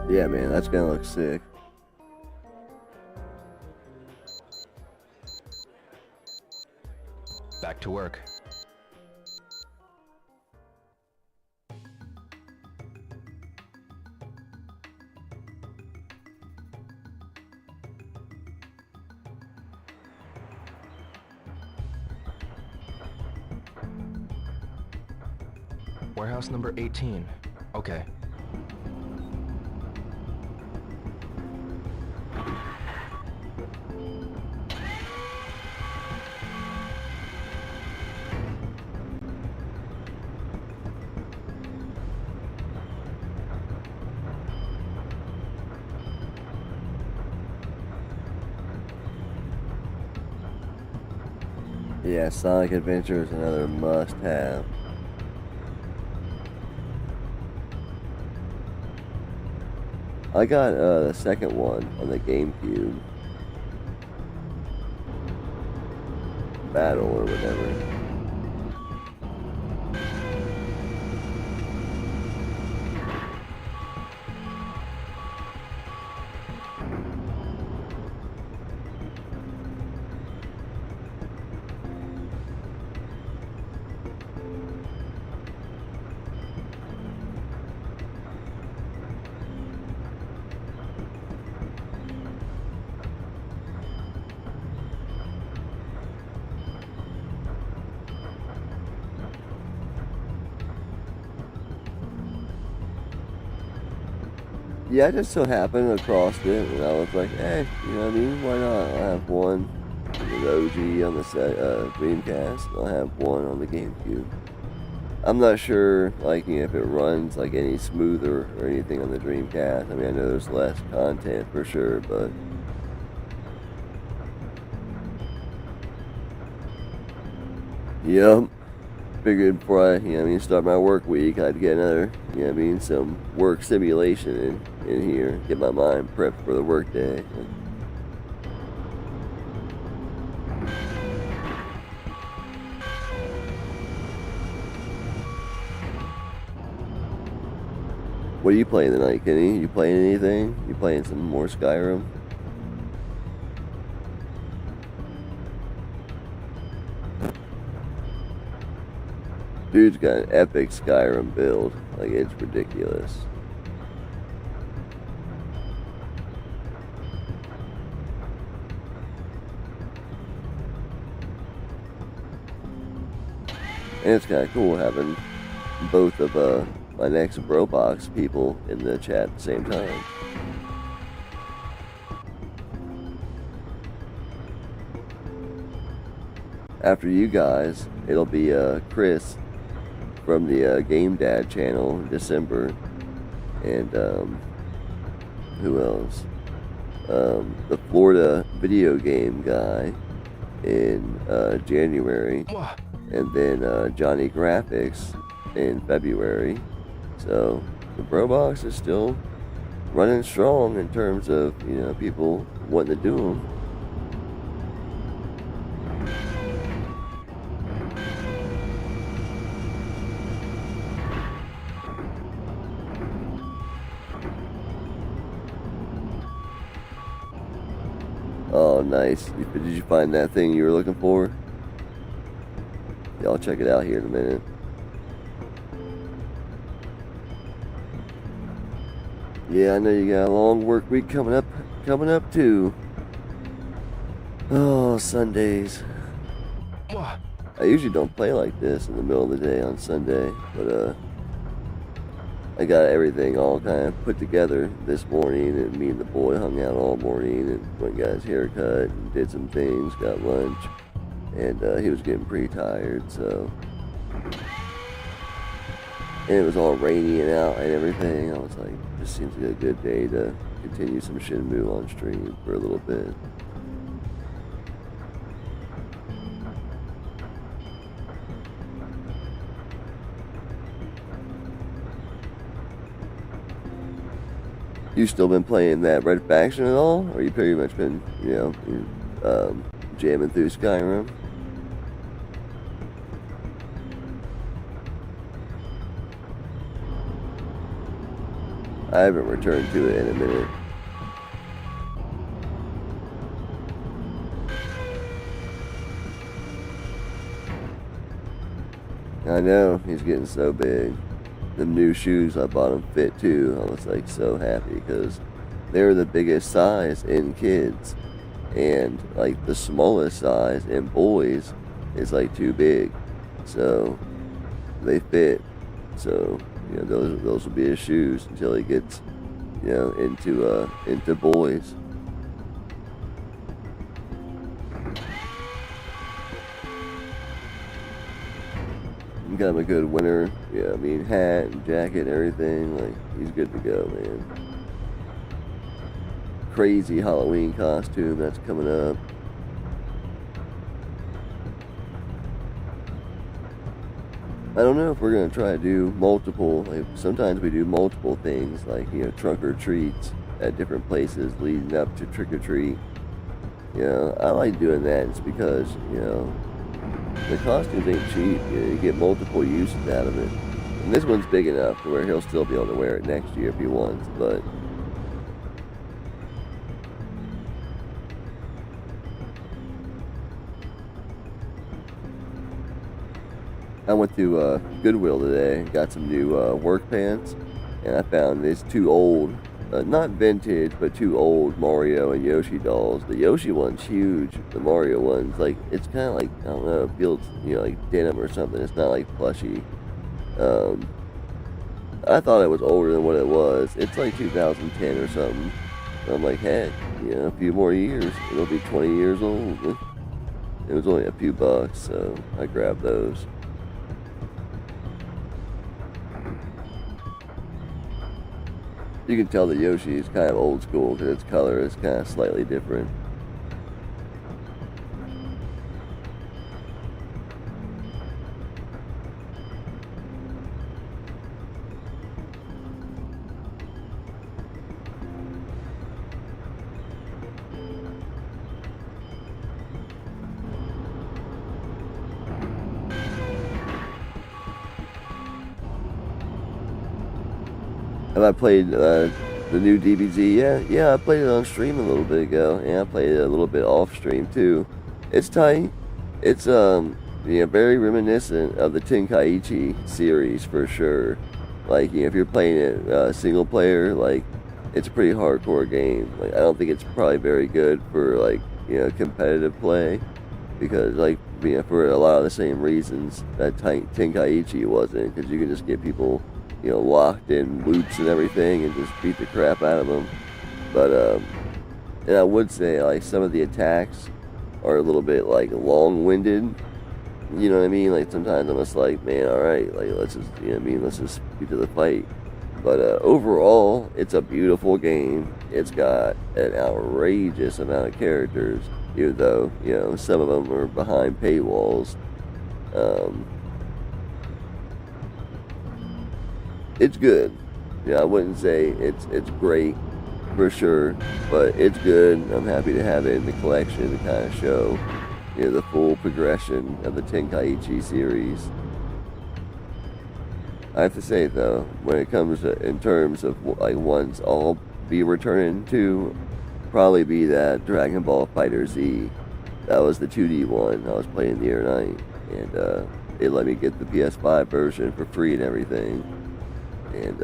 A: Yeah, man, that's gonna look sick.
C: Back to work. Warehouse number 18. Okay.
A: Yeah, Sonic Adventure is another must-have. I got the second one on the GameCube. Battle or whatever. Yeah, I just so happened across it, and I was like, hey, you know what I mean? Why not? I'll have one with OG on the Dreamcast, and I'll have one on the GameCube. I'm not sure, like, if it runs, like, any smoother or anything on the Dreamcast. I mean, I know there's less content for sure, but... Yep. figured before I, start my work week, I'd get another, some work simulation in here, get my mind prepped for the work day. What are you playing tonight, Kenny? You playing anything? You playing some more Skyrim? Dude's got an epic Skyrim build. Like, it's ridiculous. And it's kind of cool having both of my next Brobox people in the chat at the same time. After you guys, it'll be Chris from the Game Dad channel in December, and who else? The Florida video game guy in January, and then Johnny Graphics in February. So the Brobox is still running strong in terms of people wanting to do them. Oh, nice. Did you find that thing you were looking for? Yeah, I'll check it out here in a minute. Yeah, I know you got a long work week coming up too. Oh, Sundays. I usually don't play like this in the middle of the day on Sunday, but I got everything all kind of put together this morning, and me and the boy hung out all morning and went and got his haircut and did some things, got lunch, and he was getting pretty tired, so. And it was all rainy and out and everything. I was like, this seems like a good day to continue some Shenmue on stream for a little bit. You still been playing that Red Faction at all? Or you pretty much been, jamming through Skyrim? I haven't returned to it in a minute. I know, he's getting so big. The new shoes I bought him fit too. I was like so happy because they're the biggest size in kids. And like the smallest size in boys is like too big. So they fit. So those will be his shoes until he gets, into boys. You got him a good winter, hat and jacket and everything. Like, he's good to go, man. Crazy Halloween costume that's coming up. I don't know if we're going to try to do multiple, sometimes we do multiple things, trunk or treats at different places leading up to trick or treat. I like doing that. It's because, the costumes ain't cheap. You get multiple uses out of it. And this one's big enough to where he'll still be able to wear it next year if he wants, but I went to Goodwill today and got some new work pants, and I found these two old, not vintage, but two old Mario and Yoshi dolls. The Yoshi one's huge. The Mario one's it's kind of like, I don't know, it feels, like denim or something. It's not like plushy. I thought it was older than what it was. It's like 2010 or something. And I'm like, heck, a few more years, it'll be 20 years old. It was only a few bucks, so I grabbed those. You can tell that Yoshi is kind of old school because its color is kind of slightly different. Have I played the new DBZ? Yeah, I played it on stream a little bit ago. Yeah, I played it a little bit off stream too. It's tight. It's very reminiscent of the Tenkaichi series for sure. Like, if you're playing it single player, like, it's a pretty hardcore game. Like, I don't think it's probably very good for, like, competitive play, because, like, for a lot of the same reasons that Tenkaichi wasn't, because you can just get people, locked in loops and everything and just beat the crap out of them. But, and I would say, like, some of the attacks are a little bit, like, long-winded. You know what I mean? Like, sometimes I'm just like, man, alright, like, let's just, let's just get to the fight. But overall, it's a beautiful game. It's got an outrageous amount of characters, even though, some of them are behind paywalls. It's good. I wouldn't say it's great for sure, but it's good. I'm happy to have it in the collection to kind of show, the full progression of the Tenkaichi series. I have to say though, when it comes to, in terms of like ones I'll be returning to, probably be that Dragon Ball Fighter Z. That was the 2D one I was playing the other night, and it let me get the PS5 version for free and everything. And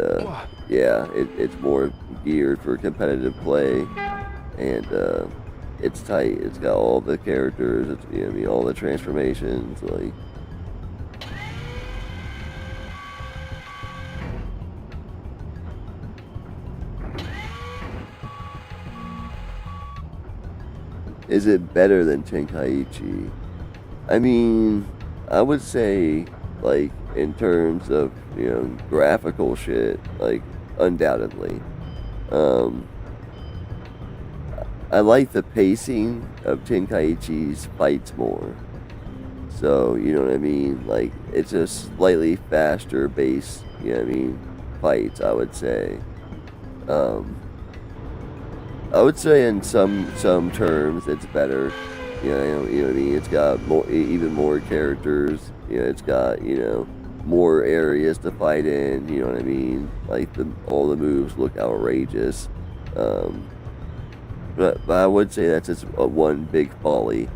A: yeah, it's more geared for competitive play, and it's tight. It's got all the characters. It's, all the transformations, like. Is it better than Tenkaichi? I mean, I would say, like, in terms of, graphical shit, like, undoubtedly. I like the pacing of Tenkaichi's fights more. So, you know what I mean? Like, it's a slightly faster pace, fights, I would say. I would say in some terms it's better. You know what I mean? It's got even more characters. It's got, more areas to fight in. You know what I mean? Like, all the moves look outrageous. But I would say that's just one big folly.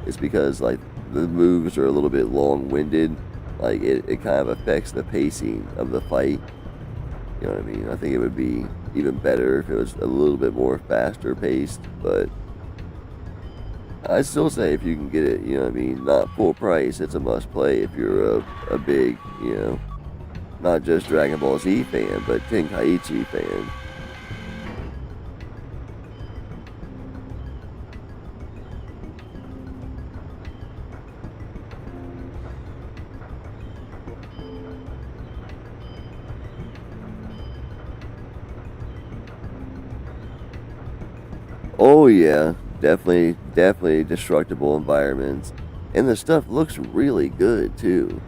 A: It's because, like, the moves are a little bit long-winded. Like, it kind of affects the pacing of the fight. You know what I mean? I think it would be even better if it was a little bit more faster paced, but I still say if you can get it, not full price, it's a must play if you're a big, not just Dragon Ball Z fan, but Tenkaichi fan. Oh yeah, definitely destructible environments. And the stuff looks really good too.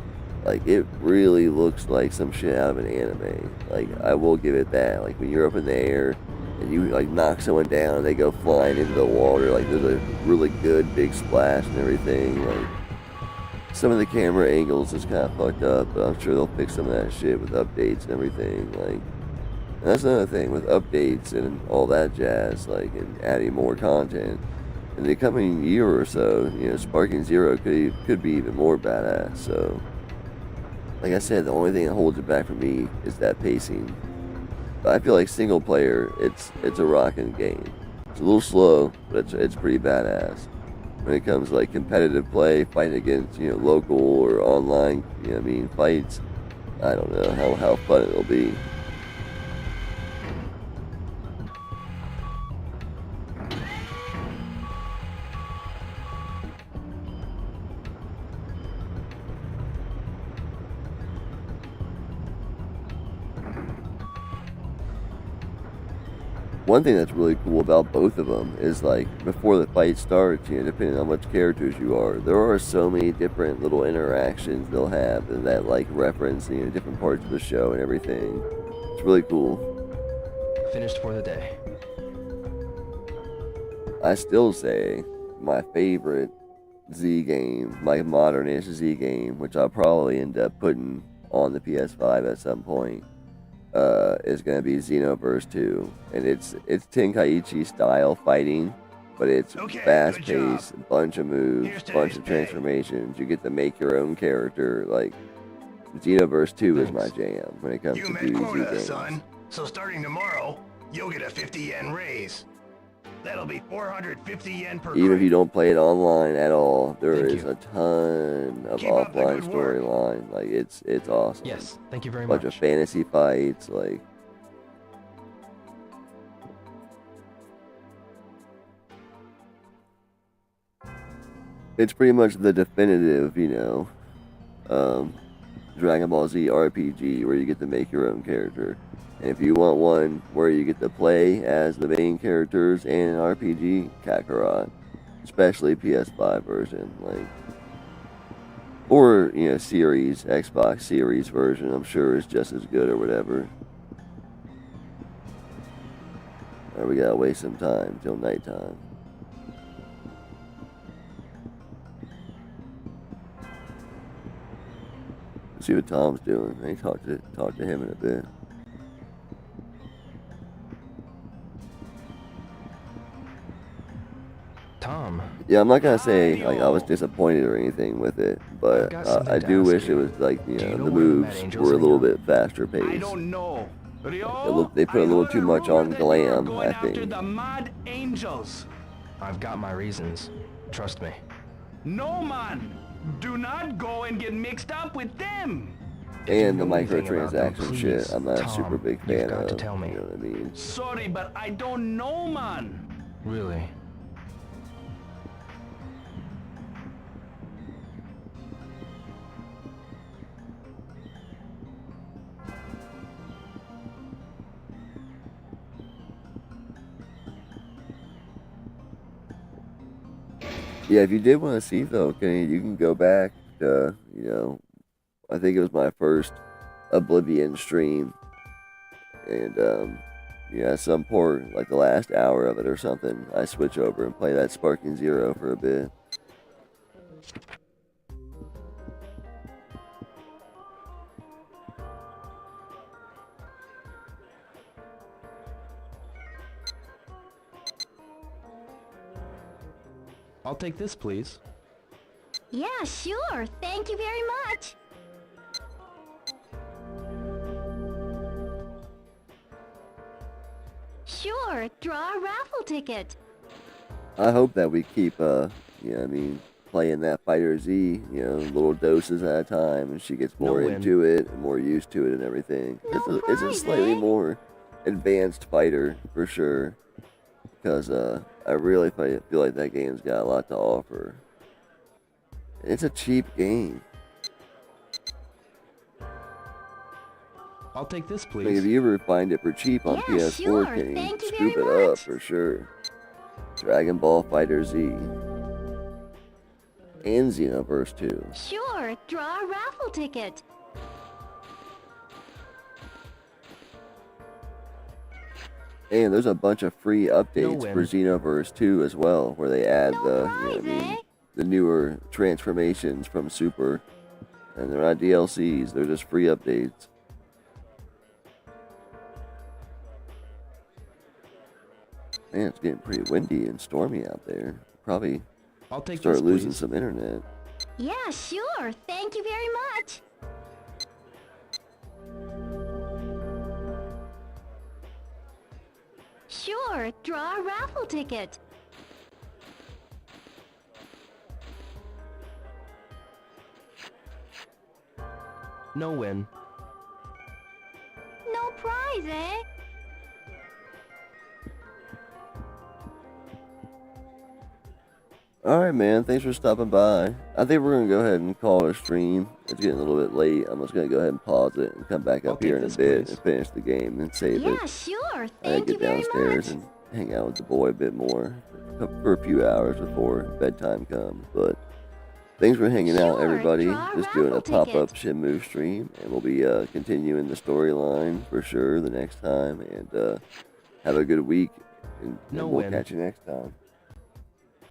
A: Like, it really looks like some shit out of an anime. Like, I will give it that. Like, when you're up in the air and you, like, knock someone down and they go flying into the water, like, there's a really good big splash and everything. Like, some of the camera angles is kind of fucked up, but I'm sure they'll fix some of that shit with updates and everything. Like, and that's another thing with updates and all that jazz, like, and adding more content. In the coming year or so, Sparking Zero could be even more badass. So, like I said, the only thing that holds it back for me is that pacing. But I feel like single player, it's a rocking game. It's a little slow, but it's pretty badass. When it comes to, like, competitive play, fighting against, local or online, fights, I don't know how fun it'll be. One thing that's really cool about both of them is, like, before the fight starts, depending on which characters you are, there are so many different little interactions they'll have that, like, reference, different parts of the show and everything. It's really cool.
C: Finished for the day.
A: I still say my favorite Z game, my modern-ish Z game, which I'll probably end up putting on the PS5 at some point, is going to be Xenoverse 2, and it's Tenkaichi style fighting, but it's
F: Okay,
A: fast
F: good job.
A: paced, bunch of moves,
F: Here's
A: bunch
F: today's
A: of
F: pay.
A: transformations. You get to make your own character. Like Xenoverse 2 is my
C: Thanks.
A: jam when it comes
F: You
A: to
F: met
A: DBZ
F: quota,
A: games.
F: son. So starting tomorrow, you'll get a 50 yen raise. That'll be 450 yen per
A: Even if
F: crate.
A: you don't play it online at all, there
C: Thank
A: is
C: you.
A: a ton of
F: Keep up the
A: offline
F: good work.
A: storyline. Like it's awesome.
C: Yes, thank you very
A: Bunch
C: much.
A: of fantasy fights, like. It's pretty much the definitive, Dragon Ball Z RPG where you get to make your own character. And if you want one where you get to play as the main characters in an RPG, Kakarot. Especially PS5 version, like. Or, Series, Xbox Series version, I'm sure is just as good or whatever. Or we gotta waste some time till nighttime. Let's see what Tom's doing. I talk to him in a bit.
C: Tom,
A: Yeah, I'm not gonna say like I was disappointed or anything with it, but
C: got something
A: I
C: to
A: do
C: ask
A: wish
C: you.
A: it was like
C: Do you know
A: the
C: where the
A: moves
C: Mad Angels
A: were a
C: hang
A: little
C: out?
A: bit faster
D: I
A: paced.
D: don't know.
A: They put a little too much on glam, I think.
D: The Mad Angels.
C: I've got my reasons. Trust me.
D: No, man. Do not go and get mixed up with them.
A: And the
C: know anything about them,
A: microtransaction shit,
C: please,
A: I'm not a
C: Tom,
A: super big
C: you've
A: fan
C: got
A: of.
C: to tell me.
A: You know what I mean?
D: Sorry, but I don't know, man.
C: Really?
A: Yeah, if you did want to see though, Kenny, you can go back to, I think it was my first Oblivion stream. And, at some point, like the last hour of it or something, I switch over and play that Sparking Zero for a bit.
C: I'll take this, please.
G: Yeah, sure. Thank you very much. Sure, draw a raffle ticket.
A: I hope that we keep, playing that Fighter Z, little doses at a time, and she gets more
C: No win.
A: into it and more used to it and everything.
G: No
A: It's a
G: prize,
A: slightly
G: eh?
A: more advanced fighter for sure, because I really feel like that game's got a lot to offer. It's a cheap game.
C: I'll take this,
A: I mean, if
C: please.
A: you ever find it for cheap on
G: Yeah,
A: PS4,
G: sure.
A: Kenny,
G: Thank you
A: scoop
G: very
A: it up
G: much.
A: for sure. Dragon Ball Fighter Z. And Xenoverse 2.
G: Sure, draw a raffle ticket.
A: And there's a bunch of free updates
C: win.
A: for Xenoverse 2 as well, where they add
G: No prize, eh?
A: the newer transformations from Super. And they're not DLCs, they're just free updates. Man, it's getting pretty windy and stormy out there. Probably
C: I'll take
A: start
C: this,
A: losing
C: please.
A: some internet.
G: Yeah, sure. Thank you very much. Sure, draw a raffle ticket.
C: No win.
G: No prize, eh?
A: Alright, man. Thanks for stopping by. I think we're going to go ahead and call it a stream. It's getting a little bit late. I'm just going to go ahead and pause it and come back
C: I'll
A: up here in
C: take
A: a
C: this,
A: bit
C: please.
A: and finish the game and save it.
G: Yeah, sure.
A: I gotta
G: Thank you
A: get
G: very
A: downstairs
G: much.
A: and hang out with the boy a bit more for a few hours before bedtime comes. But thanks for hanging out,
G: Sure,
A: everybody.
G: draw a
A: Just doing a
G: raffle
A: pop-up
G: ticket.
A: Shenmue stream, and we'll be continuing the storyline for sure the next time. And have a good week, and
C: No
A: we'll
C: win.
A: catch you next time.